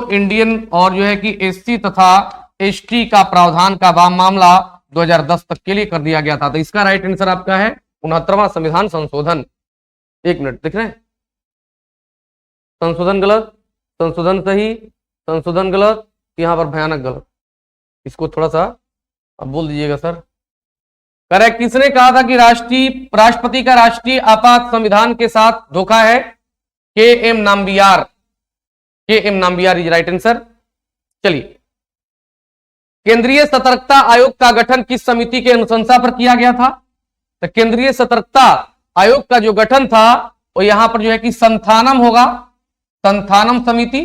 इंडियन और जो है कि एससी तथा एसटी का प्रावधान का मामला 2010 तक के लिए कर दिया गया था। तो इसका राइट आंसर आपका है 69वां संविधान संशोधन। एक मिनट, देख रहे हैं, संशोधन गलत, संशोधन सही, संशोधन गलत, यहां पर भयानक गलत। इसको थोड़ा सा अब बोल दीजिएगा सर। करेक्ट, किसने कहा था कि राष्ट्रपति का राष्ट्रीय आपात संविधान के साथ धोखा है? के M Nambiar, K M Nambiar is right answer. चलिए, केंद्रीय सतर्कता आयोग का गठन किस समिति के अनुशंसा पर किया गया था? तो केंद्रीय सतर्कता आयोग का जो गठन था वो यहां पर जो है कि संथानम होगा, संथानम समिति,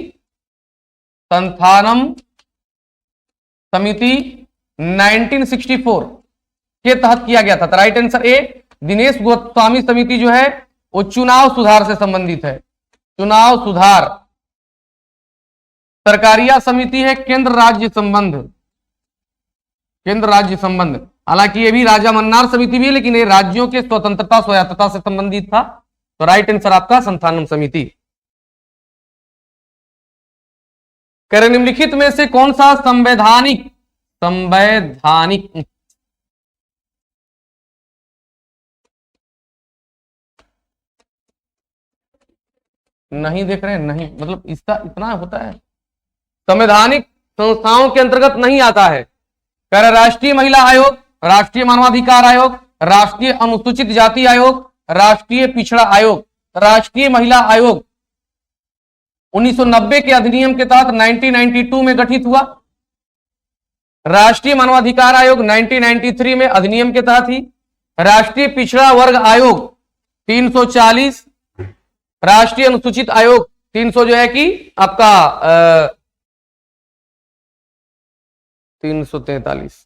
संथानम समिति 1964 के तहत किया गया था। तो right answer A, Dinesh Goswami समिति जो है वो चुनाव सुधार से संबंधित है, चुनाव सुधार। सरकारिया समिति है केंद्र राज्य संबंध, केंद्र राज्य संबंध। हालांकि ये भी राजा मन्नार समिति भी है, लेकिन ये राज्यों के स्वतंत्रता स्वायत्तता से संबंधित था। तो राइट आंसर आपका संथानम समिति। करें, निम्नलिखित में से कौन सा संवैधानिक नहीं देख रहे हैं, नहीं मतलब इसका इतना होता है, संवैधानिक संस्थाओं के अंतर्गत नहीं आता है। कह रहे राष्ट्रीय महिला आयोग, राष्ट्रीय मानवाधिकार आयोग, राष्ट्रीय अनुसूचित जाति आयोग, राष्ट्रीय पिछड़ा आयोग। राष्ट्रीय महिला आयोग 1990 के अधिनियम के तहत 1992 में गठित हुआ। राष्ट्रीय मानवाधिकार आयोग 1993 में अधिनियम के तहत ही। राष्ट्रीय पिछड़ा वर्ग आयोग 340, राष्ट्रीय अनुसूचित आयोग 300 जो है कि आपका 343,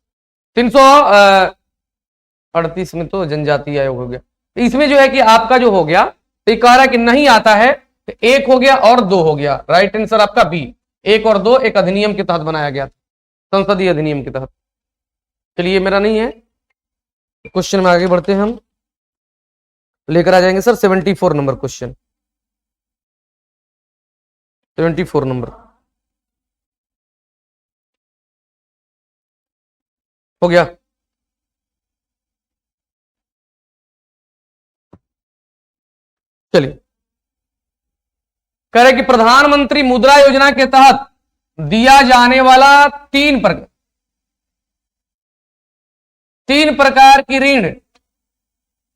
338 में तो जनजातीय आयोग हो गया। इसमें जो है कि आपका जो हो गया, तो कह रहा है कि नहीं आता है, तो एक हो गया और दो हो गया। राइट आंसर आपका बी, एक और दो एक अधिनियम के तहत बनाया गया था, संसदीय अधिनियम के तहत। चलिए, मेरा नहीं है, क्वेश्चन में आगे बढ़ते हैं, हम लेकर आ जाएंगे सर 74 नंबर क्वेश्चन, 74 नंबर हो गया। चलिए, करें कि प्रधानमंत्री मुद्रा योजना के तहत दिया जाने वाला तीन प्रकार की ऋण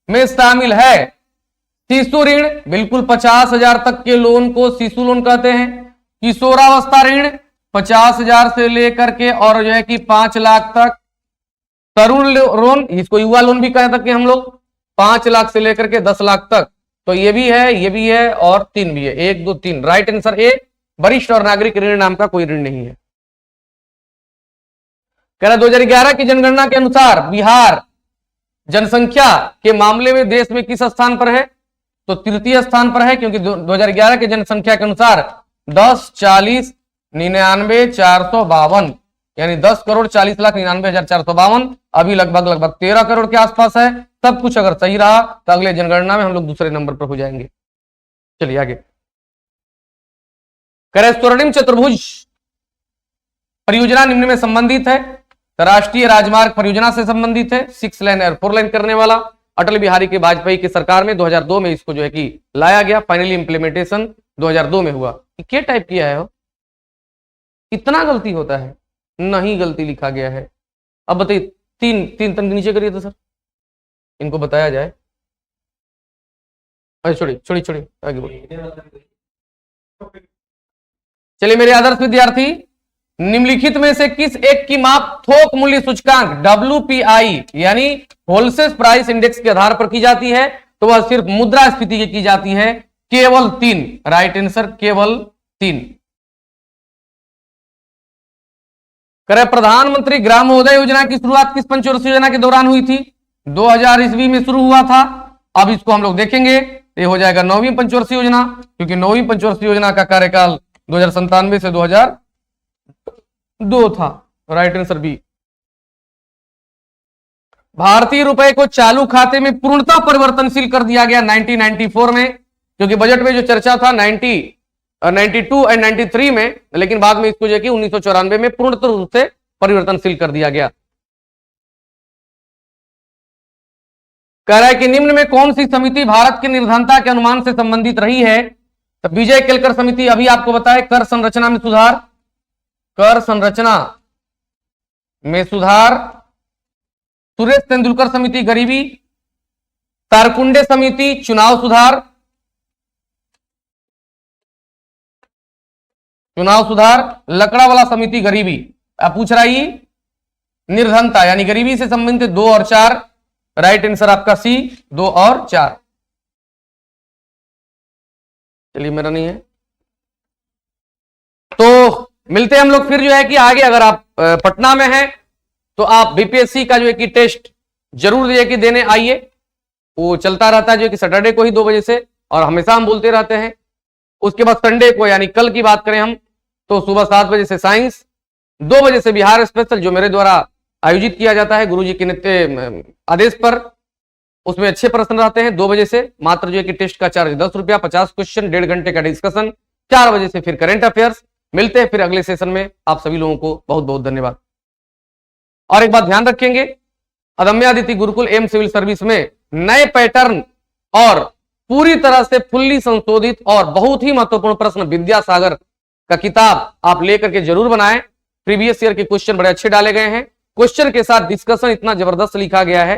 में शामिल है। शिशु ऋण, बिल्कुल 50,000 तक के लोन को शिशु लोन कहते हैं। किशोरावस्था ऋण 50,000 से लेकर के और जो है कि 5 लाख तक। तरुण लोन, इसको युवा लोन भी कह सकते हैं हम लोग, 5 लाख से लेकर के 10 लाख तक। तो ये भी है और 3 भी है, 1 2 3। राइट आंसर ए, वरिष्ठ और नागरिक ऋण नाम का कोई ऋण नहीं है। कह रहा 2011 की जनगणना के अनुसार बिहार जनसंख्या के मामले में देश में किस स्थान पर है? तो तृतीय स्थान पर है, क्योंकि 2011 की जनसंख्या के अनुसार 10, 40, 99, 452, यानी 10,40,99,452 अभी लगभग 13 करोड़ के आसपास है। सब कुछ अगर सही रहा तो अगले जनगणना में हम लोग दूसरे नंबर पर हो जाएंगे। चलिए आगे, करें स्वर्णिम चतुर्भुज परियोजना निम्न में संबंधित है? तो राष्ट्रीय राजमार्ग परियोजना से संबंधित है, 6 लेन और 4 लेन करने वाला। अटल बिहारी के वाजपेयी की सरकार में 2002 में इसको जो है कि लाया गया, फाइनली इंप्लीमेंटेशन 2002 में हुआ। क्या टाइप किया है? इतना गलती होता है? नहीं, गलती लिखा गया है। अब बताइए, तीन तन नीचे करिए तो सर, इनको बताया जाए। अरे छोड़िए आगे बोलिए। चलिए मेरे आदर्श विद्यार्थी, निम्नलिखित में से किस एक की माप थोक मूल्य सूचकांक WPI यानी होलसेल प्राइस इंडेक्स के आधार पर की जाती है? तो वह सिर्फ मुद्रास्फीति की जाती है। केवल 3, राइट आंसर केवल 3। करे प्रधानमंत्री ग्रामोदय योजना की शुरुआत किस पंचवर्षीय योजना के दौरान हुई थी? 2000 ईस्वी में शुरू हुआ था। अब इसको हम लोग देखेंगे, ये हो जाएगा 9वीं पंचवर्षीय योजना, क्योंकि 9वीं पंचवर्षीय योजना का कार्यकाल 2097 से 2002 था। Right answer B. भारतीय रुपए को चालू खाते में पूर्णतः परिवर्तनशील कर दिया गया 1994 में, क्योंकि बजट में जो चर्चा था 92 एंड 93 में, लेकिन बाद में इसको जो है कि 1994 में पूर्णतः रूप से परिवर्तनशील कर दिया गया। कह रहा है कि निम्न में कौन सी समिति भारत की निर्धनता के अनुमान से संबंधित रही है? तो विजय केलकर समिति, अभी आपको बताए, कर संरचना में सुधार, कर संरचना में सुधार। सुरेश तेंदुलकर समिति गरीबी, तारकुंडे समिति चुनाव सुधार, लकड़ावाला समिति गरीबी। अब पूछ रहा है निर्धनता यानी गरीबी से संबंधित 2 और 4। राइट आंसर आपका सी, 2 और 4। चलिए मेरा नहीं है तो मिलते हैं हम लोग फिर जो है कि आगे। अगर आप पटना में हैं तो आप बीपीएससी का जो है कि टेस्ट जरूर जो है कि देने आइए। वो चलता रहता है जो है कि सैटरडे को ही 2 बजे से, और हमेशा हम बोलते रहते हैं। उसके बाद संडे को यानी कल की बात करें हम तो सुबह 7 बजे से साइंस, 2 बजे से बिहार स्पेशल जो मेरे द्वारा आयोजित किया जाता है गुरुजी के नित्य आदेश पर। उसमें अच्छे प्रश्न रहते हैं। 2 बजे से मात्र जो है कि टेस्ट का चार्ज 10 रुपया, 50 क्वेश्चन, 1.5 घंटे का डिस्कशन। 4 बजे से फिर करंट अफेयर्स। मिलते हैं फिर अगले सेशन में। आप सभी लोगों को बहुत बहुत धन्यवाद। और एक बात ध्यान रखेंगे, अदम्यादिति गुरुकुल एम सिविल सर्विस में नए पैटर्न और पूरी तरह से फुल्ली संशोधित और बहुत ही महत्वपूर्ण प्रश्न विद्यासागर का किताब आप लेकर के जरूर बनाएं। प्रीवियस ईयर के क्वेश्चन बड़े अच्छे डाले गए हैं। क्वेश्चन के साथ डिस्कशन इतना जबरदस्त लिखा गया है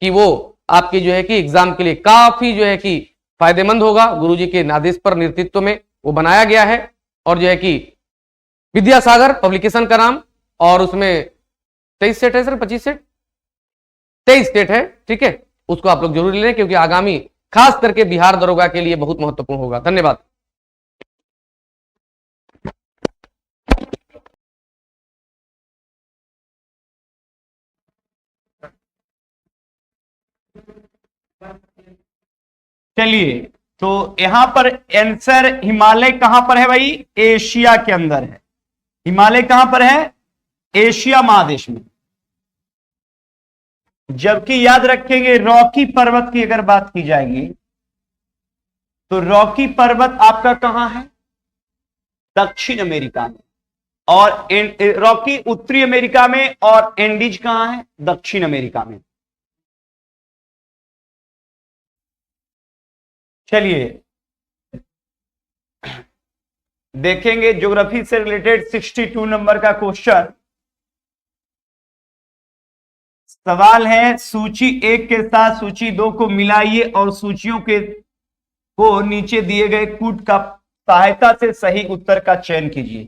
कि वो आपकी जो है कि एग्जाम के लिए काफी जो है कि फायदेमंद होगा। गुरुजी के आदेश पर नेतृत्व में वो बनाया गया है। और जो है कि विद्यासागर पब्लिकेशन का नाम, और उसमें 23 सेट है सर, 25 सेट, 23 सेट है। ठीक है, उसको आप लोग जरूर लें, क्योंकि आगामी खास करके बिहार दरोगा के लिए बहुत महत्वपूर्ण होगा। धन्यवाद। चलिए, तो यहां पर आंसर हिमालय कहां पर है भाई? एशिया के अंदर है। हिमालय कहां पर है? एशिया महादेश में। जबकि याद रखेंगे रॉकी पर्वत की अगर बात की जाएगी तो रॉकी पर्वत आपका कहां है? दक्षिण अमेरिका में। और रॉकी उत्तरी अमेरिका में, और एंडीज कहां है? दक्षिण अमेरिका में। चलिए देखेंगे ज्योग्राफी से रिलेटेड 62 नंबर का क्वेश्चन। सवाल है, सूची 1 के साथ सूची 2 को मिलाइए और सूचियों को नीचे दिए गए कूट का सहायता से सही उत्तर का चयन कीजिए।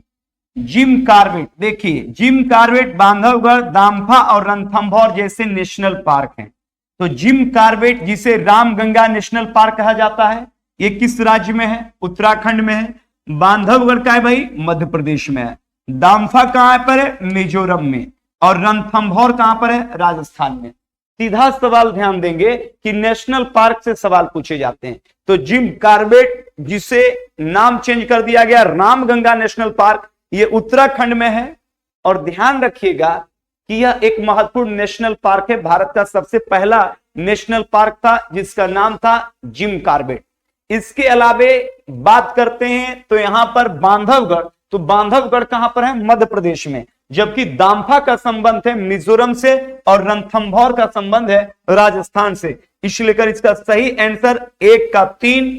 जिम कार्बेट, देखिए जिम कार्बेट बांधवगढ़, दाम्फा और रणथंभौर जैसे नेशनल पार्क हैं। तो जिम कार्बेट, जिसे रामगंगा नेशनल पार्क कहा जाता है, ये किस राज्य में है? उत्तराखंड में है। बांधवगढ़ का है भाई? मध्य प्रदेश में है। दाम्फा कहां पर है? मिजोरम में। और रणथंभौर कहां पर है? राजस्थान में। सीधा सवाल ध्यान देंगे कि नेशनल पार्क से सवाल पूछे जाते हैं। तो जिम कार्बेट, जिसे नाम चेंज कर दिया गया रामगंगा नेशनल पार्क, ये उत्तराखंड में है। और ध्यान रखिएगा कि यह एक महत्वपूर्ण नेशनल पार्क है। भारत का सबसे पहला नेशनल पार्क था जिसका नाम था जिम कार्बेट। इसके अलावे बात करते हैं तो यहां पर बांधवगढ़, तो बांधवगढ़ कहां पर है? मध्य प्रदेश में। जबकि दाम्फा का संबंध है मिजोरम से और रणथंभौर का संबंध है राजस्थान से। इसलिए कर इसका सही आंसर 1 का 3,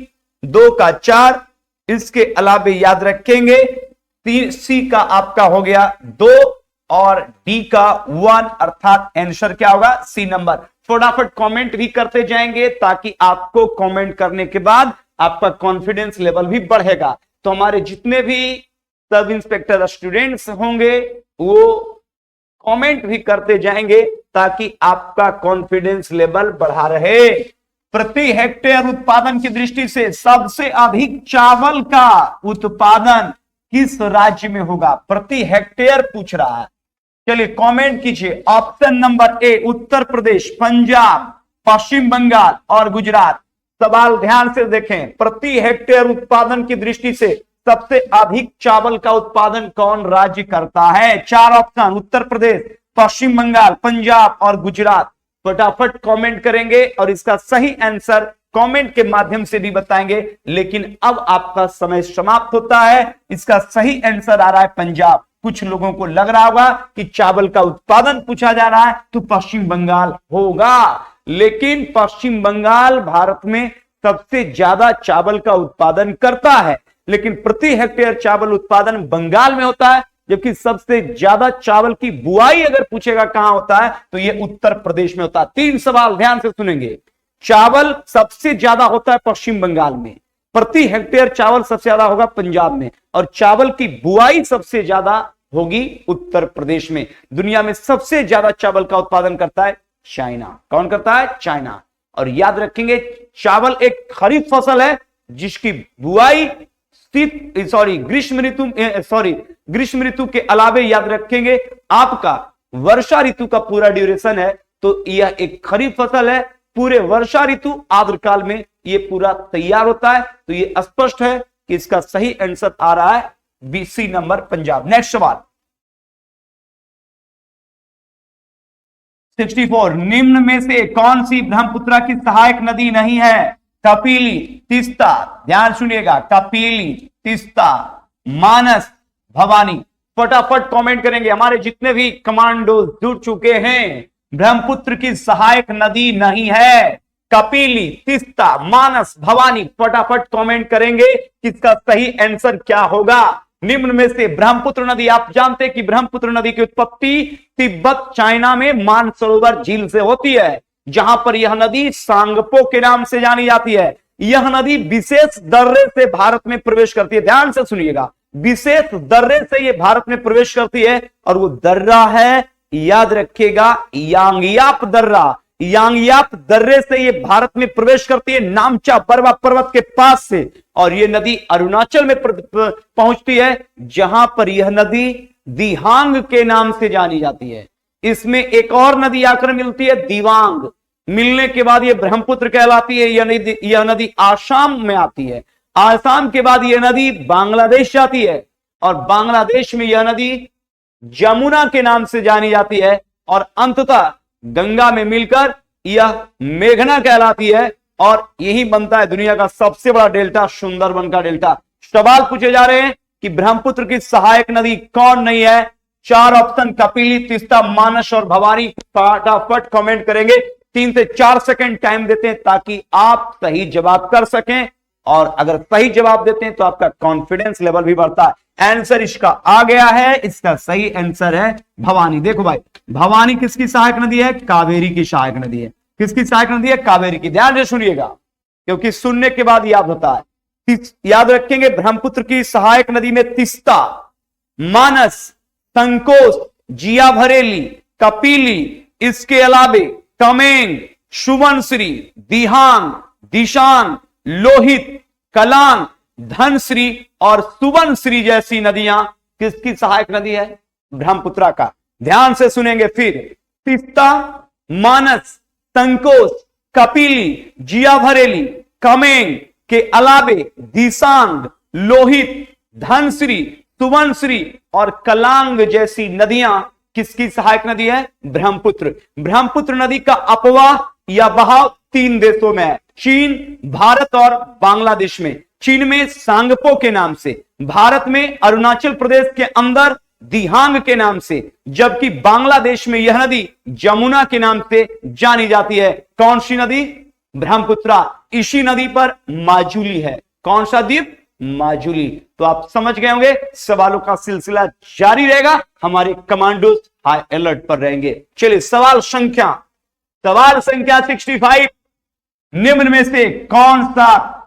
2 का 4, इसके अलावे याद रखेंगे सी का आपका हो गया 2 और डी का 1, अर्थात आंसर क्या होगा सी नंबर। फटाफट कमेंट भी करते जाएंगे ताकि आपको कमेंट करने के बाद आपका कॉन्फिडेंस लेवल भी बढ़ेगा। तो हमारे जितने भी सब इंस्पेक्टर स्टूडेंट्स होंगे वो कमेंट भी करते जाएंगे ताकि आपका कॉन्फिडेंस लेवल बढ़ा रहे। प्रति हेक्टेयर उत्पादन की दृष्टि से सबसे अधिक चावल का उत्पादन किस राज्य में होगा? प्रति हेक्टेयर पूछ रहा है। चलिए कमेंट कीजिए। Option number A Uttar Pradesh, Punjab, पश्चिम बंगाल और गुजरात। सवाल ध्यान से देखें, प्रति हेक्टेयर उत्पादन की दृष्टि से सबसे अधिक चावल का उत्पादन कौन राज्य करता है? 4 ऑप्शन उत्तर प्रदेश, पश्चिम बंगाल, पंजाब और गुजरात। फटाफट कमेंट करेंगे और इसका सही आंसर कमेंट के माध्यम से भी बताएंगे। लेकिन अब आपका समय समाप्त होता है। इसका सही आंसर आ रहा है पंजाब। कुछ लोगों को लग रहा होगा कि चावल का उत्पादन पूछा जा रहा है तो पश्चिम बंगाल होगा, लेकिन पश्चिम बंगाल भारत में सबसे ज्यादा चावल का उत्पादन करता है, लेकिन प्रति हेक्टेयर चावल उत्पादन बंगाल में होता है, जबकि सबसे ज्यादा चावल की बुआई अगर पूछेगा कहां होता है तो यह उत्तर प्रदेश में होता है। 3 सवाल ध्यान से सुनेंगे। चावल सबसे ज्यादा होता है पश्चिम बंगाल में, प्रति हेक्टेयर चावल सबसे ज्यादा होगा पंजाब में, और चावल की बुआई सबसे ज्यादा होगी उत्तर प्रदेश में। दुनिया में सबसे ज्यादा चावल का उत्पादन करता है चाइना। कौन करता है? चाइना। और याद रखेंगे चावल एक खरीफ फसल है जिसकी बुआई ग्रीष्म ऋतु के अलावे याद रखेंगे आपका वर्षा ऋतु का पूरा ड्यूरेशन है। तो यह एक खरीफ फसल है, पूरे वर्षा ऋतु आर्द्रकाल में ये पूरा तैयार होता है। तो ये स्पष्ट है कि इसका सही आंसर आ रहा है बीसी नंबर पंजाब। नेक्स्ट सवाल 64, निम्न में से कौन सी ब्रह्मपुत्र की सहायक नदी नहीं है? कपिली, तीस्ता, ध्यान सुनिएगा, कपिली, तीस्ता, मानस, भवानी। फटाफट कमेंट करेंगे। हमारे जितने भी कमांडो जुड़ चुके हैं, ब्रह्मपुत्र की सहायक नदी नहीं है कपिली, तीस्ता, मानस, भवानी। फटाफट कमेंट करेंगे किसका सही आंसर क्या होगा। निम्न में से ब्रह्मपुत्र नदी, आप जानते हैं कि ब्रह्मपुत्र नदी की उत्पत्ति तिब्बत चाइना में मानसरोवर झील से होती है, जहां पर यह नदी सांगपो के नाम से जानी जाती है। यह नदी विशेष दर्रे से भारत में प्रवेश करती है। ध्यान से सुनिएगा, विशेष दर्रे से यह भारत में प्रवेश करती है और वो दर्रा है, याद रखिएगा, यांगयाप दर्रा। यांगयाप दर्रे से ये भारत में प्रवेश करती है नामचा बरवा पर्वत के पास से, और ये नदी अरुणाचल में पहुंचती है, जहां पर यह नदी दिहांग के नाम से जानी जाती है। इसमें एक और नदी आकर मिलती है, दिवांग। मिलने के बाद यह ब्रह्मपुत्र कहलाती है। यह नदी आसाम में आती है। आसाम के बाद यह नदी बांग्लादेश जाती है, और बांग्लादेश में यह नदी जमुना के नाम से जानी जाती है, और अंततः गंगा में मिलकर यह मेघना कहलाती है, और यही बनता है दुनिया का सबसे बड़ा डेल्टा, सुंदरबन का डेल्टा। सवाल पूछे जा रहे हैं कि ब्रह्मपुत्र की सहायक नदी कौन नहीं है? 4 ऑप्शन कपिली, तीस्ता, मानस और भवानी। फटाफट कमेंट करेंगे। 3 से 4 सेकंड टाइम देते हैं ताकि आप सही जवाब कर सकें, और अगर सही जवाब देते हैं तो आपका कॉन्फिडेंस लेवल भी बढ़ता है। आंसर इसका आ गया है। इसका सही आंसर है भवानी। देखो भाई, भवानी किसकी सहायक नदी है? कावेरी की सहायक नदी है। किसकी सहायक नदी है? कावेरी की। ध्यान से सुनिएगा, क्योंकि सुनने के बाद याद होता है। याद रखेंगे, ब्रह्मपुत्र की सहायक नदी में तीस्ता, मानस, संकोच, जिया भरेली, कपिली, इसके अलावे कमेंग, सुवनश्री, दिहांग, दिशांग, लोहित, कलांग, धनश्री और सुवनश्री जैसी नदियां किसकी सहायक नदी है? ब्रह्मपुत्र का। ध्यान से सुनेंगे फिर। तीस्ता, मानस, संकोच, कपिली, जिया भरेली, कमेंग के अलावे दिशांग, लोहित, धनश्री, सुवनश्री और कलांग जैसी नदियां किसकी सहायक नदी है? ब्रह्मपुत्र। ब्रह्मपुत्र नदी का अपवाह या बहाव 3 देशों में है, चीन, भारत और बांग्लादेश में। चीन में सांगपो के नाम से, भारत में अरुणाचल प्रदेश के अंदर दिहांग के नाम से, जबकि बांग्लादेश में यह नदी जमुना के नाम से जानी जाती है। कौन सी नदी? ब्रह्मपुत्रा। इसी नदी पर माजुली है। कौन सा द्वीप? माजुली। तो आप समझ गए होंगे, सवालों का सिलसिला जारी रहेगा, हमारे कमांडोज हाई अलर्ट पर रहेंगे। चलिए सवाल संख्या 65, निम्न में से कौन सा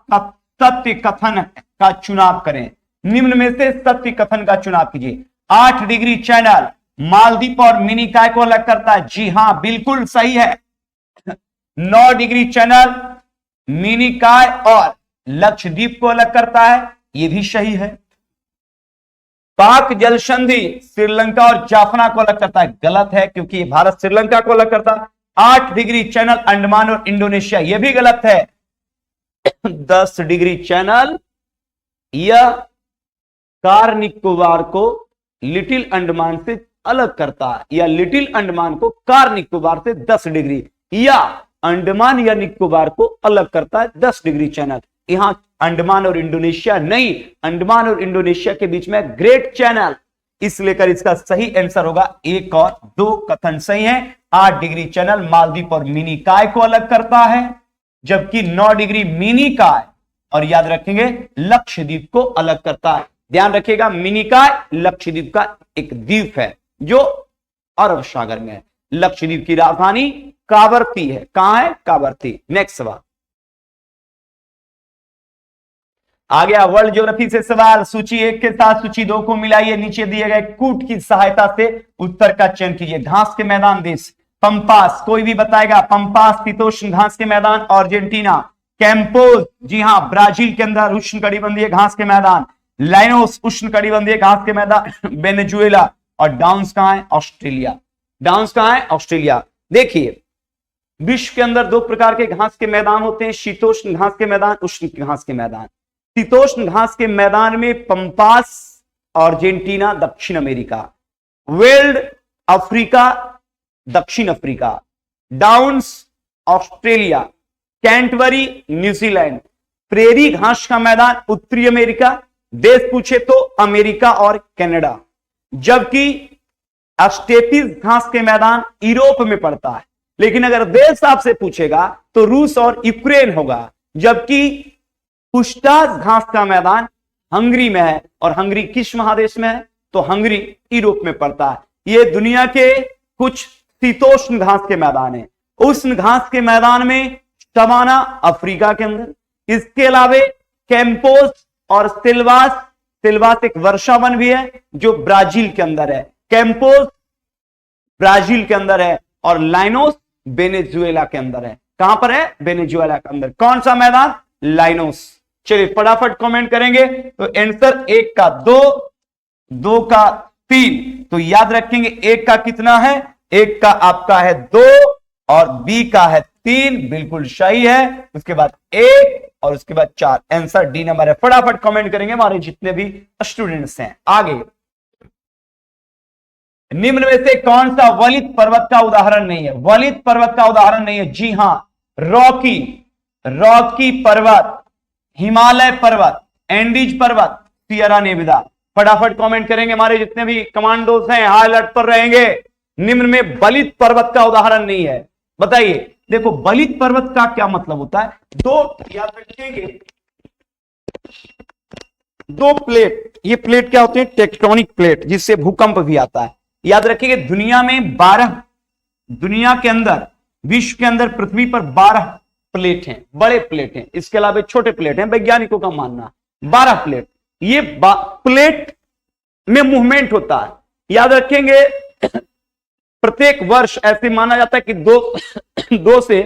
सत्य कथन का चुनाव करें? निम्न में से सत्य कथन का चुनाव कीजिए। 8 डिग्री चैनल मालदीव और मिनिकॉय को अलग करता है। जी हां, बिल्कुल सही है। 9 डिग्री चैनल मिनिकॉय और लक्षद्वीप को अलग करता है, यह भी सही है। पाक जल संधि श्रीलंका और जाफना को अलग करता है, गलत है, क्योंकि ये भारत श्रीलंका को अलग करता है। 8 डिग्री चैनल अंडमान और इंडोनेशिया, यह भी गलत है। 10 डिग्री चैनल यह कार निकोबार को लिटिल अंडमान से अलग करता है, या लिटिल अंडमान को कार निकोबार से 10 डिग्री, या अंडमान या निकोबार को अलग करता है 10 डिग्री चैनल। यहां अंडमान और इंडोनेशिया नहीं, अंडमान और इंडोनेशिया के बीच में ग्रेट चैनल, इसलिए कर इसका सही आंसर होगा 1 और 2 कथन सही है। 8 डिग्री चैनल मालदीव और मिनिकॉय को अलग करता है, जबकि 9 डिग्री मिनिकॉय और याद रखेंगे लक्षद्वीप को अलग करता है। ध्यान रखिएगा, मिनिकॉय लक्षद्वीप का एक द्वीप है जो अरब सागर में है। लक्षद्वीप की राजधानी कावरती है। कहां है? कावरती। नेक्स्ट सवाल आ गया वर्ल्ड ज्योग्राफी से सवाल। सूची 1 के साथ सूची 2 को मिलाइए, नीचे दिए गए कूट की सहायता से उत्तर का चयन कीजिए। घास के मैदान देश पंपास, कोई भी बताएगा? पंपास शीतोष्ण घास के मैदान अर्जेंटीना। कैंपोज, जी हां, ब्राजील के अंदर उष्णकटिबंधीय घास के मैदान। लाइनोस उष्णकटिबंधीय घास के मैदान वेनेजुएला। और डाउन्स कहां है? ऑस्ट्रेलिया। डाउन्स कहां है? ऑस्ट्रेलिया। देखिए, विश्व के अंदर 2 प्रकार के घास के मैदान होते हैं, शीतोष्ण घास के मैदान, उष्ण घास के मैदान। शीतोष्ण घास के मैदान में पंपास अर्जेंटीना दक्षिण अमेरिका, वेल्ड अफ्रीका दक्षिण Africa, downs Australia, Canterbury New Zealand. Prairie घास का मैदान उत्तरी अमेरिका, देश पूछे तो अमेरिका और कनाडा। जबकि स्टेपीज घास के मैदान यूरोप में पड़ता है, लेकिन अगर देश आपसे पूछेगा तो रूस और यूक्रेन होगा। जबकि पुष्टाज घास का मैदान हंगरी में है, और हंगरी किस महादेश में है? तो हंगरी यूरोप में पड़ता है। ये दुनिया के कुछ शीतोष्ण घास के मैदान है। उष्ण घास के मैदान में सवाना अफ्रीका के अंदर, इसके अलावे कैंपोस और सिल्वास, सिल्वास एक वर्षा वन भी है जो ब्राजील के अंदर है। कैंपोस ब्राजील के अंदर है और लाइनोस वेनेजुएला के अंदर है। कहां पर है? वेनेजुएला के अंदर। कौन सा मैदान? लाइनोस। चलिए फटाफट कमेंट करेंगे। तो आंसर 1 का 2, 2 का 3। तो याद रखेंगे 1 का कितना है? 1 का आपका है 2 और बी का है 3, बिल्कुल सही है। उसके बाद 1 और उसके बाद 4, आंसर डी नंबर है। फटाफट कमेंट करेंगे हमारे जितने भी स्टूडेंट्स हैं। आगे, निम्न में से कौन सा वलित पर्वत का उदाहरण नहीं है? वलित पर्वत का उदाहरण नहीं है। जी हां, रॉकी, रॉकी पर्वत, हिमालय पर्वत, एंडीज पर्वत, सियरा नेविदा। फटाफट कमेंट करेंगे, हमारे जितने भी कमांडोज हैं हाई अलर्ट पर रहेंगे। निम्न में बलित पर्वत का उदाहरण नहीं है, बताइए। देखो, बलित पर्वत का क्या मतलब होता है? 2 याद रखेंगे, 2 प्लेट, ये प्लेट क्या होते हैं? टेक्टोनिक प्लेट, जिससे भूकंप भी आता है। याद रखिएगा, दुनिया में 12, दुनिया के अंदर, विश्व के अंदर, पृथ्वी पर 12 प्लेट हैं, बड़े प्लेट हैं। इसके अलावा छोटे प्लेट हैं, वैज्ञानिकों का मानना 12 प्लेट। ये प्लेट में मूवमेंट होता है। याद रखेंगे, प्रत्येक वर्ष ऐसे माना जाता है कि 2 से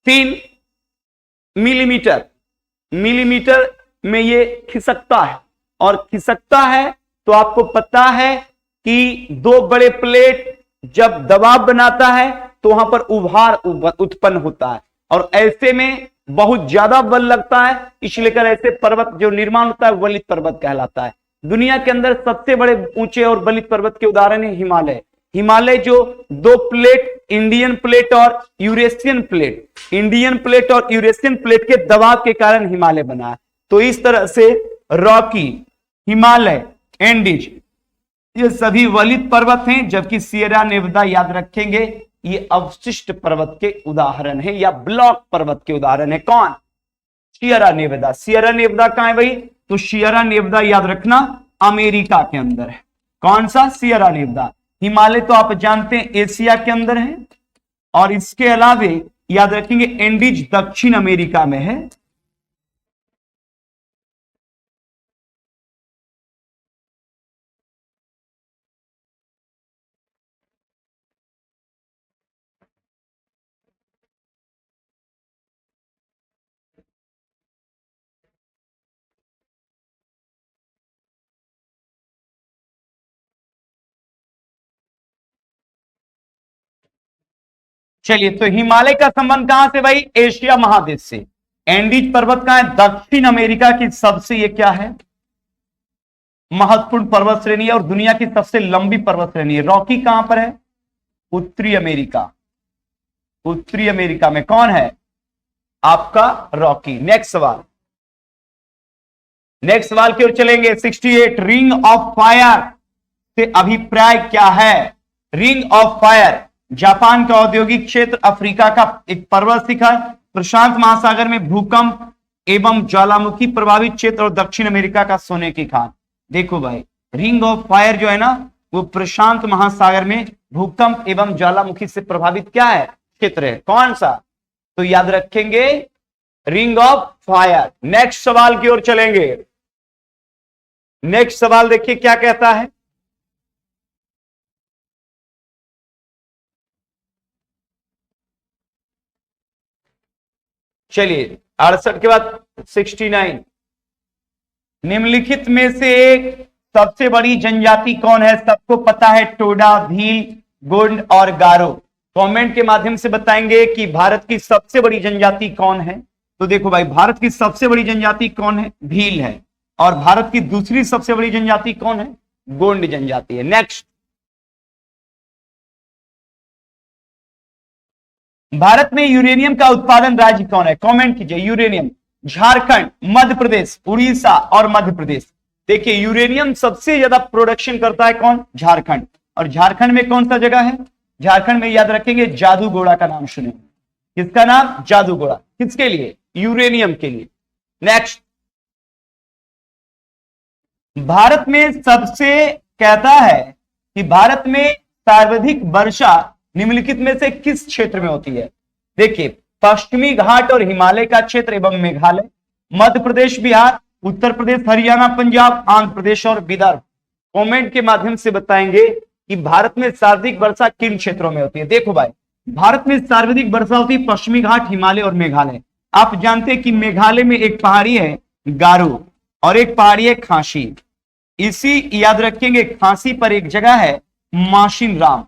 3 मिलीमीटर में ये खिसकता है। और खिसकता है तो आपको पता है कि 2 बड़े प्लेट जब दबाव बनाता है तो वहां पर उभार उत्पन्न होता है, और ऐसे में बहुत ज्यादा बल लगता है, इसलिए कर ऐसे पर्वत जो निर्माण होता है वलित पर्वत कहलाता है। दुनिया के अंदर सबसे बड़े ऊंचे और बलित पर्वत के उदाहरण है हिमालय। हिमालय जो 2 प्लेट, इंडियन प्लेट और यूरेशियन प्लेट, इंडियन प्लेट और यूरेशियन प्लेट के दबाव के कारण हिमालय बना है। तो इस तरह से रॉकी, हिमालय, एंडीज, ये सभी वलित पर्वत हैं, जबकि सियरा नेवदा याद रखेंगे ये अवशिष्ट पर्वत के उदाहरण है या ब्लॉक पर्वत के उदाहरण है। कौन? सियरा नेवदा। सियरा नेवदा कहां है भाई? तो सियरा नेवदा याद रखना अमेरिका के अंदर है। कौन सा? सियरा नेवदा। हिमालय तो आप जानते हैं एशिया के अंदर है, और इसके अलावे याद रखेंगे एंडीज दक्षिण अमेरिका में है। चलिए, तो हिमालय का संबंध कहां से भाई? एशिया महादेश से। एंडीज पर्वत कहां है? दक्षिण अमेरिका की सबसे ये क्या है? महत्वपूर्ण पर्वत श्रेणी है और दुनिया की सबसे लंबी पर्वत श्रेणी है। रॉकी कहां पर है? उत्तरी अमेरिका। उत्तरी अमेरिका में कौन है? आपका रॉकी। नेक्स्ट सवाल, नेक्स्ट सवाल की ओर चलेंगे। 68 रिंग ऑफ फायर से अभिप्राय क्या है? रिंग ऑफ फायर जापान का औद्योगिक क्षेत्र, अफ्रीका का एक पर्वत शिखर, प्रशांत महासागर में भूकंप एवं ज्वालामुखी प्रभावित क्षेत्र और दक्षिण अमेरिका का सोने की खान। देखो भाई, रिंग ऑफ फायर जो है ना वो प्रशांत महासागर में भूकंप एवं ज्वालामुखी से प्रभावित क्या है? क्षेत्र है। कौन सा? तो याद रखेंगे रिंग ऑफ फायर। नेक्स्ट सवाल की ओर चलेंगे। नेक्स्ट सवाल देखिए क्या कहता है। चलिए 68 के बाद 69, निम्नलिखित में से एक सबसे बड़ी जनजाति कौन है? सबको पता है, टोडा, भील, गोंड और गारो। कमेंट के माध्यम से बताएंगे कि भारत की सबसे बड़ी जनजाति कौन है। तो देखो भाई, भारत की सबसे बड़ी जनजाति कौन है? भील है। और भारत की दूसरी सबसे बड़ी जनजाति कौन है? गोंड जनजाति है। नेक्स्ट, भारत में यूरेनियम का उत्पादन राज्य कौन है? कमेंट कीजिए। यूरेनियम, झारखंड, मध्य प्रदेश, उड़ीसा और मध्य प्रदेश। देखिए, यूरेनियम सबसे ज्यादा प्रोडक्शन करता है कौन? झारखंड। और झारखंड में कौन सा जगह है? झारखंड में याद रखेंगे जादूगोड़ा का नाम सुने। किसका नाम? जादूगोड़ा। किसके लिए? यूरेनियम के लिए। नेक्स्ट, भारत में सबसे कहता है कि भारत में सर्वाधिक वर्षा निम्नलिखित में से किस क्षेत्र में होती है? देखिए, पश्चिमी घाट और हिमालय का क्षेत्र एवं मेघालय, मध्य प्रदेश, बिहार, उत्तर प्रदेश, हरियाणा, पंजाब, आंध्र प्रदेश और विदर्भ। कमेंट के माध्यम से बताएंगे कि भारत में सर्वाधिक वर्षा किन क्षेत्रों में होती है। देखो भाई, भारत में सर्वाधिक वर्षा होती है पश्चिमी घाट, हिमालय और मेघालय। आप जानते हैं कि मेघालय में एक पहाड़ी है गारो और एक पहाड़ी है खांसी। इसी याद रखेंगे, खांसी पर एक जगह है मासिन राम।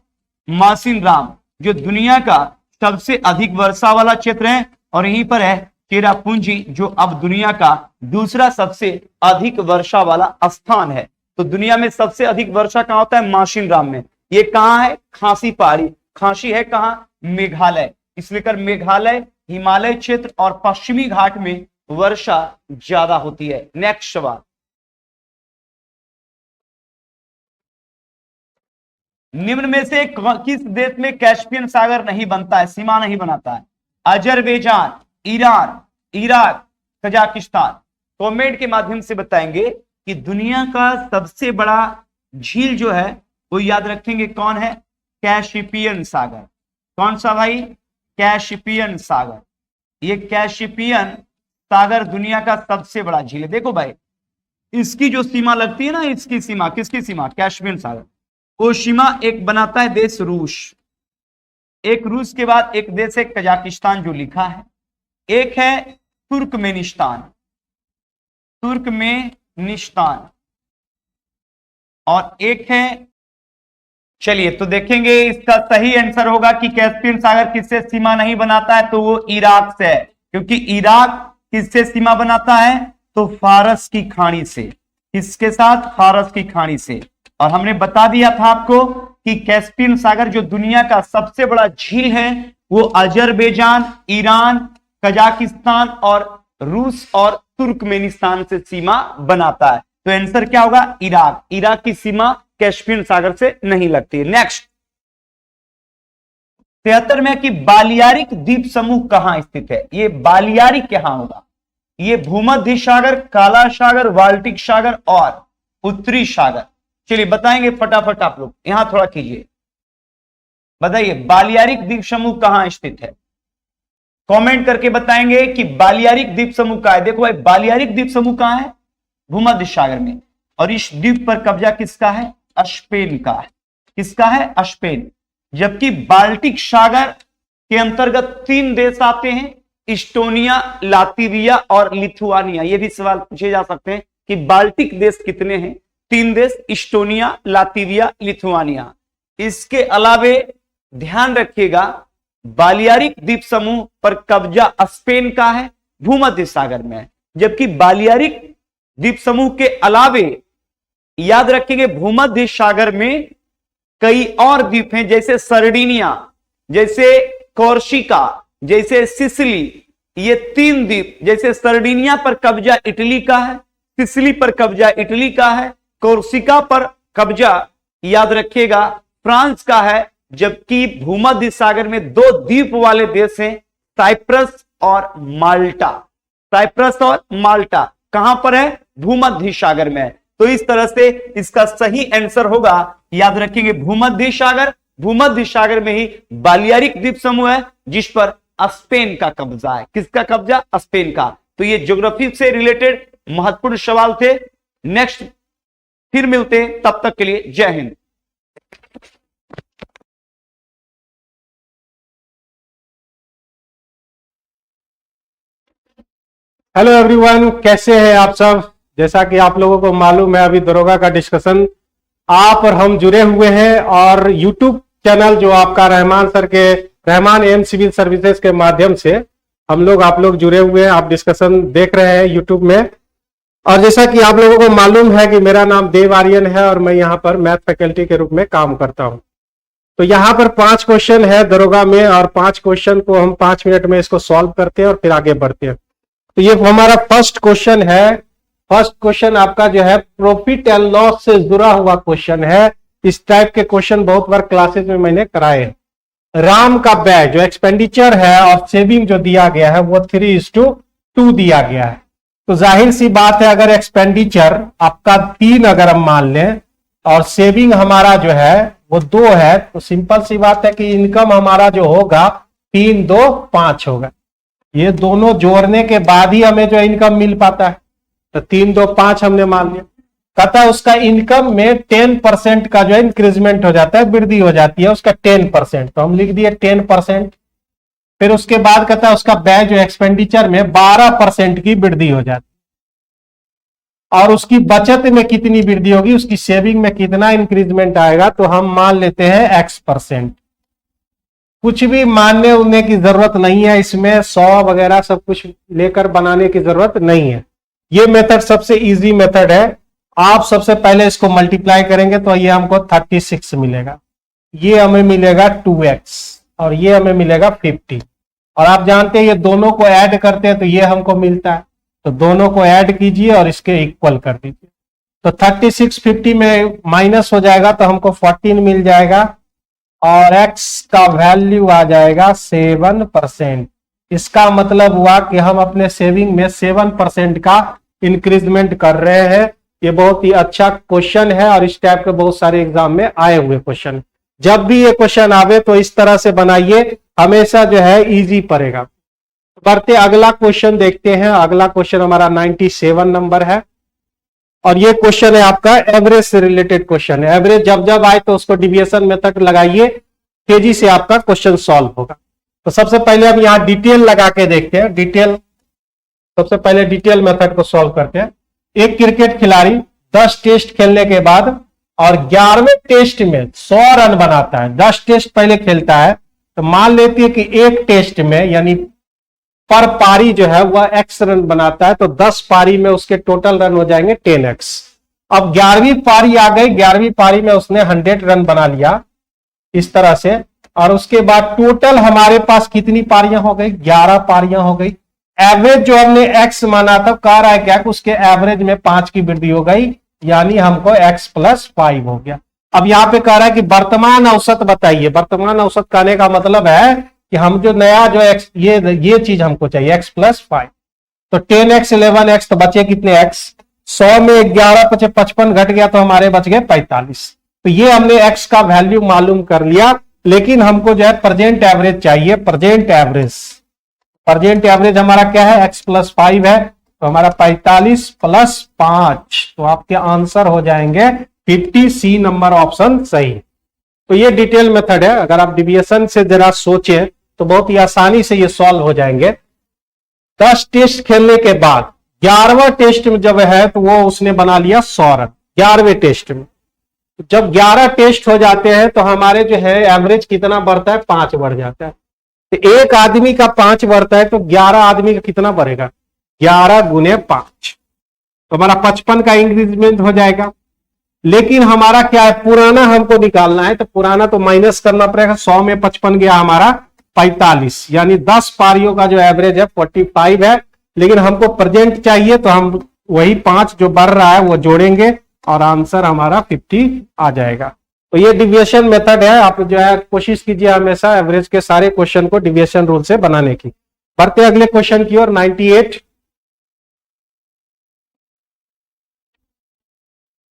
मासिन राम जो दुनिया का सबसे अधिक वर्षा वाला क्षेत्र है, और यहीं पर है चेरापूंजी जो अब दुनिया का दूसरा सबसे अधिक वर्षा वाला स्थान है। तो दुनिया में सबसे अधिक वर्षा कहां होता है? मासिन राम में। ये कहां है? खांसी पहाड़ी। खांसी है कहां? मेघालय। इसलिए कर मेघालय, हिमालय क्षेत्र और पश्चिमी घाट में वर्षा ज्यादा होती है। नेक्स्ट सवाल, निम्न में से किस देश में कैस्पियन सागर नहीं बनता है, सीमा नहीं बनाता है? Azerbaijan, Iran, Iraq, Kazakhstan. Comment के माध्यम से बताएंगे कि दुनिया का सबसे बड़ा झील जो है वो याद रखेंगे कौन है? कैस्पियन सागर। कौन सा भाई? कैस्पियन सागर। ये कैस्पियन सागर दुनिया का सबसे बड़ा झील है। देखो भाई, इसकी जो सीमा लगती है ना, इसकी सीमा, किसकी सीमा? कैस्पियन सागर। वो सीमा एक बनाता है देश रूस, एक रूस के बाद एक देश है कजाकिस्तान जो लिखा है, एक है तुर्कमेनिस्तान, तुर्कमेनिस्तान, और एक है, चलिए तो देखेंगे इसका सही आंसर होगा कि कैस्पियन सागर किससे सीमा नहीं बनाता है, तो वो इराक से है। क्योंकि इराक किससे सीमा बनाता है? तो फारस की खाड़ी से। किसके साथ? फारस की खाड़ी से। और हमने बता दिया था आपको कि कैस्पियन सागर जो दुनिया का सबसे बड़ा झील है वो अजरबैजान, ईरान, कजाकिस्तान और रूस और तुर्कमेनिस्तान से सीमा बनाता है। तो आंसर क्या होगा? इराक। इराक की सीमा कैस्पियन सागर से नहीं लगती। नेक्स्ट 73 में कि बालियारिक द्वीप समूह कहां स्थित है? ये बालियारिक कहां होगा? ये भूमध्य सागर, काला सागर, बाल्टिक सागर और उत्तरी सागर। चलिए बताएंगे फटाफट आप लोग, यहां थोड़ा कीजिए, बताइए बालियारिक द्वीप समूह कहां स्थित है? कमेंट करके बताएंगे कि बालियारिक द्वीप समूह कहां है। देखो भाई, बालियारिक द्वीप समूह कहां है? भूमध्य सागर में। और इस द्वीप पर कब्जा किसका है? स्पेन का है। किसका है? स्पेन। जबकि बाल्टिक सागर के अंतर्गत 3 देश आते हैं, इस्टोनिया, लातविया और लिथुआनिया। ये भी सवाल पूछे जा सकते हैं कि बाल्टिक देश कितने हैं? 3 देश, इस्टोनिया, लातविया, लिथुआनिया। इसके अलावे ध्यान रखिएगा, बालियारिक द्वीप समूह पर कब्जा स्पेन का है, भूमध्य सागर में है। जबकि बालियारिक द्वीप समूह के अलावे याद रखेंगे भूमध्य सागर में कई और द्वीप हैं, जैसे सर्डिनिया, जैसे कोर्सिका, जैसे सिसिली। ये 3 द्वीप, जैसे सर्डिनिया पर कब्जा इटली का है, सिसिली पर कब्जा इटली का है, कोर्सिका पर कब्जा याद रखिएगा फ्रांस का है। जबकि भूमध्य सागर में 2 द्वीप वाले देश हैं, साइप्रस और माल्टा। साइप्रस और माल्टा कहां पर है? भूमध्य सागर में है। तो इस तरह से इसका सही आंसर होगा, याद रखेंगे भूमध्य सागर। भूमध्य सागर में ही बालियारिक द्वीप समूह है जिस पर स्पेन का कब्जा है। किसका कब्जा? स्पेन का। तो ये ज्योग्राफी से रिलेटेड महत्वपूर्ण सवाल थे। नेक्स्ट फिर मिलते हैं, तब तक के लिए जय हिंद। हेलो एवरीवन, कैसे हैं आप सब? जैसा कि आप लोगों को मालूम है, अभी दरोगा का डिस्कशन आप और हम जुड़े हुए हैं, और यूट्यूब चैनल जो आपका रहमान सर के, रहमान एम सिविल सर्विसेज के माध्यम से हम लोग, आप लोग जुड़े हुए हैं, आप डिस्कशन देख रहे हैं यूट्यूब में। और जैसा कि आप लोगों को मालूम है कि मेरा नाम देव आर्यन है और मैं यहाँ पर मैथ फैकल्टी के रूप में काम करता हूँ। तो यहाँ पर 5 क्वेश्चन है दरोगा में, और 5 क्वेश्चन को हम 5 मिनट में इसको सॉल्व करते हैं और फिर आगे बढ़ते हैं। तो ये हमारा फर्स्ट क्वेश्चन है। फर्स्ट क्वेश्चन आपका जो है प्रॉफिट एंड लॉस से जुड़ा हुआ क्वेश्चन है। इस टाइप के क्वेश्चन बहुत बार क्लासेस में मैंने कराए हैं। राम का व्यय जो एक्सपेंडिचर है और सेविंग जो दिया गया है वो 3:2 दिया गया है। तो जाहिर सी बात है, अगर एक्सपेंडिचर आपका 3 अगर हम मान लें और सेविंग हमारा जो है वो 2 है, तो सिंपल सी बात है कि इनकम हमारा जो होगा 3, 2, 5 होगा। ये दोनों जोड़ने के बाद ही हमें जो इनकम मिल पाता है। तो 3, 2, 5 हमने मान लिया। कहता है उसका इनकम में 10% का जो है इंक्रीजमेंट हो जाता है, वृद्धि हो जाती है उसका 10%। तो हम लिख दिए 10%। फिर उसके बाद कहता है उसका व्यय जो एक्सपेंडिचर में 12% की वृद्धि हो जाती है। और उसकी बचत में कितनी वृद्धि होगी, उसकी सेविंग में कितना इंक्रीजमेंट आएगा, तो हम मान लेते हैं X%। कुछ भी मानने उनने की जरूरत नहीं है, इसमें 100 वगैरह सब कुछ लेकर बनाने की जरूरत नहीं है। ये मेथड सबसे इजी मेथड है। आप सबसे पहले इसको मल्टीप्लाई करेंगे तो ये हमको 36 मिलेगा, ये हमें मिलेगा 2x और ये हमें मिलेगा 50। और आप जानते हैं ये दोनों को ऐड करते हैं तो ये हमको मिलता है। तो दोनों को ऐड कीजिए और इसके इक्वल कर दीजिए। तो 36 50 में माइनस हो जाएगा तो हमको 14 मिल जाएगा और x का वैल्यू आ जाएगा 7%। इसका मतलब हुआ कि हम अपने सेविंग में 7% का इंक्रीजमेंट कर रहे हैं। ये बहुत ही अच्छा क्वेश्चन है और इस टाइप के बहुत सारे एग्जाम में आए हुए क्वेश्चन। जब भी ये क्वेश्चन आवे तो इस तरह से बनाइए, हमेशा जो है इजी पड़ेगा। बढ़ते अगला क्वेश्चन देखते हैं। अगला क्वेश्चन हमारा 97 नंबर है और ये क्वेश्चन है आपका एवरेज से रिलेटेड क्वेश्चन है। एवरेज जब जब आए तो उसको डिविएशन मेथड लगाइए, तेजी से आपका क्वेश्चन सॉल्व होगा। तो सबसे पहले हम यहाँ डिटेल लगा के देखते हैं। डिटेल, सबसे पहले डिटेल मेथड को सॉल्व करते हैं। एक क्रिकेट खिलाड़ी 10 टेस्ट खेलने के बाद और 11वें टेस्ट में 100 रन बनाता है। 10 टेस्ट पहले खेलता है तो मान लेती है कि एक टेस्ट में यानी पर पारी जो है वह x रन बनाता है, तो 10 पारी में उसके टोटल रन हो जाएंगे 10x। अब 11वीं पारी आ गई, 11वीं पारी में उसने 100 रन बना लिया इस तरह से। और उसके बाद टोटल हमारे पास कितनी पारियां हो गई, 11 पारियां हो गई। एवरेज जो हमने x माना था, कह रहा है क्या कि उसके एवरेज में 5 की वृद्धि हो गई, यानी हमको x + 5 हो गया। अब यहाँ पे कह रहा है कि वर्तमान औसत बताइए। वर्तमान औसत कहने का मतलब है कि हम जो नया जो x ये चीज हमको चाहिए x+5। तो 10x 11x तो बचे कितने x, 100 में 11 पचे 55 घट गया तो हमारे बच गए 45। तो ये हमने x का वैल्यू मालूम कर लिया, लेकिन हमको जो है प्रेजेंट एवरेज चाहिए। प्रेजेंट एवरेज हमारा क्या है, x+5 है, तो हमारा 45 + 5, तो आपके आंसर हो जाएंगे 50। सी नंबर ऑप्शन सही। तो ये डिटेल मेथड है, अगर आप डिविएशन से जरा सोचें तो बहुत ही आसानी से ये सॉल्व हो जाएंगे। 10 टेस्ट खेलने के बाद 11वां टेस्ट में जब है तो वो उसने बना लिया 100 रन 11वें टेस्ट में। जब 11 टेस्ट हो जाते हैं तो हमारे जो है एवरेज कितना बढ़ता है, 5 बढ़ जाता है। तो एक आदमी का 5 बढ़ता है तो 11 आदमी का कितना बढ़ेगा, 11 × 5, तो हमारा 55 का इंक्रीजमेंट हो जाएगा। लेकिन हमारा क्या है, पुराना हमको निकालना है, तो पुराना तो माइनस करना पड़ेगा। 100 में 55 गया हमारा 45, यानी 10 पारियों का जो एवरेज है 45 है। लेकिन हमको प्रेजेंट चाहिए तो हम वही 5 जो बढ़ रहा है वो जोड़ेंगे और आंसर हमारा 50 आ जाएगा। तो ये डिविएशन मेथड है। आप जो है कोशिश कीजिए हमेशा एवरेज के सारे क्वेश्चन को डिविएशन रूल से बनाने की। बढ़ते अगले क्वेश्चन की ओर।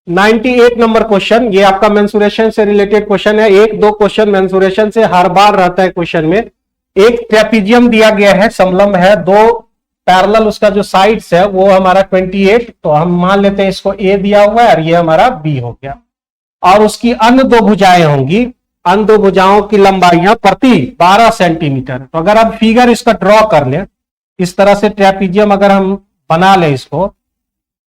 98 नंबर क्वेश्चन, ये आपका मेंसुरेशन से रिलेटेड क्वेश्चन है। 1-2 क्वेश्चन मेंसुरेशन से हर बार रहता है क्वेश्चन में। एक ट्रेपीजियम दिया गया है, समलंब है, 2 पैरेलल उसका जो साइड्स है वो हमारा 28, तो हम मान लेते हैं इसको ए दिया हुआ है और ये हमारा बी हो गया। और उसकी अन्य 2 भुजाएं होंगी, अन्य 2 भुजाओं की लंबाइयां प्रति 12 सेंटीमीटर। तो अगर आप फिगर इसका ड्रॉ कर लें, इस तरह से ट्रेपीजियम अगर हम बना लें इसको,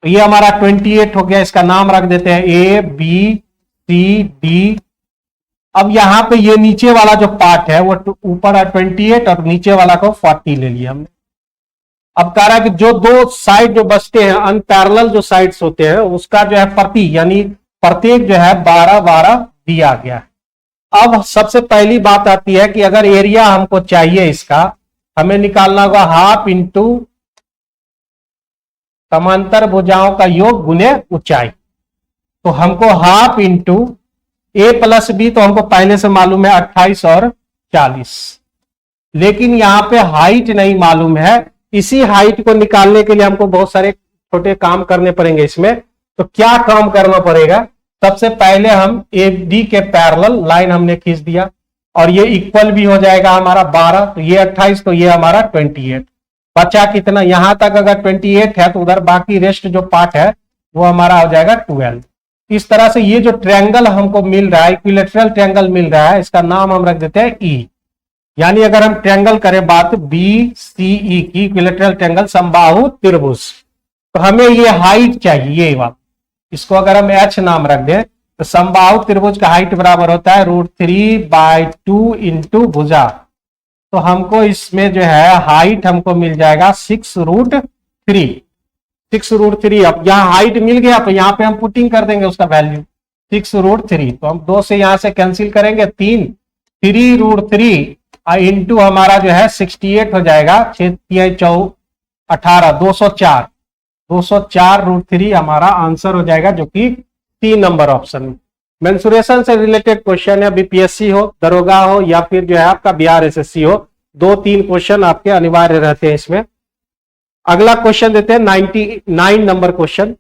तो ये हमारा 28 हो गया। इसका नाम रख देते हैं ए बी सी डी। अब यहां पे ये नीचे वाला जो पार्ट है वो ऊपर है 28 और नीचे वाला को 40 ले लिया हमने। अब कह रहा है कि जो 2 साइड जो बचते हैं, अनपैरेलल जो साइड्स होते हैं, उसका जो है प्रति यानी प्रत्येक जो है 12-12 दिया गया है। अब सबसे पहली बात आती है कि अगर एरिया हमको चाहिए इसका, हमें निकालना होगा हाफ इंटू समांतर भुजाओं का योग गुने ऊंचाई। तो हमको हाफ इंटू ए प्लस बी, तो हमको पहले से मालूम है 28 और 40, लेकिन यहां पे हाइट नहीं मालूम है। इसी हाइट को निकालने के लिए हमको बहुत सारे छोटे काम करने पड़ेंगे इसमें। तो क्या काम करना पड़ेगा, सबसे पहले हम ए डी के पैरेलल लाइन हमने खींच दिया और ये इक्वल भी हो जाएगा हमारा 12, तो ये 28, तो ये हमारा 28। बचा कितना, यहां तक अगर 28 है तो उधर बाकी रेस्ट जो पार्ट है वो हमारा हो जाएगा 12। इस तरह से ये जो ट्रायंगल हमको मिल रहा है, इक्विलेटरल ट्रायंगल मिल रहा है, इसका नाम हम रख देते हैं ई। यानी अगर हम ट्रायंगल करें बात बी सी ई की, इक्विलेटरल ट्रायंगल समबाहु त्रिभुज, तो हमें ये हाइट चाहिए ये वाला। इसको अगर हम एच नाम रख दें तो समबाहु त्रिभुज का हाइट बराबर होता है √3/2 इंटू भुजा। तो हमको इसमें जो है हाइट हमको मिल जाएगा 6√3। 6√3। अब यहाँ हाइट मिल गया तो यहाँ पे हम पुटिंग कर देंगे उसका वैल्यू 6√3। तो हम 2 से यहां से कैंसिल करेंगे, 3√3 इंटू हमारा जो है 68 हो जाएगा, 6×3=18, 204। 204√3 हमारा आंसर हो जाएगा, जो कि 3 नंबर ऑप्शन में। मेंसुरेशन से रिलेटेड क्वेश्चन है, बीपीएससी हो, दरोगा हो या फिर जो है आपका बिहार एसएससी हो, 2-3 क्वेश्चन आपके अनिवार्य रहते हैं इसमें। अगला क्वेश्चन देते हैं 99 नंबर क्वेश्चन।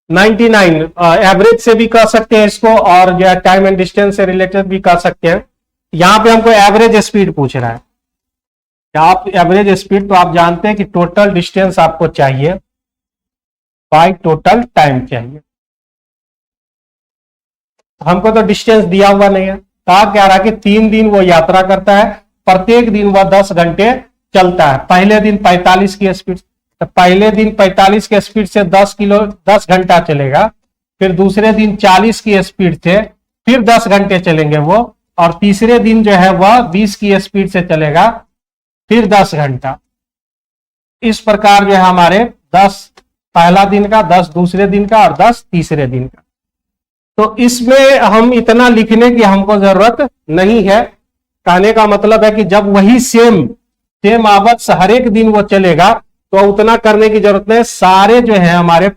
99 एवरेज से भी कर सकते हैं इसको और जो है टाइम एंड डिस्टेंस से रिलेटेड भी कर सकते हैं। यहां पे हमको एवरेज स्पीड पूछ रहा है। आप एवरेज स्पीड तो आप जानते हैं कि टोटल डिस्टेंस आपको चाहिए बाय टोटल टाइम चाहिए। हमको तो डिस्टेंस दिया हुआ नहीं है। कहा क्या रहा कि 3 दिन वो यात्रा करता है, प्रत्येक दिन वह 10 घंटे चलता है। पहले दिन 45 की स्पीड, तो पहले दिन 45 की स्पीड से 10 घंटा चलेगा, फिर दूसरे दिन 40 की स्पीड से फिर 10 घंटे चलेंगे वो, और तीसरे दिन जो है वह 20 की स्पीड से चलेगा, फिर 10 घंटा। इस प्रकार जो है हमारे 10 पहला दिन का, 10 दूसरे दिन का और 10 तीसरे दिन का। तो इसमें हम इतना लिखने की हमको जरूरत नहीं है। कहने का मतलब है कि जब वही सेम आवर्स हर एक दिन वो चलेगा तो उतना करने की जरूरत नहीं। सारे जो है हमारे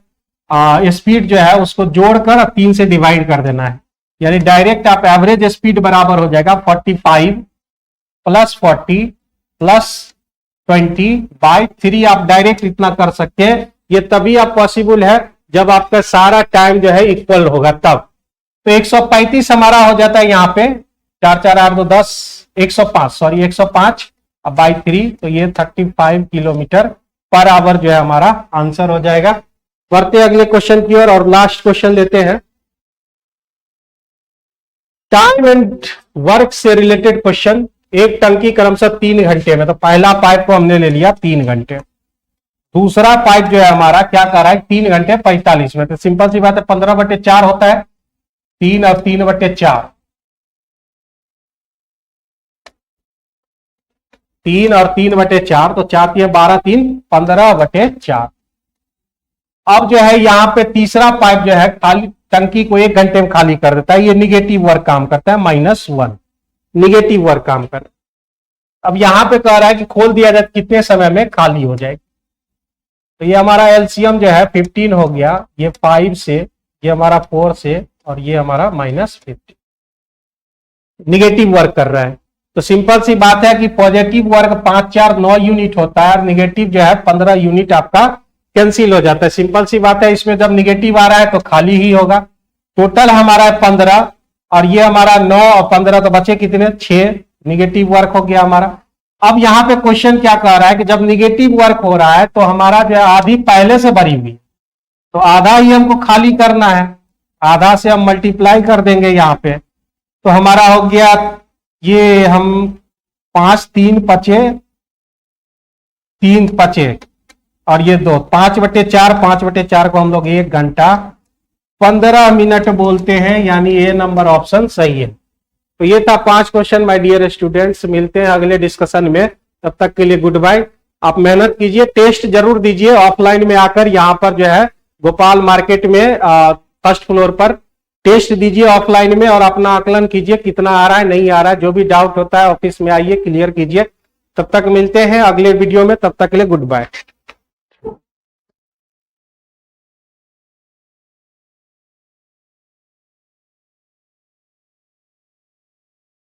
स्पीड जो है उसको जोड़कर 3 से डिवाइड कर देना है, यानी डायरेक्ट आप एवरेज स्पीड बराबर हो जाएगा 45 प्लस 40 प्लस 20 बाई 3। आप डायरेक्ट इतना कर सकते हैं। ये तभी आप पॉसिबल है जब आपका सारा टाइम जो है इक्वल होगा तब। तो 135 हमारा हो जाता है यहाँ पे, 4 4 8 2 10, 105 अब बाई 3, तो ये 35 किलोमीटर पर आवर जो है हमारा आंसर हो जाएगा। बढ़ते अगले क्वेश्चन की ओर और लास्ट क्वेश्चन लेते हैं। टाइम एंड वर्क से रिलेटेड क्वेश्चन। एक टंकी क्रमशः 3 घंटे में, तो पहला पाइप को हमने ले लिया 3 घंटे, दूसरा पाइप जो है हमारा क्या कर रहा है 3 घंटे 45 में। तो सिंपल सी बात है 15/4 होता है, 3 और 3/4, 3 और 3/4, तो 4 3 12 3 15/4। अब जो है यहाँ पे तीसरा पाइप जो है खाली टंकी को 1 घंटे में खाली कर देता है। ये निगेटिव वर्क काम करता है, -1 निगेटिव वर्क काम करता है। अब यहाँ पे कह रहा है कि खोल दिया जाए कितने समय में खाली हो जाएगी। तो ये हमारा एलसीएम जो है 15 हो गया, ये 5 से, ये हमारा 4 से, और ये हमारा -50। निगेटिव वर्क कर रहा है। तो सिंपल सी बात है कि पॉजिटिव वर्क 5 4 9 यूनिट होता है और निगेटिव जो है 15 यूनिट आपका कैंसिल हो जाता है। सिंपल सी बात है, इसमें जब निगेटिव आ रहा है तो खाली ही होगा। टोटल हमारा है 15 और ये हमारा 9 और 15, तो बचे कितने 6, निगेटिव वर्क हो गया हमारा। अब यहाँ पे क्वेश्चन क्या कह रहा है कि जब निगेटिव वर्क हो रहा है तो हमारा जो है आधी पहले से भरी हुई, तो आधा ही हमको खाली करना है, आधा से हम मल्टीप्लाई कर देंगे यहाँ पे, तो हमारा हो गया ये हम 5 3 बचे 3 बचे और ये 2 5/4, 5/4 को हम लोग 1 घंटा 15 मिनट बोलते हैं, यानी ये नंबर ऑप्शन सही है। तो ये था 5 क्वेश्चन माय डियर स्टूडेंट्स। मिलते हैं अगले डिस्कशन में, तब तक के लिए गुड बाय। आप मेहनत कीजिए, टेस्ट जरूर दीजिए ऑफलाइन में आकर, यहाँ पर जो है गोपाल मार्केट में फर्स्ट फ्लोर पर टेस्ट दीजिए ऑफलाइन में और अपना आकलन कीजिए कितना आ रहा है नहीं आ रहा है। जो भी डाउट होता है ऑफिस में आइए, क्लियर कीजिए। तब तक मिलते हैं अगले वीडियो में, तब तक के लिए गुड बाय।